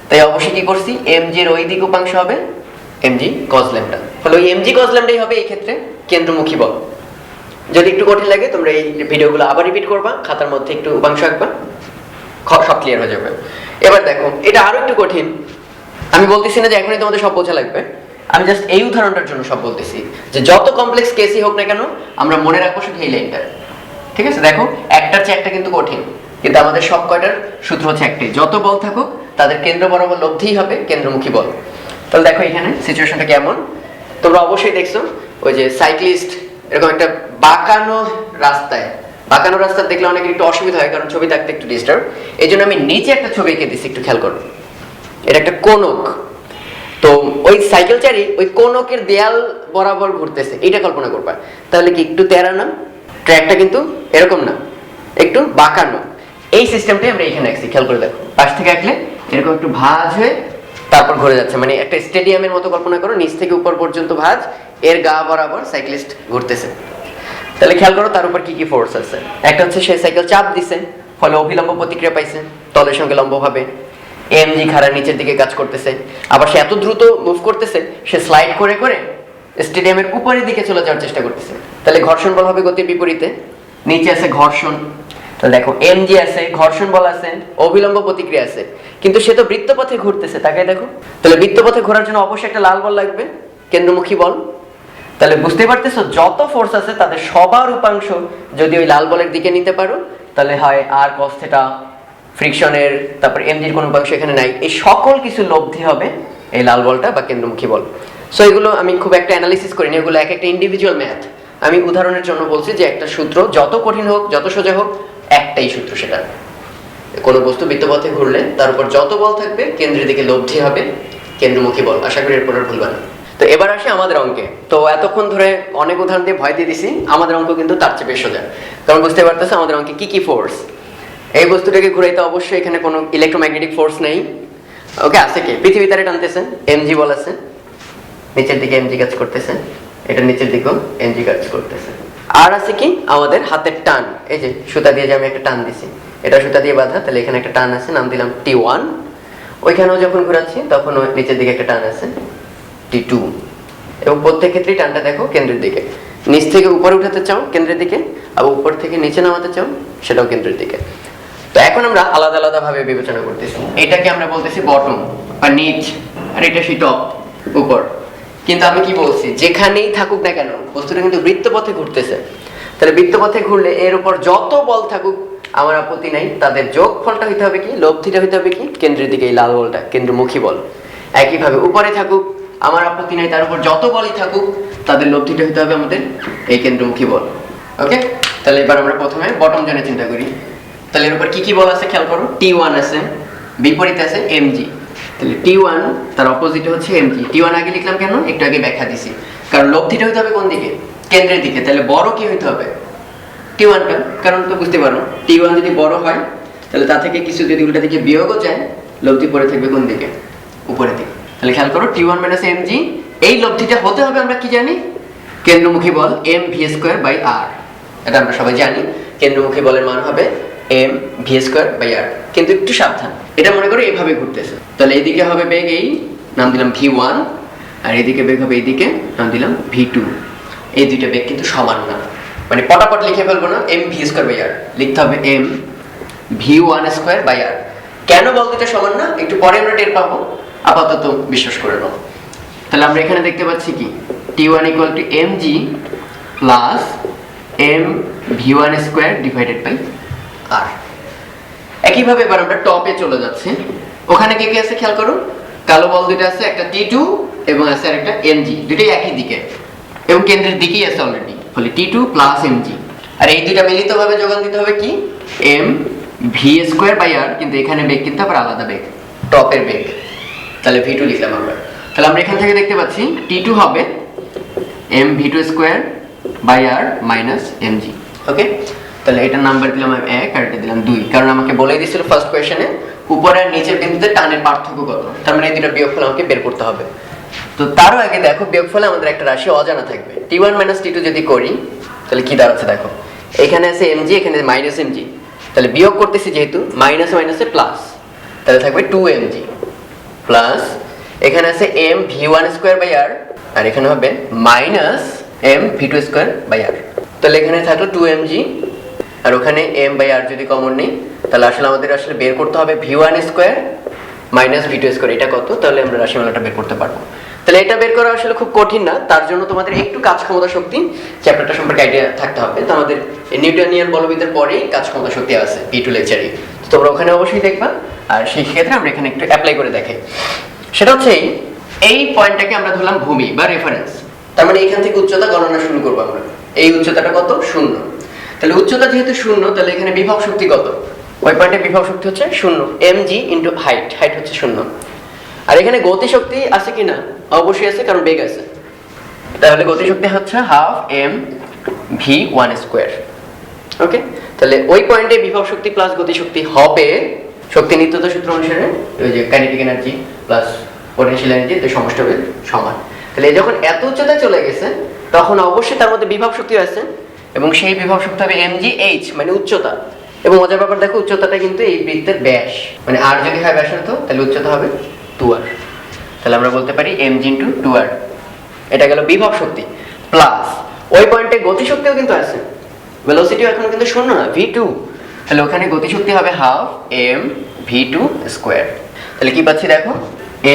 Speaker 1: তাই অবশ্যই কি করছি, এমজি এর ওই দিক উপাংশ হবে এমজি কজ ল্যামডা। ফলে ওই এমজি কজ ল্যামডাই হবে এই ক্ষেত্রে কেন্দ্রমুখী বল। যদি একটু কঠিন লাগে তোমরা এই ভিডিওগুলো আবার রিপিট করবা, খাতার মধ্যে একটু উপাংশ আঁকবা, সব ক্লিয়ার হয়ে যাবে। এবার দেখো, এটা আরো একটু কঠিন, আমি বলতেছি না যে এখনই তোমাদের সব বোঝা লাগবে, আমি জাস্ট এই উদাহরণটার জন্য সব বলতেছি, যে যত কমপ্লেক্স কেসই হোক না কেন আমরা মনে রাখবো শুধু এই লাইনটা। ঠিক আছে, দেখো একটার চেয়ে একটা কিন্তু কঠিন, কিন্তু আমাদের সব কয়টার সূত্র হচ্ছে একটাই, যত বল থাকুক তাদের কেন্দ্র বরাবর লব্ধিই হবে কেন্দ্রমুখী বল। তাহলে দেখো এখানে সিচুয়েশনটা কেমন, তোমরা অবশ্যই দেখছো ওই যে সাইক্লিস্ট এরকম একটা বাঁকানো রাস্তায়, বাঁকানো রাস্তা দেখলে অনেকের একটু অসুবিধা হয়, কারণ ছবি দেখতে একটু ডিস্টার্ব, এই জন্য আমি নিচে একটা ছবি এঁকে দিচ্ছি, একটু খেয়াল করো। এটা একটা কোনক, তো ওই সাইকেল চারি ওই কোনকের দেয়াল বরাবর ঘুরতেছে, এইটা কল্পনা করবা। তাহলে কি একটু তেরা না, ট্র্যাকটা কিন্তু এরকম না, একটু বাঁকানো। এই সিস্টেমটাই আমরা এখানে আঁকছি, খেয়াল করে দেখো। পাশ থেকে আঁকলে এরকম একটু ভাঁজ হয়ে তারপর ঘুরে যাচ্ছে, মানে একটা স্টেডিয়ামের মতো কল্পনা করো, নিচ থেকে উপর পর্যন্ত ভাঁজ, এর গা বরাবর সাইক্লিস্ট ঘুরতেছে। তাহলে খেয়াল করো তার উপর কি কি ফোর্স আছে। একটা হচ্ছে সে সাইকেল চাপ দিছে, ফলে অভিলম্ব প্রতিক্রিয়া পাইছে, তলের সঙ্গে লম্বভাবে এমজি খাড়া নিচের দিকে কাজ করতেছে। আবার সে এত দ্রুত মুভ করতেছে, সে স্লাইড করে করে স্টেডিয়ামের উপরের দিকে চলে যাওয়ার চেষ্টা করতেছে। তাহলে ঘর্ষণ বল হবে গতির বিপরীতে, নিচে আছে ঘর্ষণ। তাহলে দেখো এমজি আছে, ঘর্ষণ বল আছে, অবিলম্ব প্রতিক্রিয়া আছে, কিন্তু সে তো বৃত্তপথে ঘুরতেছে, তাকে দেখো। তাহলে বৃত্তপথে ঘোরার জন্য অবশ্যই একটা লাল বল লাগবে, কেন্দ্রমুখী বল। তাহলে বুঝতে পারতেছো যত ফোর্স আছে তাদের সবার উপাংশ যদি ওই লাল বলের দিকে নিতে পারো, তাহলে হয় আর কস থিটা ফ্রিকশনের, তারপর এমজির কোনো উপাংশ এখানে নাই, এই সকল কিছু লব্ধি হবে এই লাল বলটা বা কেন্দ্রমুখী বল। সো এগুলো আমি খুব একটা অ্যানালিসিস করিনি, এগুলো এক একটা ইন্ডিভিজুয়াল ম্যাথ। আমি উদাহরণের জন্য বলছি যে একটা সূত্র যত কঠিন হোক যত সোজা হোক একটাই সূত্র, সেটা কোনো বস্তু বৃত্তপথে ঘুরলে তার উপর যত বল থাকবে কেন্দ্রের দিকে লব্ধি হবে কেন্দ্রমুখী বল। আশা করি এরপর আর ভুলবা না। তো এবার আসি আমাদের অঙ্কে। তো এতক্ষণ ধরে অনেক উদাহরণ দিয়ে ভয় দিয়ে দিছি, আমাদের অঙ্ক কিন্তু তার চেয়ে বেশ সোজা। কারণ বুঝতে পারতেছে আমাদের অঙ্কে কি কি ফোর্স। এই বস্তুটাকে ঘুরাইতে অবশ্যই এখানে কোনো ইলেকট্রোম্যাগনেটিক ফোর্স নেই। ওকে, আছে কি? পৃথিবী তারে টানতেছে, এমজি বল আছে, নিচের দিকে এমজি কাজ করতেছে, এটা নিচের দিকেও এমজি কাজ করতেছে। আর আছে কি আমাদের হাতের টান, এই যে সুতা দিয়ে যে আমি একটা টান দিছি, এটা সুতা দিয়ে বাঁধা, তাহলে এখানে একটা টান আছে, নাম দিলাম T1। ওইখানেও যখন ঘোরাচ্ছি তখন নিচের দিকে একটা টান আছে T2। এবং প্রত্যেক ক্ষেত্রেই টানটা দেখো কেন্দ্রের দিকে। নিচ থেকে উপরে উঠাতে চাও কেন্দ্রের দিকে, আর উপর থেকে নিচে নামাতে চাও সেটাও কেন্দ্রের দিকে। তো এখন আমরা আলাদা আলাদা ভাবে বিবেচনা করতেছি। এটাকে আমরা বলতেছি বটম বা নিচ, আর এটা সেই টপ উপর। কিন্তু আমি কি বলছি, যেখানেই থাকুক না কেন বস্তুটা কিন্তু বৃত্তপথে ঘুরতেছে। তাহলে বৃত্তপথে ঘুরলে এর উপর যত বল থাকুক আমার আপত্তি নাই, তাদের যোগফলটা হইতে হবে কি, লব্ধিটা হইতে হবে কি কেন্দ্রের দিকে, এই লাল বলটা কেন্দ্রমুখী বল। একইভাবে উপরে থাকুক আমার আপত্তি নাই, তার উপর যত বলই থাকুক তাদের লব্ধিটা হইতে হবে আমাদের এই কেন্দ্রমুখী বল। ওকে, তাহলে এবার আমরা প্রথমে বটম জোনে চিন্তা করি। তাহলে এর উপর কি কি বল আছে খেয়াল করো। T1 আছে, বিপরীতে আছে mg। তাহলে T1 তার অপোজিট হচ্ছে mg। T1 আগে লিখলাম কেন, একটু আগে ব্যাখ্যা দিছি, কারণ লব্ধিটা হইতে হবে কোন দিকে, কেন্দ্রের দিকে। তাহলে বড় কি হইতে হবে, T1টা, কারণ তো বুঝতে পারো T1 যদি বড় হয় তাহলে তা থেকে কিছু যদি উল্টা দিকে বিয়োগও যায়, লব্ধি পড়ে থাকবে কোন দিকে, উপরের দিকে। তাহলে খেয়াল করো T1 - mg, এই লব্ধিটা হতে হবে আমরা কি জানি, কেন্দ্রমুখী বল mv²/r। এটা আমরা সবাই জানি, কেন্দ্রমুখী বলের মান হবে mv²/r। কিন্তু একটু সাবধান, এটা মনে করো এইভাবে ঘুরতেছে, তাহলে এইদিকে হবে বেগ, এই নাম দিলাম v1, আর এইদিকে বেগ হবে এইদিকে, নাম দিলাম v2। এই দুইটা বেগ কিন্তু সমান না, মানে পটাপট লিখে ফেলবো না, mv²/r, লিখতে হবে mv1²/r। কেন বল দুটো সমান না একটু পরে আমরা টের পাবো, আপাতত বিশ্বাস করে নাও। তাহলে আমরা এখানে দেখতে পাচ্ছি কি T1 = mg প্লাস mv1²/r। একইভাবে এবার আমরা টপে চলে যাচ্ছি। ওখানে কি কি আছে খেয়াল করো, কালো বল দুটো আছে, একটা T2 এবং আছে আরেকটা mg, দুটোই একই দিকে এবং কেন্দ্রের দিকেই আছে অলরেডি, ফলে T2 প্লাস mg। আর এই দুইটা মিলিতভাবে যোগান দিতে হবে কি mv²/r, কিন্তু এখানে বেগ কিন্তু আবার আলাদা বেগ, টপের বেগ। তাহলে v2 লিখলাম আমরা। তাহলে আমরা এখান থেকে দেখতে পাচ্ছি T2 হবে mv2²/r মাইনাস mg। ওকে, তাহলে এটার নাম্বার দিলাম আমি 1 আর এটা দিলাম 2, কারণ আমাকে বলেই দিয়েছিল ফার্স্ট কোশ্চেনে উপরে আর নিচের বিন্দুতে টানের পার্থক্য কত, তার মানে এই দুটো বিয়োগফল আমাকে বের করতে হবে। তো তারও আগে দেখো বিয়োগফলে আমাদের একটা রাশি অজানা থাকবে। T1 - T2 যদি করি তাহলে কি দাঁড়াচ্ছে দেখো, এখানে আছে mg, এখানে মাইনাস mg, তাহলে বিয়োগ করতেছি যেহেতু মাইনাস মাইনাসে প্লাস, তাহলে থাকবে 2mg প্লাস এখানে আছে mv1²/r, আর এখানে হবে মাইনাস mv2²/r। তাহলে এখানে থাকলো 2mg, আর ওখানে m/r যদি কমন নেই তাহলে আসলে আমাদের আসলে বের করতে হবে v1² মাইনাস v2²। এটা কত, তাহলে আমরা রাশিমালাটা বের করতে পারবো। তাহলে এটা বের করা আসলে খুব কঠিন না, তার জন্য তোমাদের একটু কাজ ক্ষমতা শক্তি চ্যাপ্টারটা সম্পর্কে আইডিয়া থাকতে হবে। তো আমাদের নিউটনিয়ান বলবিদ্যার পরেই কাজ ক্ষমতা শক্তি আছে P2 লেকচারে, তো তোমরা ওখানে অবশ্যই দেখবা। আর সেই ক্ষেত্রে আমরা এখানে একটু অ্যাপ্লাই করে দেখাই। সেটা হচ্ছে এই পয়েন্টটাকে আমরা ধরলাম ভূমি বা রেফারেন্স, তার মানে এখান থেকে উচ্চতা গণনা শুরু করবো আমরা। এই উচ্চতাটা কত, 0। তাহলে উচ্চতা যেহেতু 0, তাহলে এখানে বিভব শক্তি কত, ওই পয়েন্টে বিভব শক্তি হচ্ছে 0, mg ইন্টু হাইট, হাইট হচ্ছে 0। আর এখানে গতি শক্তি আছে কি না, অবশ্যই আছে, কারণ বেগ আছে। তাহলে গতি শক্তি হচ্ছে 12 mv1²। ওকে, তাহলে ওই পয়েন্টে বিভব শক্তি প্লাস গতিশক্তি হবে শক্তি নিত্যতা সূত্র অনুসারে ওই যে kinetic energy plus potential energy এর সমষ্টি হবে সমান। তাহলে যখন এত উচ্চতায় চলে গেছে তখন অবশ্যই তার মধ্যে বিভব শক্তি আছে এবং সেই বিভব শক্তি হবে mgh মানে উচ্চতা। এবং মজার ব্যাপার দেখো উচ্চতাটা কিন্তু এই বৃত্তের ব্যাস, মানে r যদি হয় ব্যাসার্ধ তাহলে উচ্চতা হবে 2r। তাহলে আমরা বলতে পারি mg * 2r। এটা গেল বিভব শক্তি প্লাস ওই পয়েন্টে গতিশক্তিও কিন্তু আছে, ভেলোসিটিও এখন কিন্তু শূন্য না v2, তাহলে ওখানে গতিশক্তি হবে হাফ m v2 স্কয়ার। তাহলে কি পাচ্ছি দেখো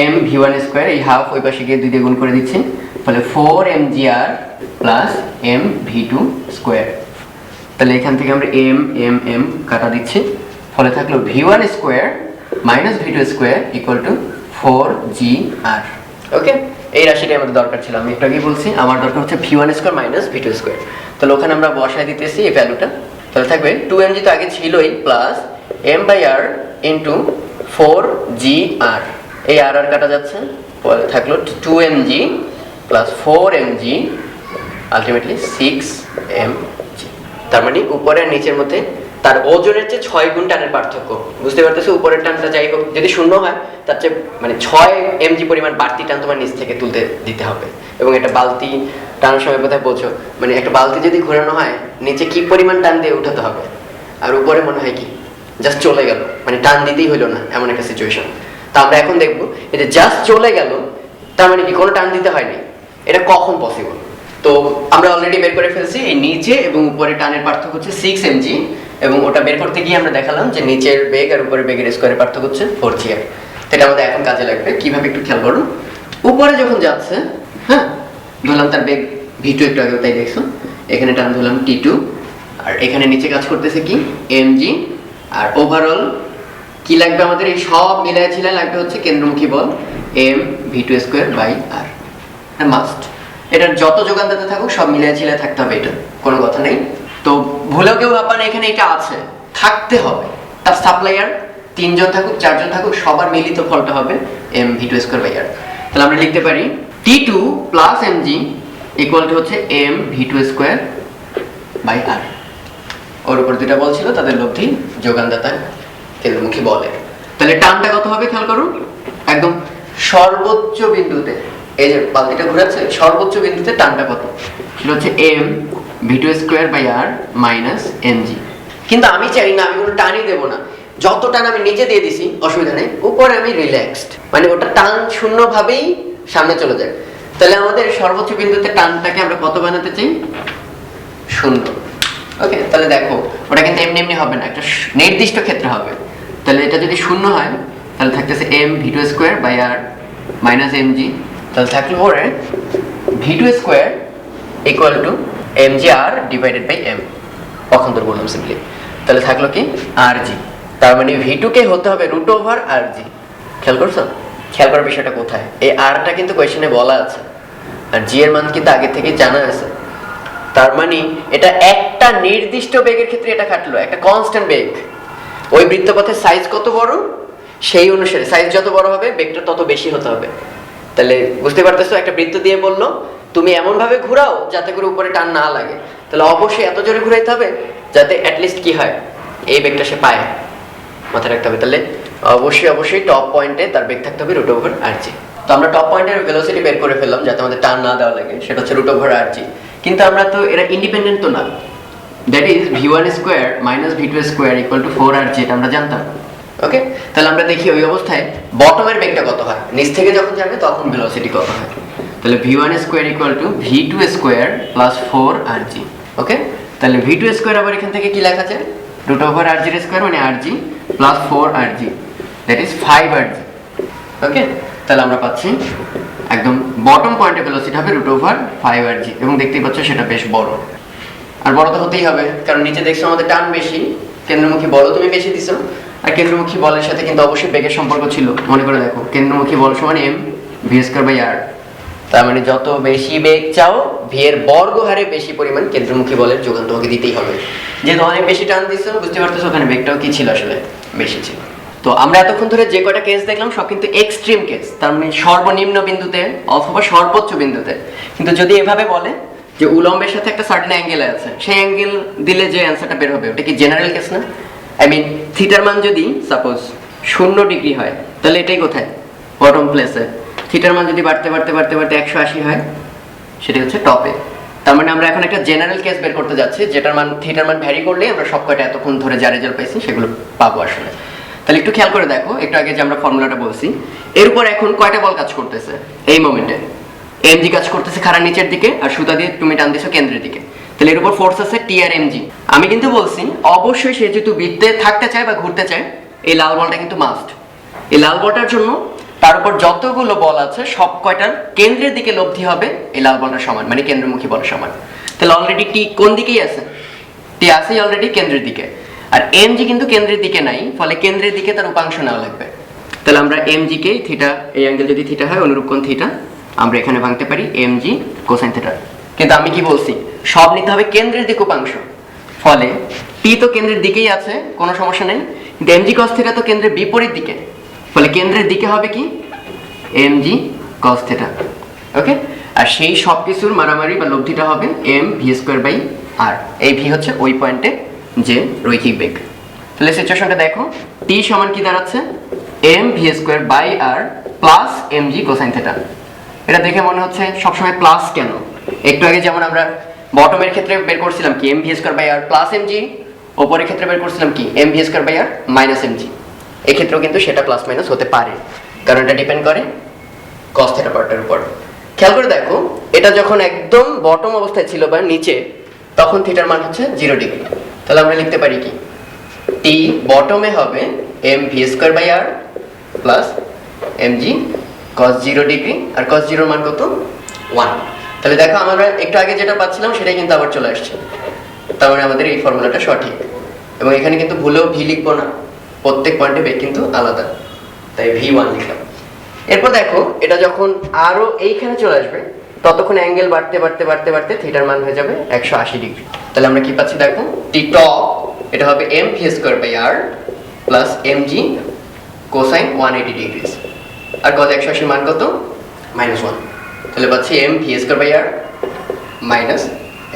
Speaker 1: m v1 স্কয়ার, এই হাফ ওই পাশে গিয়ে 2 দিয়ে গুণ করে দিচ্ছি, তাহলে 4mgr plus m v2 square. তাহলে এখান থেকে আমরা m m m কাটা দিচ্ছি, ফলে থাকলো v1 square minus v2 square equal two 4gr। ওকে, এই রাশিটাই আমাদের দরকার ছিল। আমি একটু আগেই বলছি আমার দরকার হচ্ছে v1 square minus v2 square. তাহলে ওখানে আমরা বসায় দিতেছি এই ভ্যালুটা, তাহলে থাকবে 2mg তো আগে ছিলই প্লাস m/r ইনটু 4gr, এই r আর কাটা যাচ্ছে, পরে থাকলো 2mg plus 4mg ultimately 6mg। তার মানে উপরে আর নিচের মধ্যে তার ওজনের চেয়ে 6 গুণ টানের পার্থক্য। বুঝতে পারতেছো, উপরের টানটা যাই হোক যদি শূন্য হয় তার চেয়ে মানে 6 mg পরিমাণ বাড়তি টান তোমার নিচ থেকে তুলতে দিতে হবে। এবং একটা বালতি টানার সময় কোথায় বোঝো, মানে একটা বালতি যদি ঘোরানো হয় নিচে কি পরিমাণ টান দিয়ে উঠাতে হবে, আর উপরে মনে হয় কি জাস্ট চলে গেল, মানে টান দিতেই হইলো না, এমন একটা সিচুয়েশন। তা আমরা এখন দেখবো এই যে জাস্ট চলে গেল তার মানে কি কোনো টান দিতে হয়নি, এটা কখন পসিবল। তো আমরা অলরেডি বের করে ফেলছি এই নিচে এবং উপরে টানের পার্থক্য হচ্ছে 6mg, এবং ওটা বের করতে গিয়ে আমরা দেখালাম যে নিচের বেগ আর উপরের বেগের স্কয়ারের পার্থক্য হচ্ছে 4gr। এটা আমাদের এখন কাজে লাগবে। কিভাবে একটু খেয়াল করো, উপরে যখন যাচ্ছে, হ্যাঁ ধরলাম তার বেগ v2, একটু আগে তাই দেখছো, এখানে টান ধরলাম t2, আর এখানে নিচে কাজ করতেছে কি mg, আর ওভারঅল কি লাগবে আমাদের এই সব মিলায় ছিলায় লাগবে হচ্ছে কেন্দ্রমুখী বল m v2 square by r। Must এটার যত যোগানদাতা থাকুক সব মিলিয়ে ছিলে থাকতে হবে, এটা কোনো কথা নেই। তো ভুলেও কেউ ভাববেন এখানে এটা আছে, থাকতে হবে। তার সাপ্লায়ার 3 জন থাকুক 4 জন থাকুক সবার মিলিত ফলটা হবে m v2 square by r। তাহলে আমরা লিখতে পারি t2 plus mg equal to হচ্ছে m v2 square by r। ওর উপর দুটো বল ছিল তাদের লব্ধি যোগানদাতা কেন্দ্রমুখী বলের। তাহলে টানটা কত হবে খেয়াল করুন, একদম সর্বোচ্চ বিন্দুতে এই যে বালতিটা ঘোরাচ্ছে সর্বোচ্চ বিন্দুতে টানটা কত, সেটা হচ্ছে m v2 square by r minus mg। কিন্তু আমি চাই না, আমি কোনো টানই দেব না, যত টান আমি নিচে দিয়ে দিছি অসুবিধা নেই, উপরে আমি রিল্যাক্সড, মানে ওটা টান শূন্য ভাবেই সামনে চলে যায়। তাহলে আমাদের সর্বোচ্চ বিন্দুতে টানটাকে আমরা কত বানাতে চাই, 0। ওকে, তাহলে দেখো ওটা কিন্তু এমনি এমনি হবে না, একটা নির্দিষ্ট ক্ষেত্রে হবে। তাহলে এটা যদি 0 হয় তাহলে থাকতেছে m v2 square by r minus mg। তাহলে থাকলো পরে v2 square equal to mgr divided by m, পক্ষান্তর বললাম সিম্পলি। তাহলে থাকলো কি rg, তার মানে v2 কে হতে হবে √rg। খেয়াল করছো, খেয়াল করার বিষয়টা কোথায়, এই rটা কিন্তু কোয়েশ্চেনে বলা আছে আর g এর মান কিন্তু আগে থেকে জানা আছে। তার মানে এটা একটা নির্দিষ্ট বেগের ক্ষেত্রে এটা খাটলো, একটা কনস্ট্যান্ট বেগ। ওই বৃত্তপথের সাইজ কত বড় সেই অনুসারে সাইজ যত বড় হবে বেগটা তত বেশি হতে হবে। তাহলে বুঝতে পারতেছো, একটা বৃত্ত দিয়ে বললো তুমি এমন ভাবে ঘোরাও যাতে করে উপরে টান না লাগে, তাহলে অবশ্যই এত জোরে ঘুরাইতে হবে যাতে অ্যাটলিস্ট কি হয় এই বেগটা সে পায়, মাথায় রাখতে হবে। তাহলে অবশ্যই টপ পয়েন্টে তার বেগ থাকতে হবে √rg। তো আমরা টপ পয়েন্টের ভেলোসিটি বের করে ফেললাম যাতে আমাদের টান না দেওয়া লাগে, সেটা হচ্ছে √rg। কিন্তু আমরা তো এরা ইন্ডিপেন্ডেন্ট তো না, that is v1 square minus v2 square equal two 4rg, এটা আমরা জানতাম। ওকে, তাহলে আমরা দেখি ওই অবস্থায় বটমের বেগটা কত হয়, নিচ থেকে যখন যাবে তখন ভেলোসিটি কত হয়। তাহলে v1 square equal two v2 square plus 4rg। ওকে, তাহলে v2 স্কয়ার আবার এখান থেকে কি লেখা যায়, √rg স্কয়ার মানে rg plus 4rg, that is 5rg। ওকে, তাহলে আমরা পাচ্ছি একদম বটম পয়েন্টে ভেলোসিটি হবে √5rg, এবং দেখতেই পাচ্ছ সেটা বেশ বড়। আর বড় তো হতেই হবে কারণ নিচে দেখছো আমাদের টান বেশি, কেন্দ্রমুখী বলও তুমি বেশি দিছো, আর কেন্দ্রমুখী বলের সাথে কিন্তু অবশ্যই বেগের সম্পর্ক ছিল। মনে করে দেখো কেন্দ্রমুখী বল সমান m v square by r, তার মানে যত বেশি বেগ চাও v এর বর্গ হারে বেশি পরিমাণ কেন্দ্রমুখী বলের যোগান তোমাকে দিতেই হবে। যেহেতু অনেক বেশি টান দিছো বুঝতে পারতেছো ওখানে বেগটাও কি ছিল, আসলে বেশি ছিল। তো আমরা এতক্ষণ ধরে যে কয়টা কেস দেখলাম সব কিন্তু এক্সট্রিম কেস, তার মানে সর্বনিম্ন বিন্দুতে অথবা সর্বোচ্চ বিন্দুতে। কিন্তু যদি এভাবে বলে যে উলম্বের সাথে একটা সার্টেন অ্যাঙ্গেল আছে, সেই অ্যাঙ্গেল দিলে যে অ্যান্সারটা বের হবে ওটা কি জেনারেল কেস না? আই মিন থিটার মান যদি সাপোজ 0 ডিগ্রি হয় তাহলে এটাই কোথায়? বটম প্লেসে। থিটার মান যদি বাড়তে বাড়তে বাড়তে বাড়তে 180 হয় সেটা হচ্ছে টপে। তার মানে আমরা এখন একটা জেনারেল কেস বের করতে যাচ্ছি যেটার মান থিটার মান ভ্যারি করলে আমরা সব কয়টা এতক্ষণ ধরে যা রেজাল্ট পাইছি সেগুলো পাবো আসলে। তাহলে একটু খেয়াল করে দেখো, একটু আগে যে আমরা ফর্মুলাটা বলছি এর উপর এখন কয়টা বল কাজ করতেছে এই মোমেন্টে? mg কাজ করতেছে খাড়ার নিচের দিকে আর সুতা দিয়ে তুমি টান দিছো কেন্দ্রের দিকে, তাহলে এর উপর ফোর্স আছে টি আর mg। আমি কিন্তু বলছি অবশ্যই সে যেহেতু বৃত্তে থাকতে চায় বা ঘুরতে চায় এই লাল বলটা কিন্তু মাস্ট। এই লাল বলটার জন্য তার উপর যতগুলো বল আছে সব কয়টার কেন্দ্রের দিকে লব্ধি হবে এই লাল বলটার সমান, মানে কেন্দ্রমুখী বলের সমান। তাহলে অলরেডি টি কোন দিকেই আছে? টি আছে অলরেডি কেন্দ্রের দিকে, আর mg কিন্তু কেন্দ্রের দিকে নাই, ফলে কেন্দ্রের দিকে তার উপাংশ নেওয়া লাগবে। তাহলে আমরা mg কে থিটা, এই অ্যাঙ্গেল যদি থিটা হয় অনুরূপ কোণ থিটা, আমরা এখানে ভাঙতে পারি mg কোসাইন থিটা। কিন্তু আমি কি বলছি সব নিতে হবে কেন্দ্রের দিকে উপাংশ, ফলে টি তো কেন্দ্রের দিকেই আছে কোনো সমস্যা নেই, কিন্তু mg cos থিটা তো কেন্দ্রের বিপরীত দিকে, ফলে কেন্দ্রের দিকে হবে কি mg cos থিটা। ওকে, আর সেই সব কিছুর মারামারি বা লব্ধিটা হবে m v square by r। এই v হচ্ছে ওই পয়েন্টে যে রৈখিক বেগ। তাহলে সিচুয়েশনটা দেখো, t সমান কি দাঁড়াচ্ছে? m v square by r plus mg cosine থিটা। এটা দেখে মনে হচ্ছে সবসময় প্লাস কেন? একটু আগে যেমন আমরা বটমের ক্ষেত্রে বের করছিলাম কি m v square by r plus mg, ওপরের ক্ষেত্রে বের করছিলাম কি m v square by r minus mg। এই ক্ষেত্রেও কিন্তু সেটা প্লাস মাইনাস হতে পারে, কারণ এটা ডিপেন্ড করে cos থিটা পার্টের উপর। খেয়াল করে দেখো, এটা যখন একদম বটম অবস্থায় ছিল বা নিচে, তখন থিটার মান হচ্ছে 0 ডিগ্রি। তাহলে আমরা লিখতে পারি কি t বটমে হবে m v square by r plus mg cos 0 degree, আর cos 0 মান কত? 1। তাহলে দেখো আমরা একটু আগে যেটা পাচ্ছিলাম সেটাই কিন্তু আবার চলে আসছে, তার মানে আমাদের এই ফর্মুলাটা সঠিক। এবং এখানে কিন্তু ভুলেও v লিখবো না, প্রত্যেক পয়েন্টে বেগ কিন্তু আলাদা, তাই v1 লিখলাম। এরপর দেখো এটা যখন আরো এইখানে চলে আসবে ততক্ষণ অ্যাঙ্গেল বাড়তে বাড়তে বাড়তে বাড়তে থিটার মান হয়ে যাবে 180 ডিগ্রি। তাহলে আমরা কি পাচ্ছি দেখো, টি টপ এটা হবে m v square by r plus mg cosine 180 degree, আর cos 180 মান কত? -1। তাহলে পাচ্ছি m v square by r minus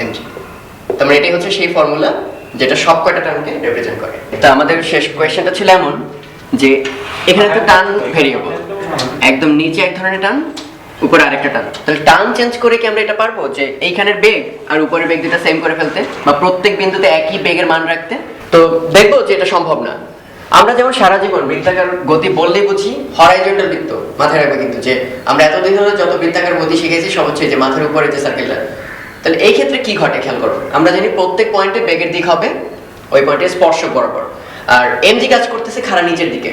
Speaker 1: mg। তার মানে এটাই হচ্ছে সেই ফর্মুলা যেটা সব কয়টা টার্মকে রিপ্রেজেন্ট করে। তা আমাদের শেষ কোয়েশ্চেনটা ছিল এমন যে এখানে তো টার্ন ভেরিয়েবল, একদম নিচে এক ধরনের টার্ন, উপরে আরেকটা টার্ন। তাহলে টার্ন চেঞ্জ করে কি আমরা এটা পারবো যে এইখানের বেগ আর উপরের বেগ দুটো সেম করে ফেলতে, বা প্রত্যেক বিন্দুতে একই বেগের মান রাখতে? তো দেখবো যে এটা সম্ভব না। আমরা যেমন সারা জীবন বৃত্তাকার গতি বললেই বুঝি হরাইজন্টাল বৃত্ত, মাথায় রাখবে কিন্তু যে আমরা এতদিন ধরে যত বৃত্তাকার গতি শিখেছি সব হচ্ছে যে মাথার উপরে যে সার্কেলটা। তাহলে এই ক্ষেত্রে কি ঘটে খেয়াল করো, আমরা জানি প্রত্যেক পয়েন্টে বেগের দিক হবে ওই পয়েন্টে স্পর্শক বরাবর, আর mg কাজ করতেছে খাড়া নিচের দিকে।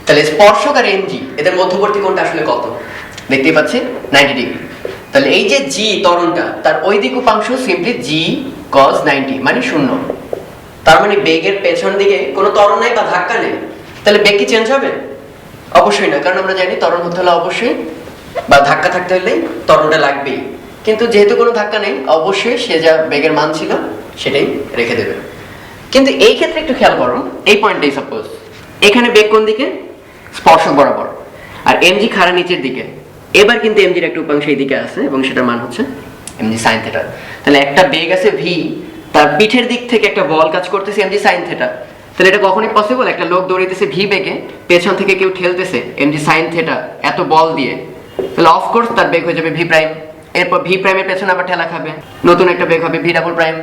Speaker 1: তাহলে স্পর্শক আর mg এদের মধ্যবর্তী কোণটা আসলে কত? দেখতেই পাচ্ছি 90 ডিগ্রি। তাহলে এই যে g ত্বরণটা তার ওই দিক উপাংশ সিম্পলি g cos 90 মানে 0। তার মানে বেগের পেছন দিকে কোনো ত্বরণ নাই বা ধাক্কা নেই, তাহলে বেগ কি চেঞ্জ হবে? অবশ্যই না, কারণ আমরা জানি ত্বরণ হতে হলে অবশ্যই বা ধাক্কা থাকতে হলে ত্বরণটা লাগবেই। কিন্তু যেহেতু কোনো ধাক্কা নেই, অবশ্যই সে যা বেগের মান ছিল সেটাই রেখে দেবে। কিন্তু এই ক্ষেত্রে একটু খেয়াল করো, এই পয়েন্টটাই সাপোজ এখানে বেগ কোন দিকে? স্পর্শক বরাবর, আর mg খাড়া নিচের দিকে। এবার কিন্তু mg এর একটা উপাংশ এই দিকে আছে এবং সেটার মান হচ্ছে mg sin থিটা। তাহলে একটা বেগ আছে v, তার পিঠের দিক থেকে একটা বল কাজ করতেছে mg sin থিটা। তাহলে এটা কখনোই পসিবল? একটা লোক দৌড়াইতেছে v বেগে, পেছন থেকে কেউ ঠেলতেছে mg sin থিটা এত বল দিয়ে, তাহলে অফকোর্স তার বেগ হয়ে যাবে v প্রাইম। এরপর v প্রাইমের পেছনে আবার ঠেলা খাবে, নতুন একটা বেগ হবে v ডাবল প্রাইম।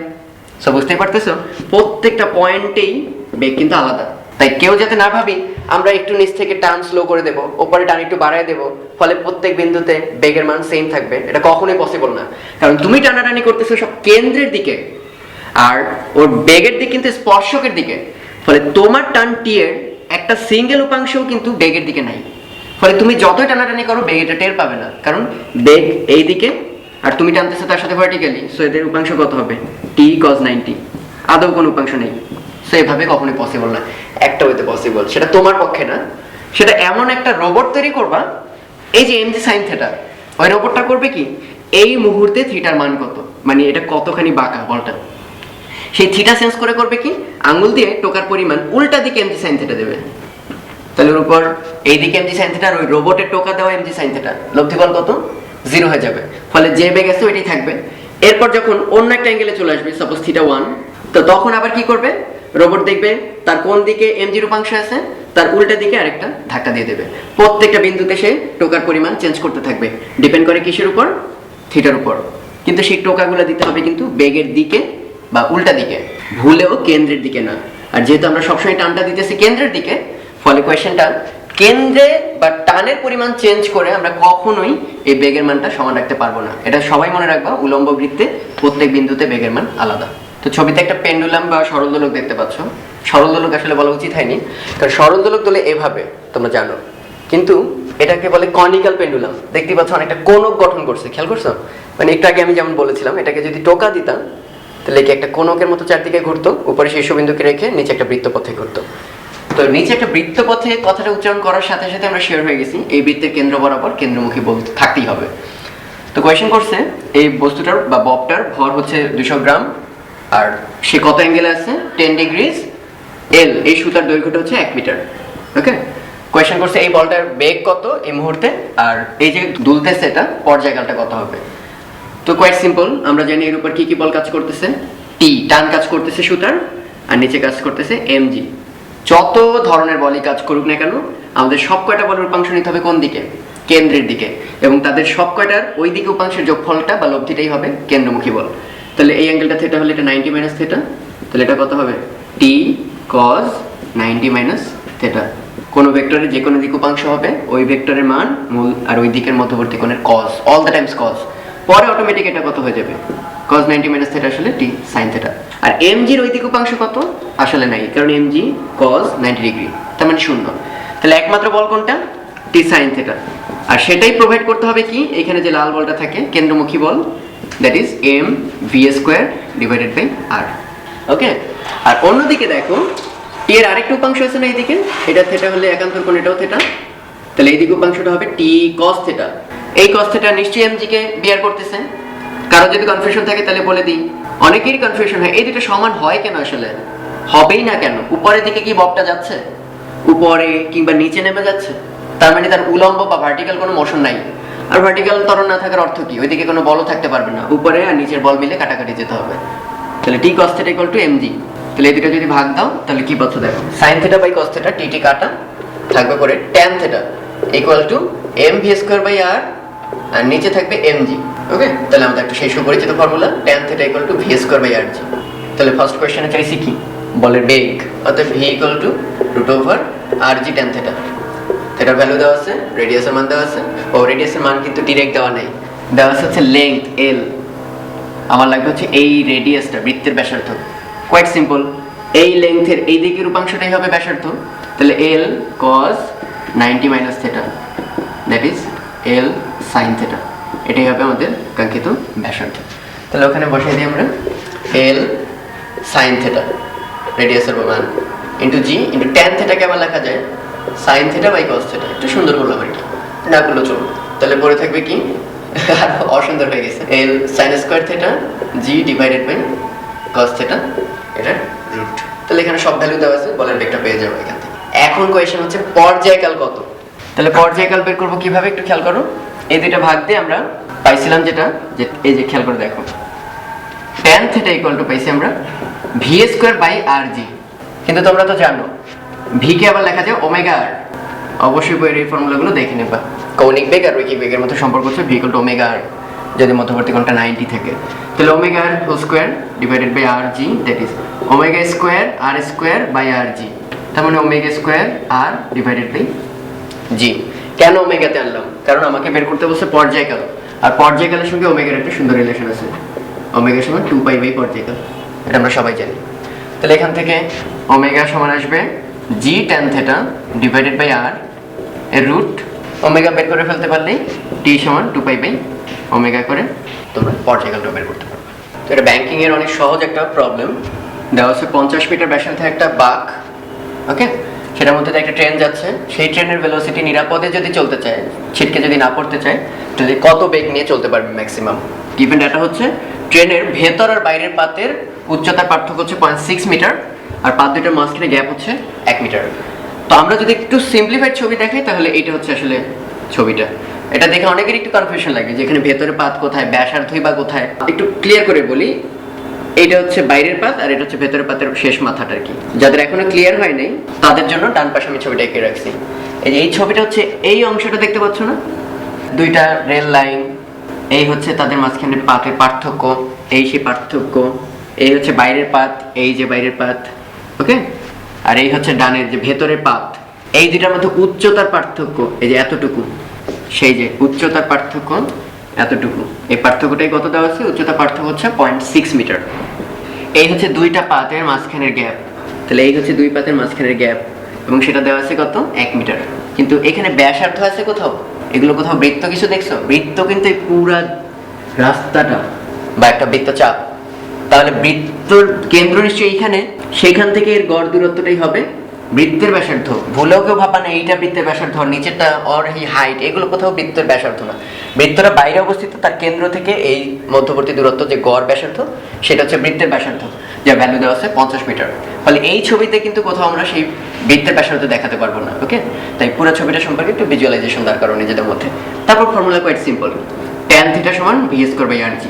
Speaker 1: সো বুঝতেই পারতেছো প্রত্যেকটা পয়েন্টেই বেগ কিন্তু আলাদা। তাই কেউ যাতে না ভাবি আমরা একটু নিচ থেকে টার্ন স্লো করে দেব, উপরে টার্ন একটু বাড়ায় দেব, ফলে প্রত্যেক বিন্দুতে বেগের মান সেম থাকবে, এটা কখনোই পসিবল না। কারণ তুমি টানাটানি করতেছো সব কেন্দ্রের দিকে, আর ওর বেগের দিক কিন্তু স্পর্শকের দিকে, ফলে তোমার টার্ন টি এর একটা সিঙ্গেল উপাংশও কিন্তু বেগের দিকে নাই। ফলে তুমি যতই টানাটানি করো বেগ এটা টের পাবে না, কারণ বেগ এই দিকে আর তুমি টানতেছো তার সাথে ভার্টিক্যালি। সো এদের উপাংশ কত হবে? টি cos 90, আদৌ কোনো উপাংশ নেই। সো এভাবে কখনোই পসিবল না। একটা হইতে পসিবল, সেটা তোমার পক্ষে না, সেটা এমন একটা রোবট তৈরি করবা, এই যে mg sin থিটা, ওই রোবটটা করবে কি এই মুহূর্তে থিটার মান কত, মানে এটা কতখানি বাঁকা বলটা, সেই থিটা সেন্স করে করবে কি আঙ্গুল দিয়ে টোকার পরিমাণ উল্টা দিকে mg sin থিটা দেবে। তাহলে ওর উপর এই দিকে mg sin থিটা আর ওই রোবটের টোকা দেওয়া mg sin থিটা, লব্ধি বল কত? 0 হয়ে যাবে। ফলে যে বেগ আছে ওইটাই থাকবে, এরপর যখন অন্য একটা অ্যাঙ্গেলে চলে আসবে, সাপোজ θ1, তো তখন আবার কি করবে, রোবট দেখবে তার কোন দিকে mg রূপাংশ আছে, তার উল্টা দিকে আরেকটা ধাক্কা দিয়ে দেবে। প্রত্যেকটা বিন্দুতে সে টোকার পরিমাণ চেঞ্জ করতে থাকবে, ডিপেন্ড করে কিসের উপর, থিটার উপর। কিন্তু সেই টোকাগুলো দিতে হবে কিন্তু বেগের দিকে বা উল্টা দিকে, ভুলেও কেন্দ্রের দিকে না। আর যেহেতু আমরা সবসময় টানটা দিতেছি কেন্দ্রের দিকে, ফলে কোয়েশ্চেনটা কেন্দ্রে বা টানের পরিমাণ চেঞ্জ করে আমরা কখনোই এই বেগের মানটা সমান রাখতে পারবো না। এটা সবাই মনে রাখবা, উলম্ব বৃত্তে প্রত্যেক বিন্দুতে বেগের মান আলাদা। তো ছবিতে একটা পেন্ডুলাম বা সরল দোলক দেখতে পাচ্ছ। সরল দোলক আসলে বলা উচিত হয়নি, কারণ সরল দোলক দোলে এভাবে, তোমরা জানো, কিন্তু এটাকে বলে কনিক্যাল পেন্ডুলাম। দেখতে পাচ্ছ অনেকটা কোণক গঠন করছে, খেয়াল করছো? মানে একটু আগে আমি যেমন বলেছিলাম, এটাকে যদি টোকা দিতাম তাহলে কি একটা কোণকের মতো চারদিকে ঘুরতো, উপরে শীর্ষবিন্দুকে রেখে নিচে একটা বৃত্তপথে ঘুরতো। তো নিচে একটা বৃত্তপথে কথাটা উচ্চারণ করার সাথে সাথে আমরা শেয়ার হয়ে গেছি এই বৃত্তের কেন্দ্র বরাবর কেন্দ্রমুখী বল থাকতেই হবে। তো কোয়েশ্চেন করছে এই বস্তুটার বা ববটার ভর হচ্ছে 200 গ্রাম, আর সে কত অ্যাঙ্গেলে আছে, 10 ডিগ্রিজ এল, এই সুতার দৈর্ঘ্যটা হচ্ছে 1 মিটার। ওকে, কোয়েশ্চেন করছে এই বলটার বেগ কত এই মুহূর্তে, আর এই যে দুলতেছে এটা পর্যায়কালটা কত হবে। তো কোয়াইট সিম্পল, আমরা জানি এর উপর কি কি বল কাজ করতেছে, টি টান কাজ করতেছে সুতার, আর নিচে কাজ করতেছে এমজি। যত ধরনের বলই কাজ করুক না কেন, আমাদের সব কয়টা বলের উপাংশ নিতে হবে কোন দিকে, কেন্দ্রের দিকে, এবং তাদের সব কয়টার ওই দিকে উপাংশের যোগফলটা বা লব্ধিটাই হবে কেন্দ্রমুখী বল। তাহলে এই অ্যাঙ্গেলটা থিটা হলে এটা 90 মাইনাস থিটা, তাহলে এটা কত হবে, টি কজ 90 মাইনাস থিটা। কোন ভেক্টরের যে কোনো দিক উপাংশ হবে ওই ভেক্টরের মান মূল আর ওই দিকের মধ্যবর্তী কোণের cos, all the times cos, পরে অটোমেটিক এটা কত হয়ে যাবে, cos 90 মাইনাস থিটা আসলে t sin থিটা। আর mg এর ওই দিক উপাংশ কত, আসলে নাই, কারণ mg cos 90 ডিগ্রি, তার মানে শূন্য। তাহলে একমাত্র বল কোনটা, t sin থিটা, আর সেটাই প্রোভাইড করতে হবে কি, এখানে যে লাল বলটা থাকে কেন্দ্রমুখী বল, that is m v square divided by r। Okay, আর অন্যদিকে দেখো t এর আরেকটা উপাংশ আছে না এইদিকে, এটা থিটা হলে একান্তর কোণ এটাও থিটা, তাহলে এই দিক উপাংশটা হবে t cos থিটা। এই cos থিটা নিশ্চয়ই mg কে বিয়ার করতেছে। কারো যদি কনফিউশন থাকে তাহলে বলে দিই, অনেকেরই কনফিউশন হয় এই দুটো সমান হয় কেন, আসলে হবেই না কেন, উপরের দিকে কি ববটা যাচ্ছে, উপরে কিংবা নিচে নেমে যাচ্ছে, তার মানে তার উলম্ব বা ভার্টিক্যাল কোনো মোশন নাই। আর ভার্টিক্যাল ত্বরণ না থাকার অর্থ কি, ওইদিকে কোনো বলও থাকতে পারবে না, উপরে আর নিচের বল মিলে কাটাকাটি যেতে হবে। তাহলে t cos θ = mg, তাহলে এই দুটো যদি ভাগ দাও তাহলে কি পাচ্ছ দেখো, sin θ বাই cos θ, t কাটা থাকবে করে tan θ = m v square by r, আর নিচে থাকবে mg। ওকে, তাহলে আমাদের একটা সেই সুপরিচিত formula tan θ = v square by rg। তাহলে ফার্স্ট কোশ্চেনে চাইছি কি, বলের বেগ, অর্থাৎ v = √rg tan θ। থিটার ভ্যালু দেওয়া আছে, রেডিয়াসের মান দেওয়া আছে, ও রেডিয়াসের মান কিন্তু ডাইরেক্ট দেওয়া নাই, দেওয়া আছে হচ্ছে লেংথ l, আমার লাগবে হচ্ছে এই রেডিয়াসটা, বৃত্তের ব্যাসার্ধ। কোয়াইট সিম্পল, এই লেংথের এই দিকের উপাংশটাই হবে ব্যাসার্ধ, তাহলে l cos 90 minus θ, that is l sin θ, এটাই হবে আমাদের কাঙ্ক্ষিত ব্যাসার্ধ। তাহলে ওখানে বসাই দিই আমরা l sin θ, রেডিয়াসের মান, ইন্টু g ইন্টু tan θ কে আবার লেখা যায় sin θ বাই cos θ। একটু সুন্দর করলাম আর কি, না করলেও চলবে। তাহলে পরে থাকবে কি, আর অসুন্দর হয়ে গেছে, l sin square θ g divided by cos θ, এটা রুট। তাহলে এখানে সব ভ্যালু দেওয়া আছে, বলের বেগটা পেয়ে যাবো এখান থেকে। এখন কোয়েশ্চেন হচ্ছে পর্যায়কাল কত। তাহলে পর্যায়কাল বের করবো কিভাবে, একটু খেয়াল করো। এই দুইটা ভাগ দিয়ে আমরা পাইছিলাম যেটা, যে এই যে খেয়াল করে দেখো, tan θ = পাইছি আমরা v স্কয়ার বাই rg, কিন্তু তোমরা তো জানো v কে আবার লেখা যায় ওমেগা r, অবশ্যই বইয়ের এই ফর্মুলাগুলো দেখে নেবা। কৌণিক বেগ আর রৈখিক বেগের মধ্যে সম্পর্ক হচ্ছে v = ওমেগা r, যদি মধ্যবর্তী কোণটা 90 থাকে। তাহলে omega r whole square divided by rg, that is omega square r square by rg, তার মানে omega square r divided by g। কেন ওমেগাতে আনলাম, কারণ আমাকে বের করতে বলছে পর্যায়কাল, আর পর্যায়কালের সঙ্গে ওমেগার একটা সুন্দর রিলেশন আছে, ওমেগা সমান 2π বাই পর্যায়কাল, এটা আমরা সবাই জানি। তাহলে এখান থেকে ওমেগা সমান আসবে g tan θ divided by r এর রুট, ওমেগা বের করে ফেলতে পারলেই t সমান 2π বাই ওমেগা করে তোমরা পর্যায়কালটা বের করতে পারবে। তো এটা ব্যাংকিং এর অনেক সহজ একটা প্রবলেম। দেওয়া আছে 50 মিটার ব্যাসার্ধের একটা বাঁক, ওকে, সেটার মধ্যে একটা ট্রেন যাচ্ছে, সেই ট্রেনের ভেলোসিটি নিরাপদে যদি চলতে চায়, ছিটকে যদি না পড়তে চায়, তাহলে কত বেগ নিয়ে চলতে পারবে ম্যাক্সিমাম। গিভেন ডাটা হচ্ছে ট্রেনের ভেতর আর বাইরের পাতের উচ্চতার পার্থক্য হচ্ছে 0.6 মিটার, আর পাত দুটোর মাঝখানে গ্যাপ হচ্ছে 1 মিটার। তো আমরা যদি একটু সিম্পলিফাইড ছবি দেখাই তাহলে এটা হচ্ছে আসলে ছবিটা। এটা দেখে অনেকের একটু কনফিউশন লাগে যে এখানে ভেতরে পাত কোথায়, ব্যাসার্ধই বা কোথায়। একটু ক্লিয়ার করে বলি, এইটা হচ্ছে বাইরের পাত আর এটা হচ্ছে ভেতরের পাতের শেষ মাথাটা আর কি। যাদের এখনো ক্লিয়ার হয় নাই তাদের জন্য ডান পাশে আমি ছবিটা এঁকে রাখছি। এই ছবিটা হচ্ছে এই অংশটা দেখতে পাচ্ছ না, দুইটা রেল লাইন, এই হচ্ছে তাদের মাঝখানে পাতের পার্থক্য, এই সেই পার্থক্য। এই হচ্ছে বাইরের পাত, এই যে বাইরের পাত, ওকে। আর এই হচ্ছে ডানের যে ভেতরের পাত। এই দুইটার মধ্যে উচ্চতার পার্থক্য এই যে এতটুকু, সেই যে উচ্চতার পার্থক্য এতটুকু। এই পার্থক্যটাই কত দেওয়া আছে, উচ্চতা পার্থক্য হচ্ছে 0.6 মিটার। এই হচ্ছে দুইটা পাতের মাঝখানের গ্যাপ, তাহলে এই হচ্ছে দুই পাতের মাঝখানের গ্যাপ, এবং সেটা দেওয়া আছে কত, 1 মিটার। কিন্তু এখানে ব্যাসার্ধ আছে কোথাও, এগুলো কোথাও বৃত্ত কিছু দেখছো? বৃত্ত কিন্তু এই পুরা রাস্তাটা বা একটা বৃত্তচাপ, তাহলে বৃত্তর কেন্দ্র নিশ্চয়ই এইখানে, সেইখান থেকে এর গড় দূরত্বটাই হবে বৃত্তের ব্যাসার্ধ। ভুলেও কেউ ভাবা না এইটা বৃত্তের ব্যাসার্ধ, নিচেরটা অর এই হাইট, এগুলো কোথাও বৃত্তের ব্যাসার্ধ না। বৃত্তটা বাইরে অবস্থিত, তার কেন্দ্র থেকে এই মধ্যবর্তী দূরত্ব যে গড় ব্যাসার্ধ সেটা হচ্ছে বৃত্তের ব্যাসার্ধ, যার ভ্যালু দেওয়া আছে 50 মিটার। ফলে এই ছবিতে কিন্তু কোথাও আমরা সেই বৃত্তের ব্যাসার্ধ দেখাতে পারবো না, ওকে। তাই পুরো ছবিটা সম্পর্কে একটু ভিজুয়ালাইজেশন দরকার নিজেদের মধ্যে। তারপর ফর্মুলা কোয়াইট সিম্পল, tan θ সমান v²/rg।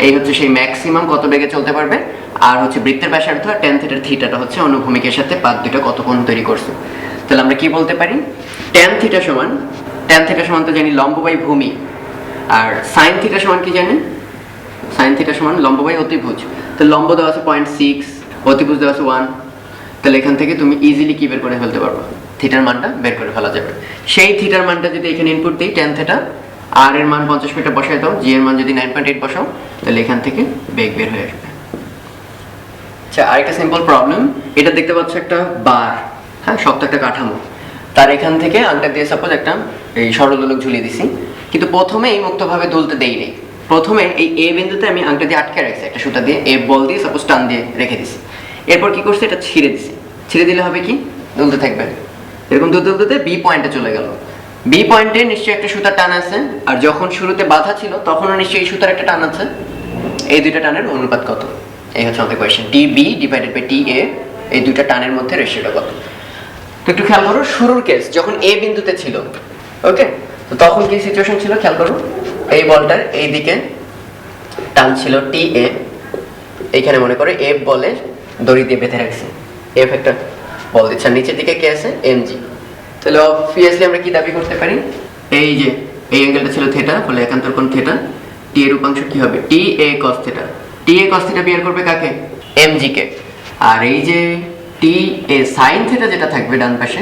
Speaker 1: এই হচ্ছে সেই ম্যাক্সিমাম কত বেগে চলতে পারবে, আর হচ্ছে বৃত্তের ব্যাসার্ধ, আর tan θ থিটাটা হচ্ছে অনুভূমিকের সাথে পাত দুটো কত কোণ তৈরি করছে। তাহলে আমরা কি বলতে পারি, tan θ সমান তো জানি লম্ব বাই ভূমি, আর sin θ সমান কি জানেন, sin θ সমান লম্ব বাই অতিভুজ। তো লম্ব দেওয়া আছে 0.6, অতিভুজ দেওয়া আছে 1। তাহলে এখান থেকে তুমি ইজিলি কি বের করে ফেলতে পারবে, থিটার মানটা বের করে ফেলা যাবে। সেই থিটার মানটা যদি এখানে ইনপুট দিই tan θ, আর এর মান 50 মিটার বসাই দাও, জি এর মান যদি 9.8 বসাও, তাহলে এখান থেকে বেগ বের হয়ে আসবে। আচ্ছা, আরেকটা সিম্পল প্রবলেম, এটা দেখতে পাচ্ছ একটা বার, হ্যাঁ, শক্ত একটা কাঠামো, তার এখান থেকে আংটা দিয়ে সাপোজ একটা এই সরলদোলক ঝুলিয়ে দিছি, কিন্তু প্রথমে এই মুক্তভাবে দুলতে দেই নেই। প্রথমে এই এ বিন্দুতে আমি আংটা দিয়ে আটকে রাখছি একটা সুতা দিয়ে, এ বল দিয়ে সাপোজ টান দিয়ে রেখে দিছি। এরপর কি করছে, এটা ছিঁড়ে দিছি। ছিঁড়ে দিলে হবে কি, দুলতে থাকবে, এরকম দুলতে দুলতে বি পয়েন্টে চলে গেল। বি পয়েন্টে নিশ্চয়ই একটা সুতার টান আছে, আর যখন শুরুতে বাধা ছিল তখনও নিশ্চয়ই এই সুতার একটা টান আছে। এই দুইটা টানের অনুপাত কত, এই হচ্ছে আমাদের question. T B divided by T A, এই দুইটা টানের মধ্যে রেশিওটা কত। তো একটু খেয়াল করো, শুরুর কেস যখন এ বিন্দুতে ছিল, ওকে, তো তখন কি সিচুয়েশন ছিল খেয়াল করো, এই বলটার এই দিকে টান ছিল টি এ, এইখানে মনে করো এফ বলে দড়ি দিয়ে বেঁধে রাখছি, এফ একটা বল দিচ্ছে, আর নিচের দিকে কে আছে, এম জি। তাহলে অবভিয়াসলি আমরা কি দাবি করতে পারি, এই যে এই অ্যাঙ্গেলটা ছিল থিটা, ফলে একান্তর কোণ থিটা, টি এর উপাংশ কি হবে, টি A cos theta. T A cos theta বের করবে কাকে, এম জি কে। আর এই যে টি এ sin থিটা যেটা থাকবে ডান পাশে,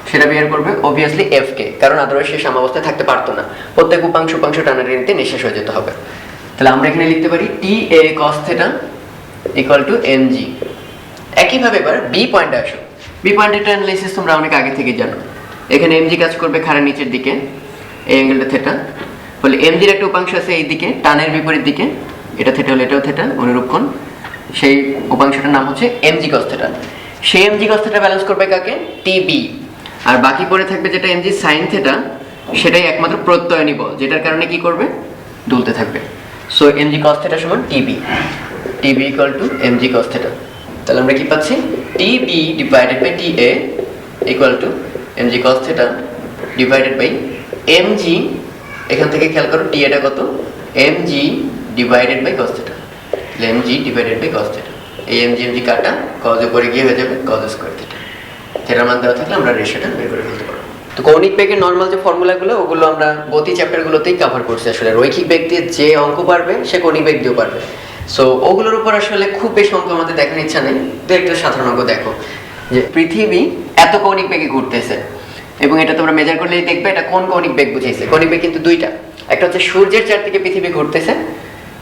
Speaker 1: সেটা বের করবে অবভিয়াসলি এফ কে, কারণ আদারওয়াইজ সে সাম্যাবস্থায় থাকতে পারতো না, প্রত্যেক উপাংশ টানাটানিতে নিঃশেষ হয়ে যেতে হবে। তাহলে আমরা এখানে লিখতে পারি টি এ cos থিটা ইকুয়াল টু এম জি। একইভাবে এবার বি পয়েন্টে আসো, বি পয়েন্টের অ্যানালাইসিস তোমরা অনেক আগে থেকে জানো। এখানে এমজি কাজ করবে খাড়া নিচের দিকে, এই অ্যাঙ্গেলটা থিটা, বলে এমজির একটা উপাংশ আছে এই দিকে টানের বিপরীত দিকে, এটা থিটা হলে এটাও থিটা, অনুরূপ কোণ। সেই উপাংশটার নাম হচ্ছে এমজি cos থিটা। সেই এমজি cos থিটা ব্যালেন্স করবে কাকে, টিবি। আর বাকি পড়ে থাকবে যেটা এমজি sin থিটা, সেটাই একমাত্র প্রত্যয়নী বল, যেটার কারণে কি করবে, দুলতে থাকবে। সো এমজি cos থিটা সমান TB, TB equal to MG cos থিটা। তাহলে আমরা কি পাচ্ছি, TB divided by T A equal to MG cos থিটা ডিভাইডেড বাই এমজি, এখান থেকে খেয়াল করো টি এটা কত, এমজি ডিভাইডেড বাই cos থিটা, এমজি ডিভাইডেড বাই cos থিটা। এই এমজি এমজি কাটা cos উপরে গিয়ে হয়ে যাবে cos স্কয়ার থিটা। থিটার মান দেওয়া থাকলে আমরা রেশিওটা বের করে ফেলতে পারবো। তো কৌণিক বেগের নরমাল যে ফর্মুলাগুলো, ওগুলো আমরা গতি চ্যাপ্টারগুলোতেই কভার করছি। আসলে রৈখিক বেগ দিয়ে যে অঙ্ক পারবে সে কৌণিক বেগ দিয়েও পারবে। সো ওগুলোর উপর আসলে খুব বেশি অঙ্ক আমাদের দেখার ইচ্ছা নেই, একটা সাধারণ অঙ্ক দেখো যে পৃথিবী এত কৌণিক বেগে ঘুরতেছে, এবং এটা তোমরা মেজার করলেই দেখবে এটা কোন কৌণিক বেগ বুঝাইছে। কৌণিক বেগ কিন্তু দুইটা, একটা হচ্ছে সূর্যের চারদিকে পৃথিবী ঘুরতেছে,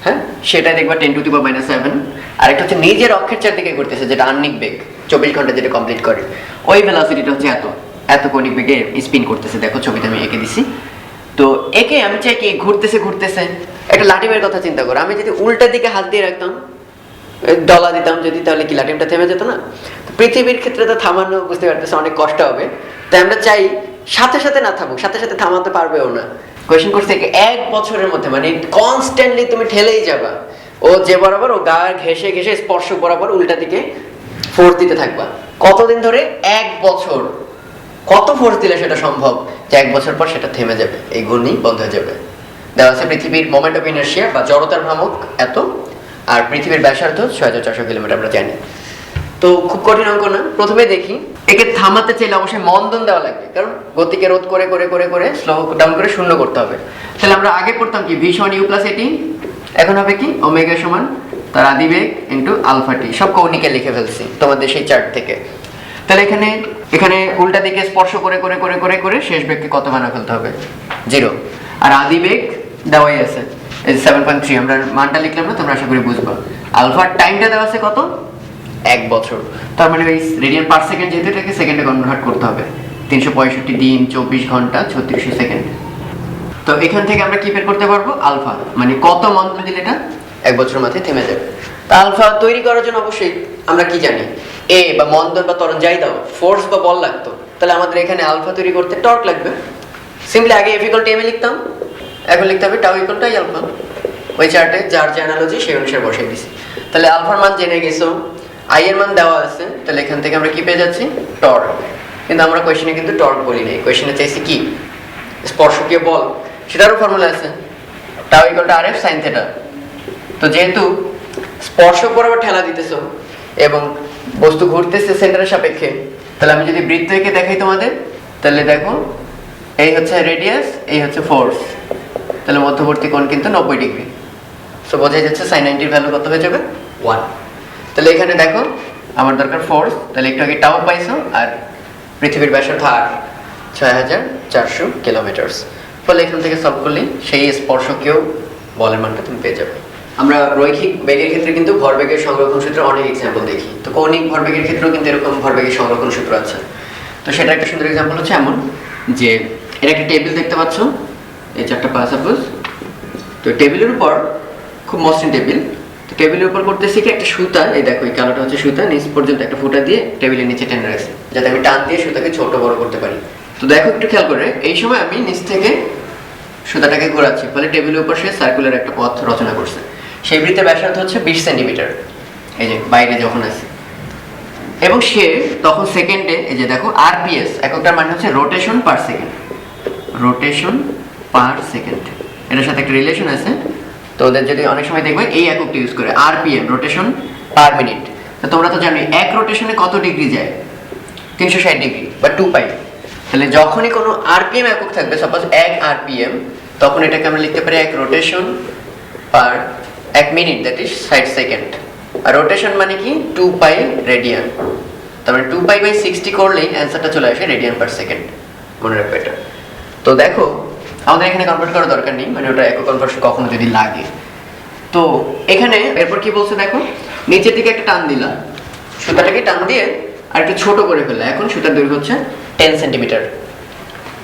Speaker 1: হ্যাঁ, সেটা দেখবা 10⁻⁷, আর একটা হচ্ছে নিজের অক্ষের চারদিকে ঘুরতেছে, যেটা আহ্নিক বেগ 24 ঘন্টা যেটা কমপ্লিট করে, ওই ভেলোসিটিটা হচ্ছে এত কৌণিক বেগে স্পিন করতেছে। দেখো ছবিতে আমি এঁকে দিছি। তো একে আমি চাই কি ঘুরতেছে একটা লাটিমের কথা চিন্তা করো, আমি যদি উল্টা দিকে হাত দিয়ে রাখতাম, ডলা দিতাম যদি, তাহলে কি লাটিমটা থেমে যেত না? পৃথিবীর ক্ষেত্রে তো থামানো বুঝতে পারতেছে অনেক কষ্ট হবে, তাই আমরা চাই সাথে সাথে না থামুক, সাথে সাথে থামাতে পারবেও না। কোয়েশ্চেন করছে 1 বছরের মধ্যে, মানে কনস্ট্যান্টলি তুমি ঠেলেই যাবা, ও যে বরাবর ও গা ঘেসে ঘেসে স্পর্শ বরাবর উল্টা দিকে ফোর্স দিতে থাকবা। কতদিন ধরে? 1 বছর। কত ফোর্স দিলে সেটা সম্ভব যে 1 বছর পর সেটা থেমে যাবে, এই ঘূর্ণি বন্ধ হয়ে যাবে। দেওয়া আছে পৃথিবীর মোমেন্ট অফ ইনার্শিয়া বা জড়তার ভ্রামক এত, আর পৃথিবীর ব্যাসার্ধ 6400 কিলোমিটার আমরা জানি। তো খুব কঠিন অঙ্ক না। প্রথমে দেখি, একে থামাতে চাইলে অবশ্যই মন্দন দেওয়া লাগবে, কারণ গতিকে রোধ করে করে করে করে স্লো ডাউন করে শূন্য করতে হবে। তাহলে আমরা আগে পড়তাম কি ভি সমান ইউ প্লাস এটি, এখন হবে কি ওমেগা সমান তার আদিবেগ ইন্টু আলফা টি, সব কৌণিকে লিখে ফেলছি তোমাদের সেই চার্ট থেকে। তাহলে এখানে এখানে উল্টা দিকে স্পর্শ করে করে করে করে করে শেষ বেগকে কত বানা ফেলতে হবে 0, আর আদিবেগ দেওয়াই আছে এই 7.3, আমরা মানটা লিখলাম না, তোমরা আশা করি বুঝবা। আলফার টাইমটা দেওয়া আছে কত 1 বছর, তার মানে এই রেডিয়ান পার সেকেন্ড যেহেতু এটাকে সেকেন্ডে কনভার্ট করতে হবে, 365 দিন 24 ঘন্টা 3600 সেকেন্ড। তো এখান থেকে আমরা কি বের করতে পারবো আলফা, মানে কত মন্দন দিলে এটা 1 বছর মাথায় থেমে যাবে। তা আলফা তৈরি করার জন্য অবশ্যই আমরা কি জানি, এ বা মন্দন বা ত্বরণ যাই দাও ফোর্স বা বল লাগতো, তাহলে আমাদের এখানে আলফা তৈরি করতে টর্ক লাগবে। সিম্পলি আগে F = ma লিখতাম, এখন লিখতে হবে টাউ = I আলফা। ওই চার্টে যার যে অ্যানালজি সেই অনুসারে বসাই দিছি। তাহলে আলফার মান জেনে গেছো, আই এর মান দেওয়া আছে, তাহলে এখান থেকে আমরা কি পেয়ে যাচ্ছি টর্ক। কিন্তু আমরা কোশ্চেনে কিন্তু টর্ক বলি নাই, কোশ্চেনে চাইছি কি স্পর্শকীয় বল, সেটারও ফর্মুলা আছে টাউ = RF sin θ। তো যেহেতু স্পর্শক বরাবর ঠেলা দিতেছো এবং বস্তু ঘুরতেছে সেন্টারের সাপেক্ষে, তাহলে আমি যদি বৃত্ত এঁকে দেখাই তোমাদের, তাহলে দেখো এই হচ্ছে রেডিয়াস, এই হচ্ছে ফোর্স, তাহলে মধ্যবর্তী কোণ কিন্তু 90 ডিগ্রি। সো বোঝাই যাচ্ছে sin 90 এর ভ্যালু কত হয়ে যাবে 1। তাহলে এখানে দেখো আমার দরকার ফোর্স, তাহলে একটু আগে টাউ পাইছো, আর পৃথিবীর ব্যাসার্ধ আর 6400 কিলোমিটার। ফলে এখান থেকে সলভ করলে সেই স্পর্শকীয় বলের মানটা তুমি পেয়ে যাবে। আমরা রৈখিক বেগের ক্ষেত্রে কিন্তু ভরবেগের সংরক্ষণ সূত্রের অনেক এক্সাম্পল দেখি, তো কৌণিক ভরবেগের ক্ষেত্রেও কিন্তু এরকম ভরবেগের সংরক্ষণ সূত্র আছে। তো সেটা একটা সুন্দর এক্সাম্পল হচ্ছে এমন যে এটা একটা টেবিল দেখতে পাচ্ছ, এই চারটা পা সাপোজ, তো টেবিলের উপর খুব মসৃণ টেবিল, তো টেবিলের উপর করতেছি কি একটা সুতা, এই দেখো এই কালোটা হচ্ছে সুতা, নিচ পর্যন্ত একটা ফুটা দিয়ে টেবিলের নিচে টেনে রাখছি যাতে আমি টান দিয়ে সুতাকে ছোট বড় করতে পারি। তো দেখো একটু খেয়াল করে, এই সময় আমি নিচ থেকে সুতাটাকে ঘোরাচ্ছি, ফলে টেবিলের উপর সে সার্কুলার একটা পথ রচনা করছে। সেই বৃত্তের ব্যাসার্ধ হচ্ছে 20 সেন্টিমিটার, এই যে বাইরে যখন আছে, এবং সে তখন সেকেন্ডে, এই যে দেখো আরপিএস এককটার মানে হচ্ছে rotation per second, rotation per second, এটার সাথে একটা রিলেশন আছে। তো ওদের যদি অনেক সময় দেখবে এই এককটা ইউজ করে আরপিএম, রোটেশন পার মিনিট। তো তোমরা তো জানোই এক রোটেশনে কত ডিগ্রি যায় 360 ডিগ্রি বা 2 পাই। তাহলে যখনই কোনো আরপিএম একক থাকবে, সাপোজ 1 আরপিএম, তখন এটাকে আমরা লিখতে পারি 1 rotation per 1 minute, that is 60 second. আর রোটেশন মানে কি 2 পাই রেডিয়ান, তারপরে 2 পাই বাই 60 করলেই অ্যান্সারটা চলে আসে রেডিয়ান পার সেকেন্ড, মনে রাখবে এটা। তো দেখো আমাদের এখানে কনভার্ট করার দরকার নেই, মানে ওটা একক কনভার্সন কখনো যদি লাগে। তো এখানে এরপর কি বলছে দেখো, নিচের দিকে একটা টান দিলা, সুতাটাকে টান দিয়ে আর একটু ছোট করে ফেললা, এখন সুতার দৈর্ঘ্য হচ্ছে 10 সেন্টিমিটার।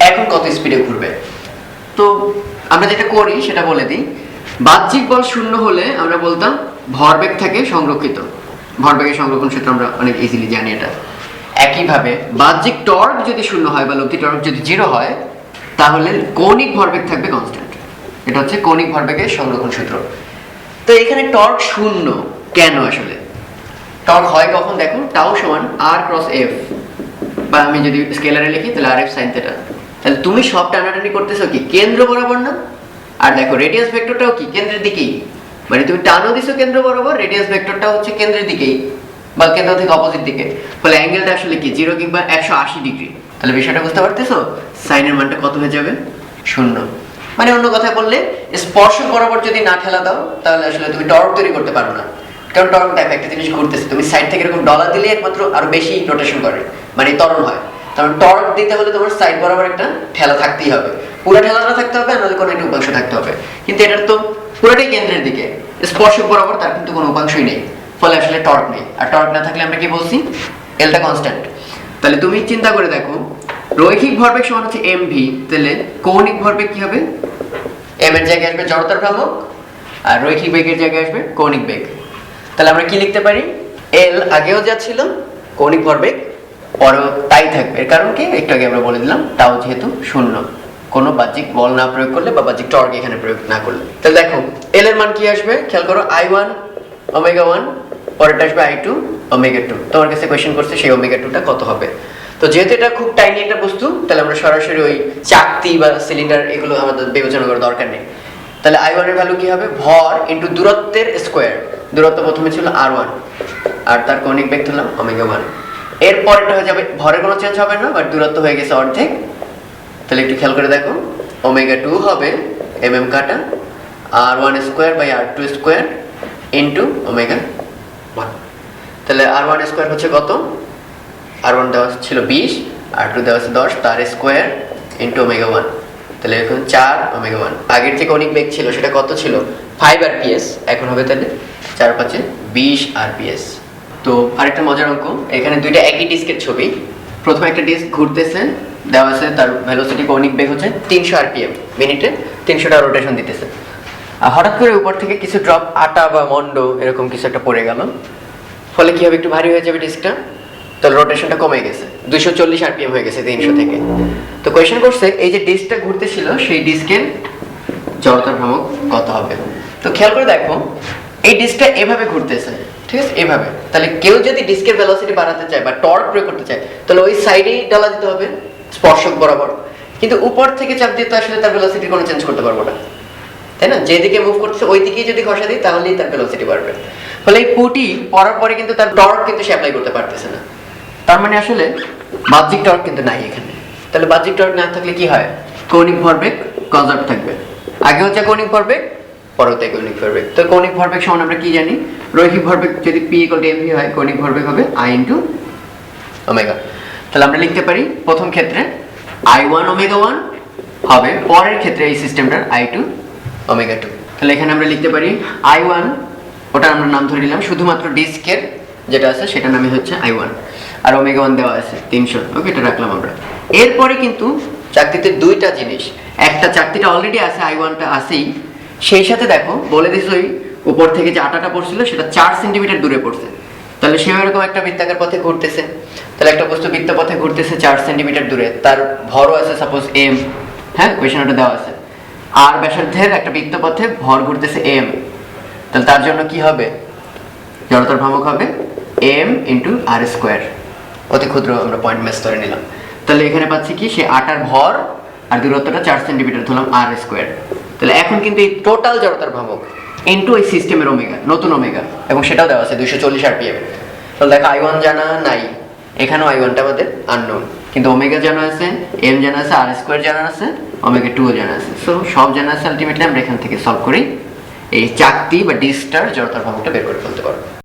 Speaker 1: এখন কত স্পিডে ঘুরবে? তো আমরা যেটা করি সেটা বলে দিই। বাহ্যিক বল শূন্য হলে আমরা বলতাম ভরবেগ থাকে সংরক্ষিত, ভরবেগের সংরক্ষণ সূত্র আমরা অনেক ইজিলি জানি এটা। একইভাবে বাহ্যিক টর্ক যদি শূন্য হয় বা লব্ধি টর্ক যদি 0 হয়, তাহলে কৌণিক ভরবেগ থাকবে কনস্ট্যান্ট। এটা হচ্ছে কৌণিক ভরবেগের সংরক্ষণ সূত্র। তো এখানে টর্ক শূন্য কেন? আসলে টর্ক হয় কখন দেখো, টাউ সমান r ক্রস f, বা আমি যদি স্কেলারে লিখি তাহলে rf sin θ। তাহলে তুমি সব টানাটানি করতেছো কি কেন্দ্র বরাবর না? আর দেখো রেডিয়াস ভেক্টরটাও কি কেন্দ্রের দিকেই, মানে তুমি টানও দিছো কেন্দ্র বরাবর, রেডিয়াস ভেক্টরটা হচ্ছে কেন্দ্রের দিকেই বা কেন্দ্র থেকে অপোজিট দিকে, ফলে অ্যাঙ্গেলটা আসলে কি 0 কিংবা 180 ডিগ্রি। তাহলে বিষয়টা বুঝতে পারতেছো, সাইনের মানটা কত হয়ে যাবে 0। মানে অন্য কথা বললে স্পর্শক বরাবর যদি না ঠেলা দাও তাহলে আসলে তুমি টর্ক তৈরি করতে পারো না। কারণ টর্ক দেখো একটা জিনিস ঘুরতেছে, তুমি সাইড থেকে এরকম ডলার দিলে একমাত্র আরো বেশি রোটেশন করে, মানে ত্বরণ হয়। কারণ টর্ক দিতে হলে তোমার সাইড বরাবর একটা ঠেলা থাকতেই হবে, পুরো ঠেলাটা থাকতে হবে, নাহলে কোনো একটা উপাংশ থাকতে হবে। কিন্তু এটার তো পুরোটাই কেন্দ্রের দিকে, স্পর্শক বরাবর তার কিন্তু কোনো উপাংশই নেই, ফলে আসলে টর্ক নেই। আর টর্ক না থাকলে আমরা কি বলছি, এলটা কনস্ট্যান্ট। তাহলে তুমি চিন্তা করে দেখো, রৈখিক ভরবেগ সমান হচ্ছে mv, তাহলে কৌণিক ভরবেগ কি হবে, m এর জায়গায় আসবে জড়তার ভ্রামক, আর রৈখিক বেগের জায়গায় আসবে কৌণিক বেগ। তাহলে আমরা কি লিখতে পারি, l আগেও যা ছিল কৌণিক ভরবেগ পরেও তাই থাকবে। এর কারণ কি একটু আগে আমরা বলে দিলাম, টাউ যেহেতু 0, কোনো বাহ্যিক বল না প্রয়োগ করলে বা বাহ্যিক টর্ক এখানে প্রয়োগ না করলে। তাহলে দেখো l এর মান কি আসবে, খেয়াল করো i1 ওমেগা 1, পরেরটা আসবে i2 ওমেগা 2। তোমার কাছে কোশ্চেন করছে সেই ওমেগা 2টা কত হবে। তো যেহেতু এটা খুব টাইনি একটা বস্তু, তাহলে আমরা সরাসরি ওই চাকতি বা সিলিন্ডার এগুলো আমাদের বিবেচনা করার দরকার নেই। তাহলে I1 এর ভ্যালু কি হবে? ভর ইনটু দূরত্বের স্কয়ার। দূরত্ব প্রথমে ছিল r1 আর তার কৌণিক বেগ ধরলাম ω1। এরপর এটা হয়ে যাবে, ভরের কোনো চেঞ্জ হবে না, বাট দূরত্ব হয়ে গেছে অর্ধেক। তাহলে একটু খেয়াল করে দেখো, ω2 হবে mm কাটা r1 square by r2 square into ω1। তাহলে r1 স্কয়ার হচ্ছে কত? r1 দেওয়া ছিল 20, r2 দেওয়া আছে 10, তার স্কয়ার ইনটু ω1। তাহলে এখন 4 ω1। আগের যে কৌণিক বেগ ছিল সেটা কত ছিল? 5 rps, এখন হবে তাহলে 4 5 20 rps। তো আরেকটা মজার অঙ্ক, এখানে দুইটা একই ডিস্কের ছবি। প্রথমে একটা ডিস্ক ঘুরতেছে, দেওয়া আছে তার ভেলোসিটি কৌণিক বেগ হচ্ছে 300 rpm, মিনিটে 300টা রোটেশন দিতেছে। আর হঠাৎ করে উপর থেকে কিছু ড্রপ আটা বা মন্ড এরকম কিছু একটা পড়ে গেল, ফলে কি হবে? একটু ভারী হয়ে যাবে ডিস্কটা। তাহলে রোটেশনটা কমে গেছে, 240 rpm হয়ে গেছে 300 থেকে। তো কোয়েশ্চেন করছে এই যে ডিস্কটা ঘুরতেছিল সেই ডিস্কের জড়তার ভ্রামক কত হবে। তো খেয়াল করে দেখো, এই ডিস্কটা এভাবে ঘুরতেছে, ঠিক আছে, এভাবে। তাহলে কেউ যদি ডিস্কের ভেলোসিটি বাড়াতে চায় বা টর্ক প্রয়োগ করতে চায়, তাহলে ওই সাইডেই ডালা দিতে হবে স্পর্শক বরাবর। কিন্তু উপর থেকে চাপ দিয়ে তো আসলে তার ভেলোসিটি কোনো চেঞ্জ করতে পারবো না, তাই না? যেদিকে মুভ করতেছে ওই দিকেই যদি ঘষা দিই তাহলেই তার ভেলোসিটি বাড়বে। ফলে এই পুটি পড়ার পরে কিন্তু তার টর্ক কিন্তু সে অ্যাপ্লাই করতে পারতেছে না। তার মানে আসলে বাহ্যিক টর্ক কিন্তু নাই এখানে। তাহলে বাহ্যিক টর্ক না থাকলে কি হয়? কৌণিক ভরবেগ কনজার্ভ থাকবে। আগে হচ্ছে কৌণিক ভরবেগ, পরে হচ্ছে কৌণিক ভরবেগ। তো কৌণিক ভরবেগ সমান আমরা কি জানি? রৈখিক ভরবেগ যদি P = mv হয়, কৌণিক ভরবেগ হবে I × ω। তাহলে আমরা লিখতে পারি প্রথম ক্ষেত্রে I1 ω1 হবে, পরের ক্ষেত্রে এই সিস্টেমটার I2 ω2। তাহলে এখানে আমরা লিখতে পারি I1, ওটা আমরা নাম ধরে নিলাম, শুধুমাত্র ডিস্কের যেটা আছে সেটা নামই হচ্ছে I1, আর ω1 দেওয়া আছে 300। ওকে, এটা রাখলাম আমরা। এরপরে কিন্তু চাকতিতে দুইটা জিনিস, একটা চাকতিটা অলরেডি আছে, I1টা আছেই, সেই সাথে দেখো বলে দিছি ওই উপর থেকে যে আটাটা পড়ছিল সেটা 4 সেন্টিমিটার দূরে পড়ছে। তাহলে সে এরকম একটা বৃত্তাকার পথে ঘুরতেছে। তাহলে একটা বস্তু বৃত্ত পথে ঘুরতেছে 4 সেন্টিমিটার দূরে, তার ভরও আছে সাপোজ m, হ্যাঁ, কোয়েশ্চনটা দেওয়া আছে। আর ব্যাসার্ধের একটা বৃত্ত পথে ভর ঘুরতেছে m, তাহলে তার জন্য কি হবে? জড়তার ভ্রামক হবে m × r²। অতি ক্ষুদ্র আমরা পয়েন্ট মেস ধরে নিলাম। তাহলে এখানে পাচ্ছি কি? সে আটার ভর আর দূরত্বটা 4 সেন্টিমিটার ধরলাম r²। তাহলে এখন কিন্তু এই টোটাল জড়তার ভ্রামক ইনটু এই সিস্টেমের ω, নতুন ω, এবং সেটাও দেওয়া আছে 240 rpm। তাহলে দেখো I1 জানা নাই, এখানেও I1টা আমাদের আননোন, কিন্তু ω জানা আছে, m জানা আছে, r² জানা আছে, ω2 জানা আছে। সো সব জানা আছে। আলটিমেটলি আমরা এখান থেকে সলভ করি এই চাকতি বা ডিস্কটার জড়তার ভ্রামকটা বের করে ফেলতে পারবো।